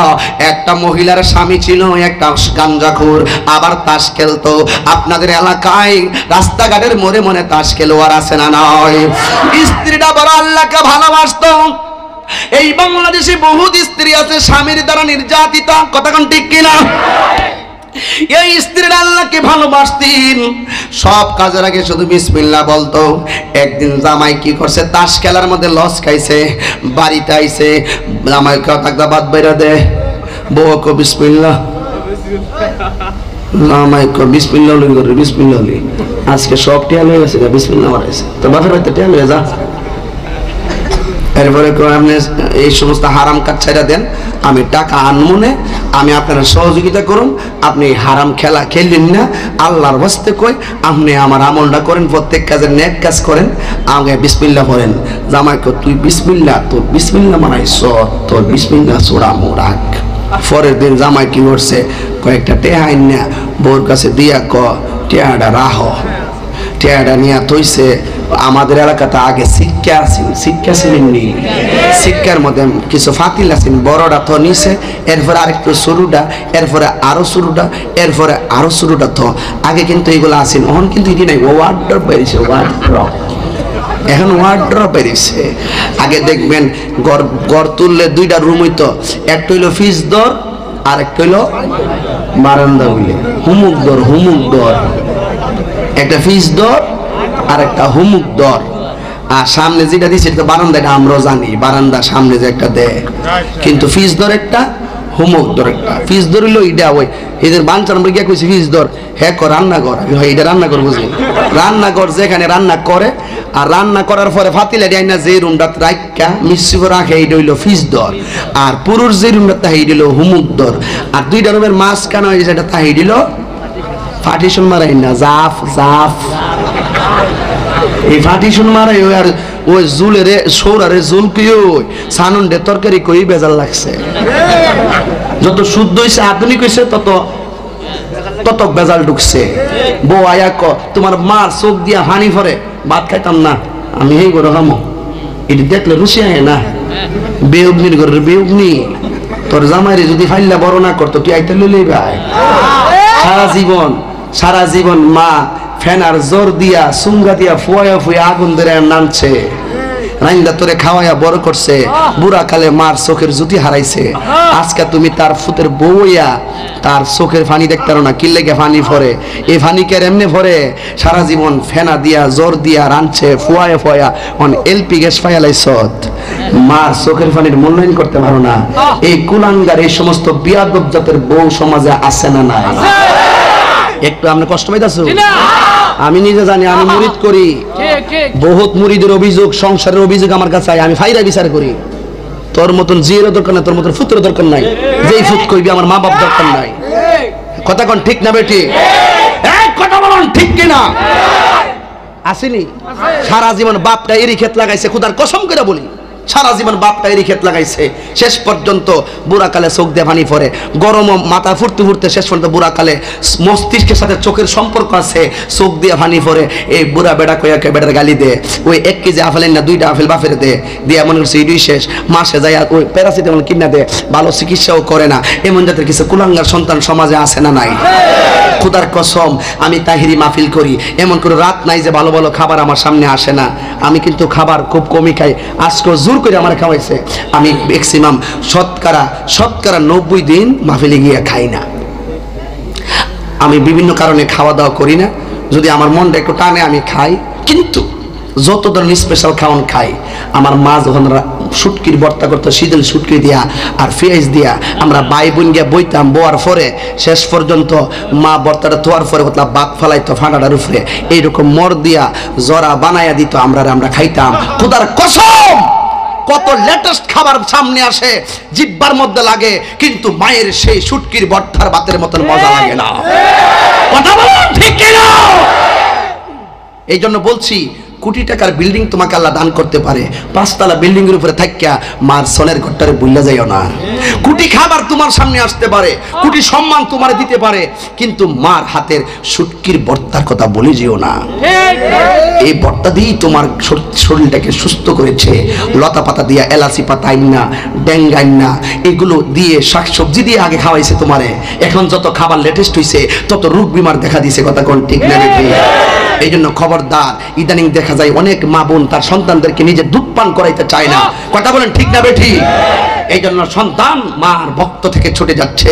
একটা মহিলার স্বামী ছিল একটা গাঞ্জাখোর, আবার তাস খেলতো। আপনাদের এলাকায় রাস্তাঘাটের মোড়ে মোড়ে তাস খেলোয়াড় আছে না নাই? স্ত্রীটা বড় আল্লাহকে ভালোবাসতো, এই বাংলাদেশে বহুত স্ত্রী আছে স্বামীর দ্বারা নির্যাতিত, কথা কোন ঠিক কিনা? এই স্ত্রীরা আল্লাহকে ভালোবাসতেন, সব কাজের আগে শুধু বিসমিল্লাহ বলতো। একদিন জামাই কি করছে, তাস খেলার মধ্যে লস খাইছে, বাড়িতে আইছে, জামাই কথা বাদ বাইরা দে, বউ কো বিসমিল্লাহ, জামাই কো বিসমিল্লাহ করে বিসমিল্লাহ। আজকে সব টিয়াল হয়ে গেছে, বিসমিল্লাহ মারাইছে, তো বাপের বাড়িতে টিয়াল হয়ে যা। এরপরে আপনি এই সমস্ত হারাম কাজ ছেড়ে দেন, আমি টাকা আনমনে, আমি আপনারা সহযোগিতা করুন, আপনি হারাম খেলা খেললেন না, আল্লাহর হস্তে কই আপনি আমার আমলটা করেন, প্রত্যেক কাজের নেক কাজ করেন, আগে বিসমিল্লাহ করেন। জামাইকে তুই বিসমিল্লাহ, তোর বিসমিল্লাহ মানাইছ, তোর বিসমিল্লাহ চোরা মোরাক। পরের দিন জামাই কি করছে, কয়েকটা টেহা না বউর কাছে দিয়া ক টেহাটা রাহ, টেহাটা নিয়ে তৈছে। আমাদের এলাকাতে আগে শিক্ষা ছিলেন নি, শিক্ষার মধ্যে কিছু ফাতিল আছেন, বড়টা তো নিছে, এরপরে আরেকটু শুরুটা, এরপরে আরো শুরুটা, এরপরে আরো শুরুটা। তো আগে কিন্তু এগুলো আছেন, এখন কিন্তু এটি নাই, ওয়ার্ড্রপ বেরিয়েছে, ওয়ার্ড্রপ, এখন ওয়ার্ড্রপ বেরিয়েছে। আগে দেখবেন গড় তুললে দুইটা রুম হইতো, একটা হইলো ফিস দর আর একটা হইলো বারান্দা, হইলে হুমুক দর, একটা ফিস দর আর একটা হুমুক দর। আর সামনে যেটা দিচ্ছে এটা বারান্দা, এটা আমরাও জানি, বারান্দার সামনে যে একটা দেয়, কিন্তু ফিস দর একটা, হুমুক দর একটা। ফিস দর হইলো এটা, ওই এদের বাঞ্চার আমরা গিয়ে কইছি ফিস দর, হ্যাঁ রান্নাঘর, এটা রান্নাঘর বুঝি, রান্নাঘর যেখানে রান্না করে, আর রান্না করার পরে ফাতিলা দেয় না, যে রুমটা রাখা মিশ্রি করে রাখে এইটা হইলো ফিস দর, আর পুরুষ যে রুমটা তাই দিল হুমুক দর। আর দুইটা রুমের মাঝখানে হয়েছে এটা তাই দিল পার্টিশন মারাই না, জাফ জাফ, এই পার্টিশন মারাই। ওই আর ওই জুলেরে সৌরারে জুল কি ওই সানুন্ডে তরকারি কই বেজাল লাগছে, যত শুদ্ধ হয়েছে আধুনিক হয়েছে তত বেজাল ঢুকছে। বউ আয়া ক তোমার মার চোখ দিয়া হানি ভরে, ভাত খাইতাম না আমি, এই করে খামো, এটি দেখলে রুচি আয় না, বেউগনির ঘরের বেউগনি, তোর জামাইরে যদি ফাইল্লা বড় না করতো তুই আইতে লইলেই ভাই। সারা জীবন মা ফেনার জোর দিয়া সুঙ্গা দিয়া ফুয়া ফুয়া আগুন ধরে নামছে, রাইন্দা তোরে খাওয়াইয়া বড় করছে, বুড়া কালে মার চোখের জুতি হারাইছে। আজকে তুমি তার ফুতের বউয়া, তার চোখের ফানি দেখতে পারো না, কি লেগে ফানি ভরে, এই ফানি কে এমনি ভরে, সারা জীবন ফেনা দিয়া জোর দিয়া রাঁধছে ফুয়া ফুয়া, অন এলপি গ্যাস ফাইলাইছ, মার চোখের ফানির মূল্যায়ন করতে পারো না। এই কুলাঙ্গার এই সমস্ত বিয়াদব জাতের বউ সমাজে আছে না নাই? একটু আপনি কষ্ট পাইতেছ? আমি নিজে জানি, আমি মুরিদ করি, বহুত মুরিদের অভিযোগ, সংসারের অভিযোগ আমার কাছে, আমি ফাইরা বিচার করি। তোর মতন জিয়েরও দরকার নাই, তোর মতন ফুতেরও দরকার নাই, যেই ফুত কইবি আমার মা বাপ দরকার নাই। কথা কোন ঠিক না বেটি? কথা বলুন ঠিক কিনা? আসেনি সারা জীবন বাপটা এরই ক্ষেত লাগাইছে, খুদার কসম করে বলি, সারা জীবন বাপটা এরই ক্ষেত লাগাইছে, শেষ পর্যন্ত বুড়াকালে চোখ দিয়ে পানি পড়ে, গরম মাথা ফুটতে ফুটতে শেষ পর্যন্ত বুড়াকালে মস্তিষ্কের সাথে চোখের সম্পর্ক আছে, চোখ দিয়ে পানি পড়ে। এই বুড়া বেড়া কয়াকে বেড়ার গালি দে, ওই 1 কেজি আপেল না 2টা আপেল বাপের দে, দিয়ে মনে করছে এটাই শেষ, মাসে যায় ওই প্যারাসিটামল কিনা দে, ভালো চিকিৎসাও করে না। এমন জাতের কিছু কুলাঙ্গার সন্তান সমাজে আছে না নাই? খুদার কসম আমি তাহিরি মাহফিল করি, এমন করে রাত নাই যে ভালো ভালো খাবার আমার সামনে আসে না। আমি কিন্তু খাবার খুব কমই খাই, আজকে জোর করে আমার খাওয়াইছে। আমি ম্যাক্সিমাম শতকরা 90 দিন মাহফিলে গিয়ে খাই না। আমি বিভিন্ন কারণে খাওয়া দাওয়া করি না, যদি আমার মনটা একটু টানে আমি খাই, কিন্তু যত ধরনের স্পেশাল খাওয়ান খাই। আমার মা যখন শুটকির ভর্তা করতো, শীতল শুটকি দিয়া আর পেঁয়াজ দিয়া, আমরা ভাই বোন গিয়া বইতাম, বোয়ার পরে শেষ পর্যন্ত মা ভর্তাটা ধোয়ার পরে হতলা বাদ ফালাইতো ফাঁটাটার উপরে, এইরকম মর দিয়া জরা বানাইয়া দিত, আমরা খাইতাম। খোদার কসম কত লেটেস্ট খাবার সামনে আসে, জিব্বার মধ্যে লাগে, কিন্তু মায়ের সেই শুটকির ভর্তার ভাতের মতন মজা লাগে না। কথা বলুন ঠিক কিনা? এই জন্য বলছি, কোটি টাকার বিল্ডিং তোমাকে আল্লাহ দান করতে পারে, 5 তলা বিল্ডিং এর উপরে থাকিয়া মার সনের ঘরটারে ভুলে যাইও না। কোটি খাবার তোমার সামনে আসতে পারে, কোটি সম্মান তোমার দিতে পারে, কিন্তু মার হাতের শুটকির ভর্তার কথা বলে যেও না। এই ভর্তা দিয়েই তোমার শরীরটাকে সুস্থ করেছে। লতা পাতা দিয়া, এলাচি পাতা আইনা, ডেঙ্গা আইনা, এগুলো দিয়ে শাকসবজি দিয়ে আগে খাওয়াইছে তোমারে। এখন যত খাবার লেটেস্ট হইছে তত রোগ বিমার দেখা দিয়েছে। কথা কোন ঠিক না বেঠিক? এই জন্য খবরদার, ইদানিং দেখা যায় অনেক মা বোন তার সন্তানদেরকে নিজে দুধ পান করাইতে চায় না। কথা বলেন ঠিক না বেঠিক? এই জন্য সন্তান মার ভক্ত থেকে ছুটে যাচ্ছে।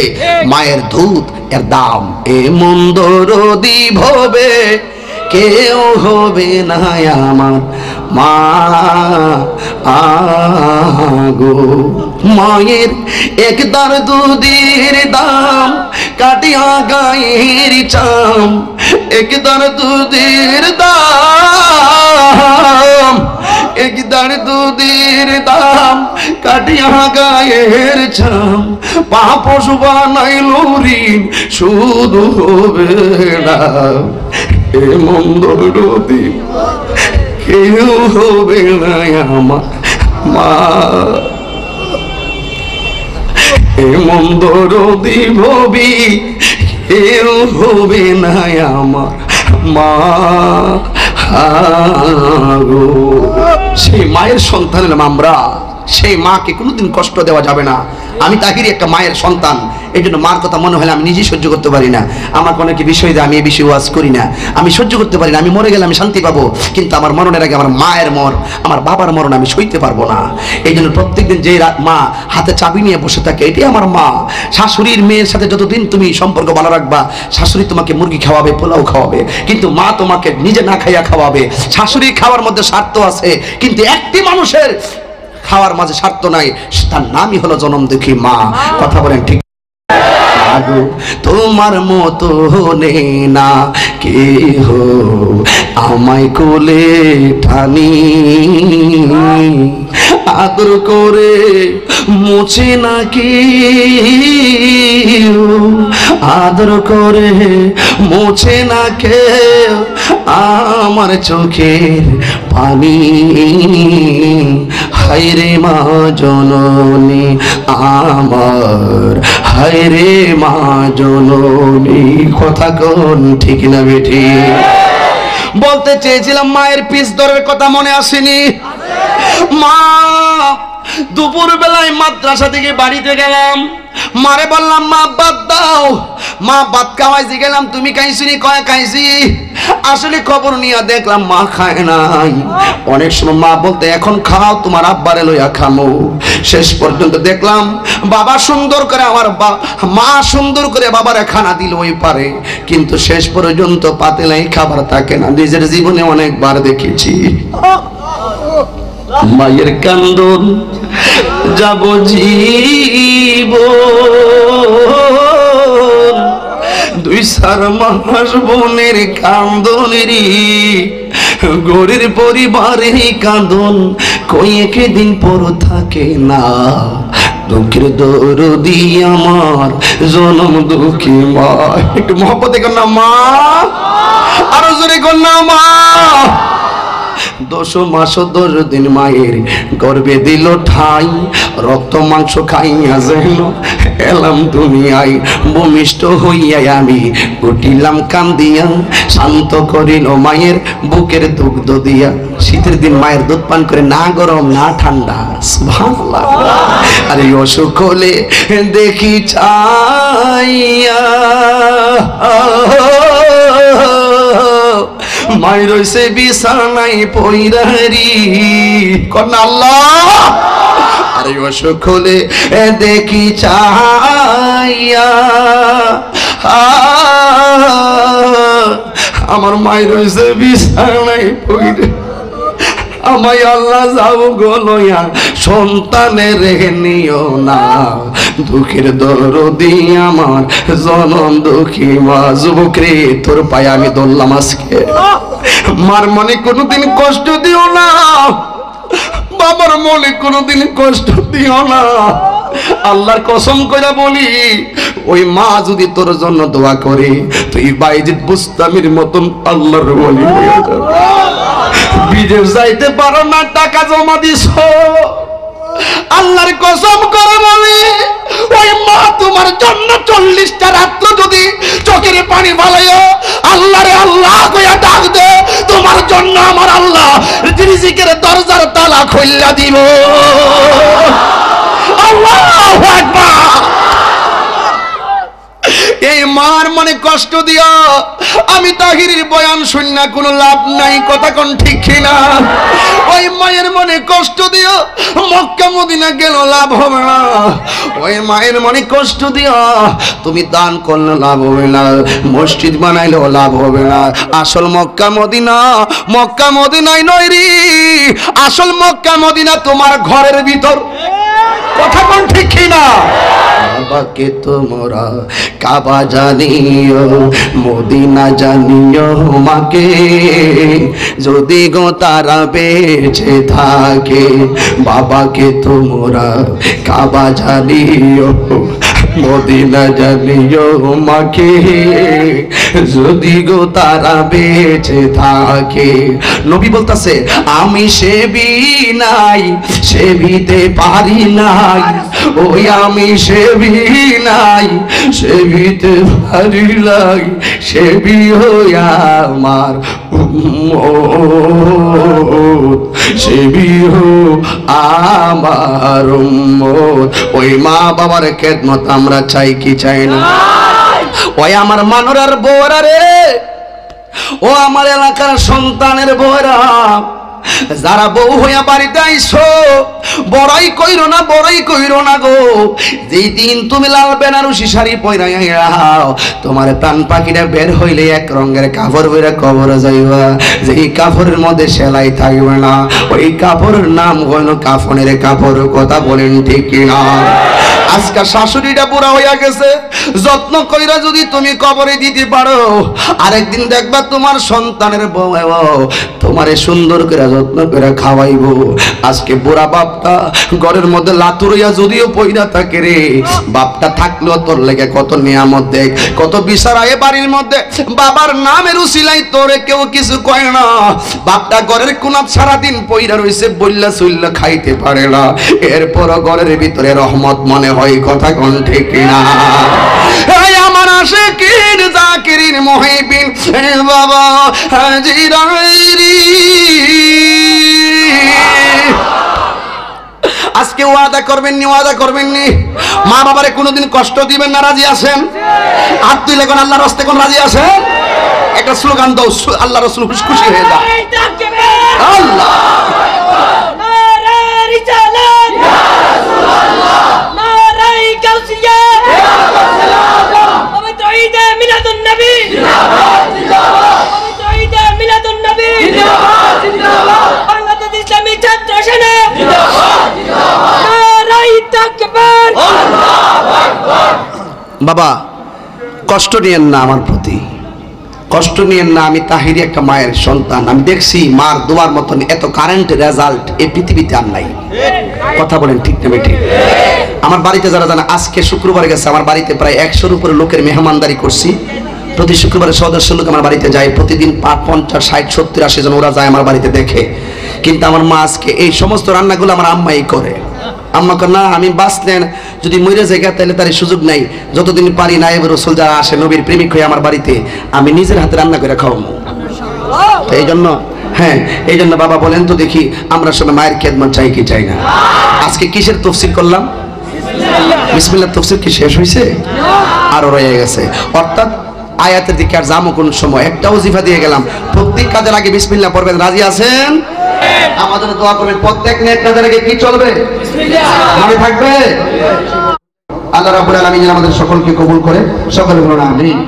মায়ের দুধ এর দাম এমন দরদি ভবে কেউ হবে না আমার মা আগো। মায়ের একদার দুধের দাম কাটিয়া গায়ের চাম, একদার দুধের দাম, একদার দুধের দাম কাটিয়া গায়ের চাম, পাপস বানাইল ঋণ শুধু হবে না এমন দরদি কেউ হবে না আমার মা। এমন দরদি ভবি কেউ হবে না আমার মা। সেই মায়ের সন্তান এলাম আমরা, সেই মাকে কোনোদিন কষ্ট দেওয়া যাবে না। আমি তাহিরি একটা মায়ের সন্তান, এই জন্য মার কথা মনে হলে আমি নিজেই সহ্য করতে পারি না। আমার অনেকে বিষয় দেয়, আমি এই বিষয়ে ওয়াজ করি না, আমি সহ্য করতে পারি না। আমি মরে গেলে আমি শান্তি পাবো, কিন্তু আমার মরণের আগে আমার মায়ের মর, আমার বাবার মরণ আমি সইতে পারবো না। এই জন্য প্রত্যেকদিন যে মা হাতে চাবি নিয়ে বসে থাকে, এটাই আমার মা। শাশুড়ির মেয়ের সাথে যতদিন তুমি সম্পর্ক ভালো রাখবা, শাশুড়ি তোমাকে মুরগি খাওয়াবে, পোলাও খাওয়াবে, কিন্তু মা তোমাকে নিজে না খাইয়া খাওয়াবে। শাশুড়ি খাওয়ার মধ্যে স্বার্থ আছে, কিন্তু একটি মানুষের খাওয়ার মাঝে স্বার্থ নাই, তার নামই হলো জনম দুঃখী মা। কথা বলেন ঠিক? তোমার মতো নেই না কেহ আমায় কোলে টানি, আদর করে মুছে না কেউ, আদর করে মুছে না কেউ আমার চোখের পানি। হায়রে মা জননী আমার, হায়রে মা জননী। কথা কোন ঠিক না বেঠি? বলতে চেয়েছিলাম মায়ের পিস দরের কথা মনে আসেনি? মা দুপুর বেলায় মাদ্রাসা থেকে বাড়িতে গেলাম, মারে বললাম মা ভাত দাও। মা ভাত খাওয়াইছি, গেলাম তুমি খাইছিনি? কয় খাইছি। আসলে খবর নিয়ে দেখলাম মা খায় নাই। অনেক সময় মা বলতে এখন খাও, তোমার আব্বারে লইয়া খামো। শেষ পর্যন্ত দেখলাম বাবা সুন্দর করে, আমার মা সুন্দর করে বাবারে খানা দিল ওই পারে, কিন্তু শেষ পর্যন্ত পাতিলাই খাবার থাকে না। নিজের জীবনে অনেকবার দেখেছি মায়ের কান্দন যাব জীব, দুই চার মাস বোনের কান্দনেরই, গরিব পরিবারের কান্দন কয়েক দিন পর থাকে না। দুঃখের দরদি আমার জনম দুঃখী মা। একটু মহব্বতে কর না মা, আরো জোরে কর না মা। 10 মাস 10 দিন মায়ের গর্ভে দিল ঠাই, রক্ত মাংস খাইয়া যেন এলাম দুনিয়ায়। ভূমিষ্ঠ হইয়া আমি উঠিলাম কান্দিয়া, শান্ত করিল মায়ের বুকের দুগ্ধ দিয়া। শীতের দিন মায়ের দুধ পান করে, না গরম না ঠান্ডা। সুবহানাল্লাহ। আরে অসুখ হলে দেখি চাইয়া মায়ের রইছে বিছানায় পইরারি। কন্যা আল্লাহ। আরে অসুখ হলে দেখি চাইয়া আমার মায়ের রইছে বিছানায় পইরে, আমায় আল্লাহ যাও গো লইয়া সন্তানের রেখে নিও না। দুঃখের দরদি আমার জনম দুঃখী মা। যুবক রে, তোর পায়ে আমি ধরলাম আজকে। মার মনে কোনোদিন কষ্ট দিও না, বাবার মনে কোনোদিন কষ্ট দিও না। আল্লাহর কসম করে বলি, ওই মা যদি তোর জন্য দোয়া করে, তুই বাইজিদ বুস্তামির মতন আল্লাহর ওলি হয়ে যাবে। বিদেশ যাইতে পারো না, টাকা জমা দিছো, আল্লাহর কসম করে বলি, ওই মা তোমার জন্য 40টা রাত্র যদি চোখের পানি ফালাইও, আল্লাহরে আল্লাহ কইয়া ডাক দে, তোমার জন্য আমার আল্লাহ রিজিকের দরজার তালা খুইলা দিব। আল্লাহু আকবার। এই মার মনে কষ্ট দিও, আমি তাহিরের বয়ান শুননা কোনো লাভ নাই, কথা কোন ঠিক কিনা? ওই মায়ের মনে কষ্ট দিও, মক্কা মদিনা গেল লাভ হবে না। ওই মায়ের মনে কষ্ট দিও, তুমি দান করলে লাভ হবে না, মসজিদ বানাইলেও লাভ হবে না। আসল মক্কা মদিনায় নয় রে, আসল মক্কা মদিনা তোমার ঘরের ভিতর, কথা কোন ঠিক কিনা? বাবাকে তোমরা কাবা জানিও, মদিনা জানিও মাকে, যদি গো তারা বেঁচে থাকে। বাবাকে তোমরা কাবা জানিও, মদিনা জানিও মাকে, যদি গো তারা বেঁচে থাকে। নবী বলতাছে, আমি সেবি নাই, সেবিতে পারি নাই, ওই আমি সেবি নাই, সেবিতে পারি নাই, সেবি হইয়া আমার উম্মত, সেবি হো আমার উম্মত। ওই মা বাবার খেদমত আমরা চাই কি চাই না? ওই আমার মানরার বউরা রে, ও আমার এলাকার সন্তানের বউরা, যারা বউ হইয়া বাড়িতে আইছো, বড়াই কইরো না গো। যেই দিন তুমি লাল বেনারসি শাড়ি পরাইয়া তোমার প্রাণ পাখিটা বের হইলে এক রঙের কাপড় পরে কবরে যাইবা, যেই কাপড়ের মধ্যে সেলাই থাকবে না, ওই কাপড়ের নাম হইল কাফনের কাপড়। কথা বলেন ঠিক কিনা? আজকে শাশুড়িটা বুড়া হইয়া গেছে, যত্ন কইরা যদি তুমি কবরে দিতে পারো, আরেকদিন দেখবা তোমার সন্তানের বউ তোমারে সুন্দর করে যত্ন করে খাওয়াইবো। আজকে বুড়া বাপটা ঘরের মধ্যে লাতুরিয়া যদিও পয়দা থাকে রে, বাপটা থাকলেও তোর লেগে কত নিয়ামত দেখ, কত বিচারায় বাড়ির মধ্যে। বাবার নামের উসিলাই তোরে কেউ কিছু কয় না, বাপটা ঘরের কোনাত সারাদিন পয়রা রইছে, বললা চুল্লা খাইতে পারে না, এরপরও ঘরের ভিতরে রহমত মনে হয়। কথা কোন ঠিক না? আমার আশিকিন জাকিরিন মুহিবিন বাবা হাজিরাইরি, আজকে ওয়াদা করবেন নি, মা বাবারে কোনোদিন কষ্ট দিবেন না? রাজি আছেন? হাত তুলে কোন আল্লাহর রাস্তায় কোন রাজি আছেন? একটা স্লোগান দাও, আল্লাহ রাসূল খুশি হয়ে যায়। আল্লাহ বাবা কষ্ট নিয়েন না, আমার প্রতি কষ্ট নিয়েন না। আমি তাহিরি একটা মায়ের সন্তান, আমি দেখছি মার দোয়ার মতন এত কারেন্ট রেজাল্ট এই পৃথিবীতে আর নাই। কথা বলেন ঠিক না ঠিক? আমার বাড়িতে যারা জানা, আজকে শুক্রবার গেছে, আমার বাড়িতে প্রায় 100-র উপরে লোকের মেহমানদারি করছি। প্রতি শুক্রবারে সদস্য লোক আমার বাড়িতে যায়, প্রতিদিন 50, 60, 70, 80 জন ওরা যায় আমার বাড়িতে দেখে। কিন্তু আমার মা আজকে এই সমস্ত রান্নাগুলো আমার আম্মাই করে। আম্মাকে না আমি বাঁচলেন যদি মরে জায়গা তাহলে তার সুযোগ নাই, যতদিন পারি নায়েব রাসূল যারা আসে নবীর প্রেমিক হয়ে আমার বাড়িতে, আমি নিজের হাতে রান্না করে খাওয়াবো। এই জন্য এই জন্য বাবা বলেন তো দেখি, আমরা সবাই মায়ের খেদমত চাই কি চাই না? আজকে কিসের তাফসীর করলাম? বিসমিল্লাহ তাফসীর কি শেষ হয়েছে? আরো রয়ে গেছে। অর্থাৎ আয়াতের দিকে আর যাবো কোন সময়, একটা ওজিফা দিয়ে গেলাম, প্রত্যেক কাজের আগে বিসমিল্লাহ পড়বেন। রাজি আছেন? আমাদের দোয়া করবেন, প্রত্যেক নেক কাজের আগে কি চলবে? বিসমিল্লাহ মনে থাকবে। আল্লাহ রাব্বুল আলামিন আমাদের সকলকে কবুল করে, সকলে বলুন আমিন।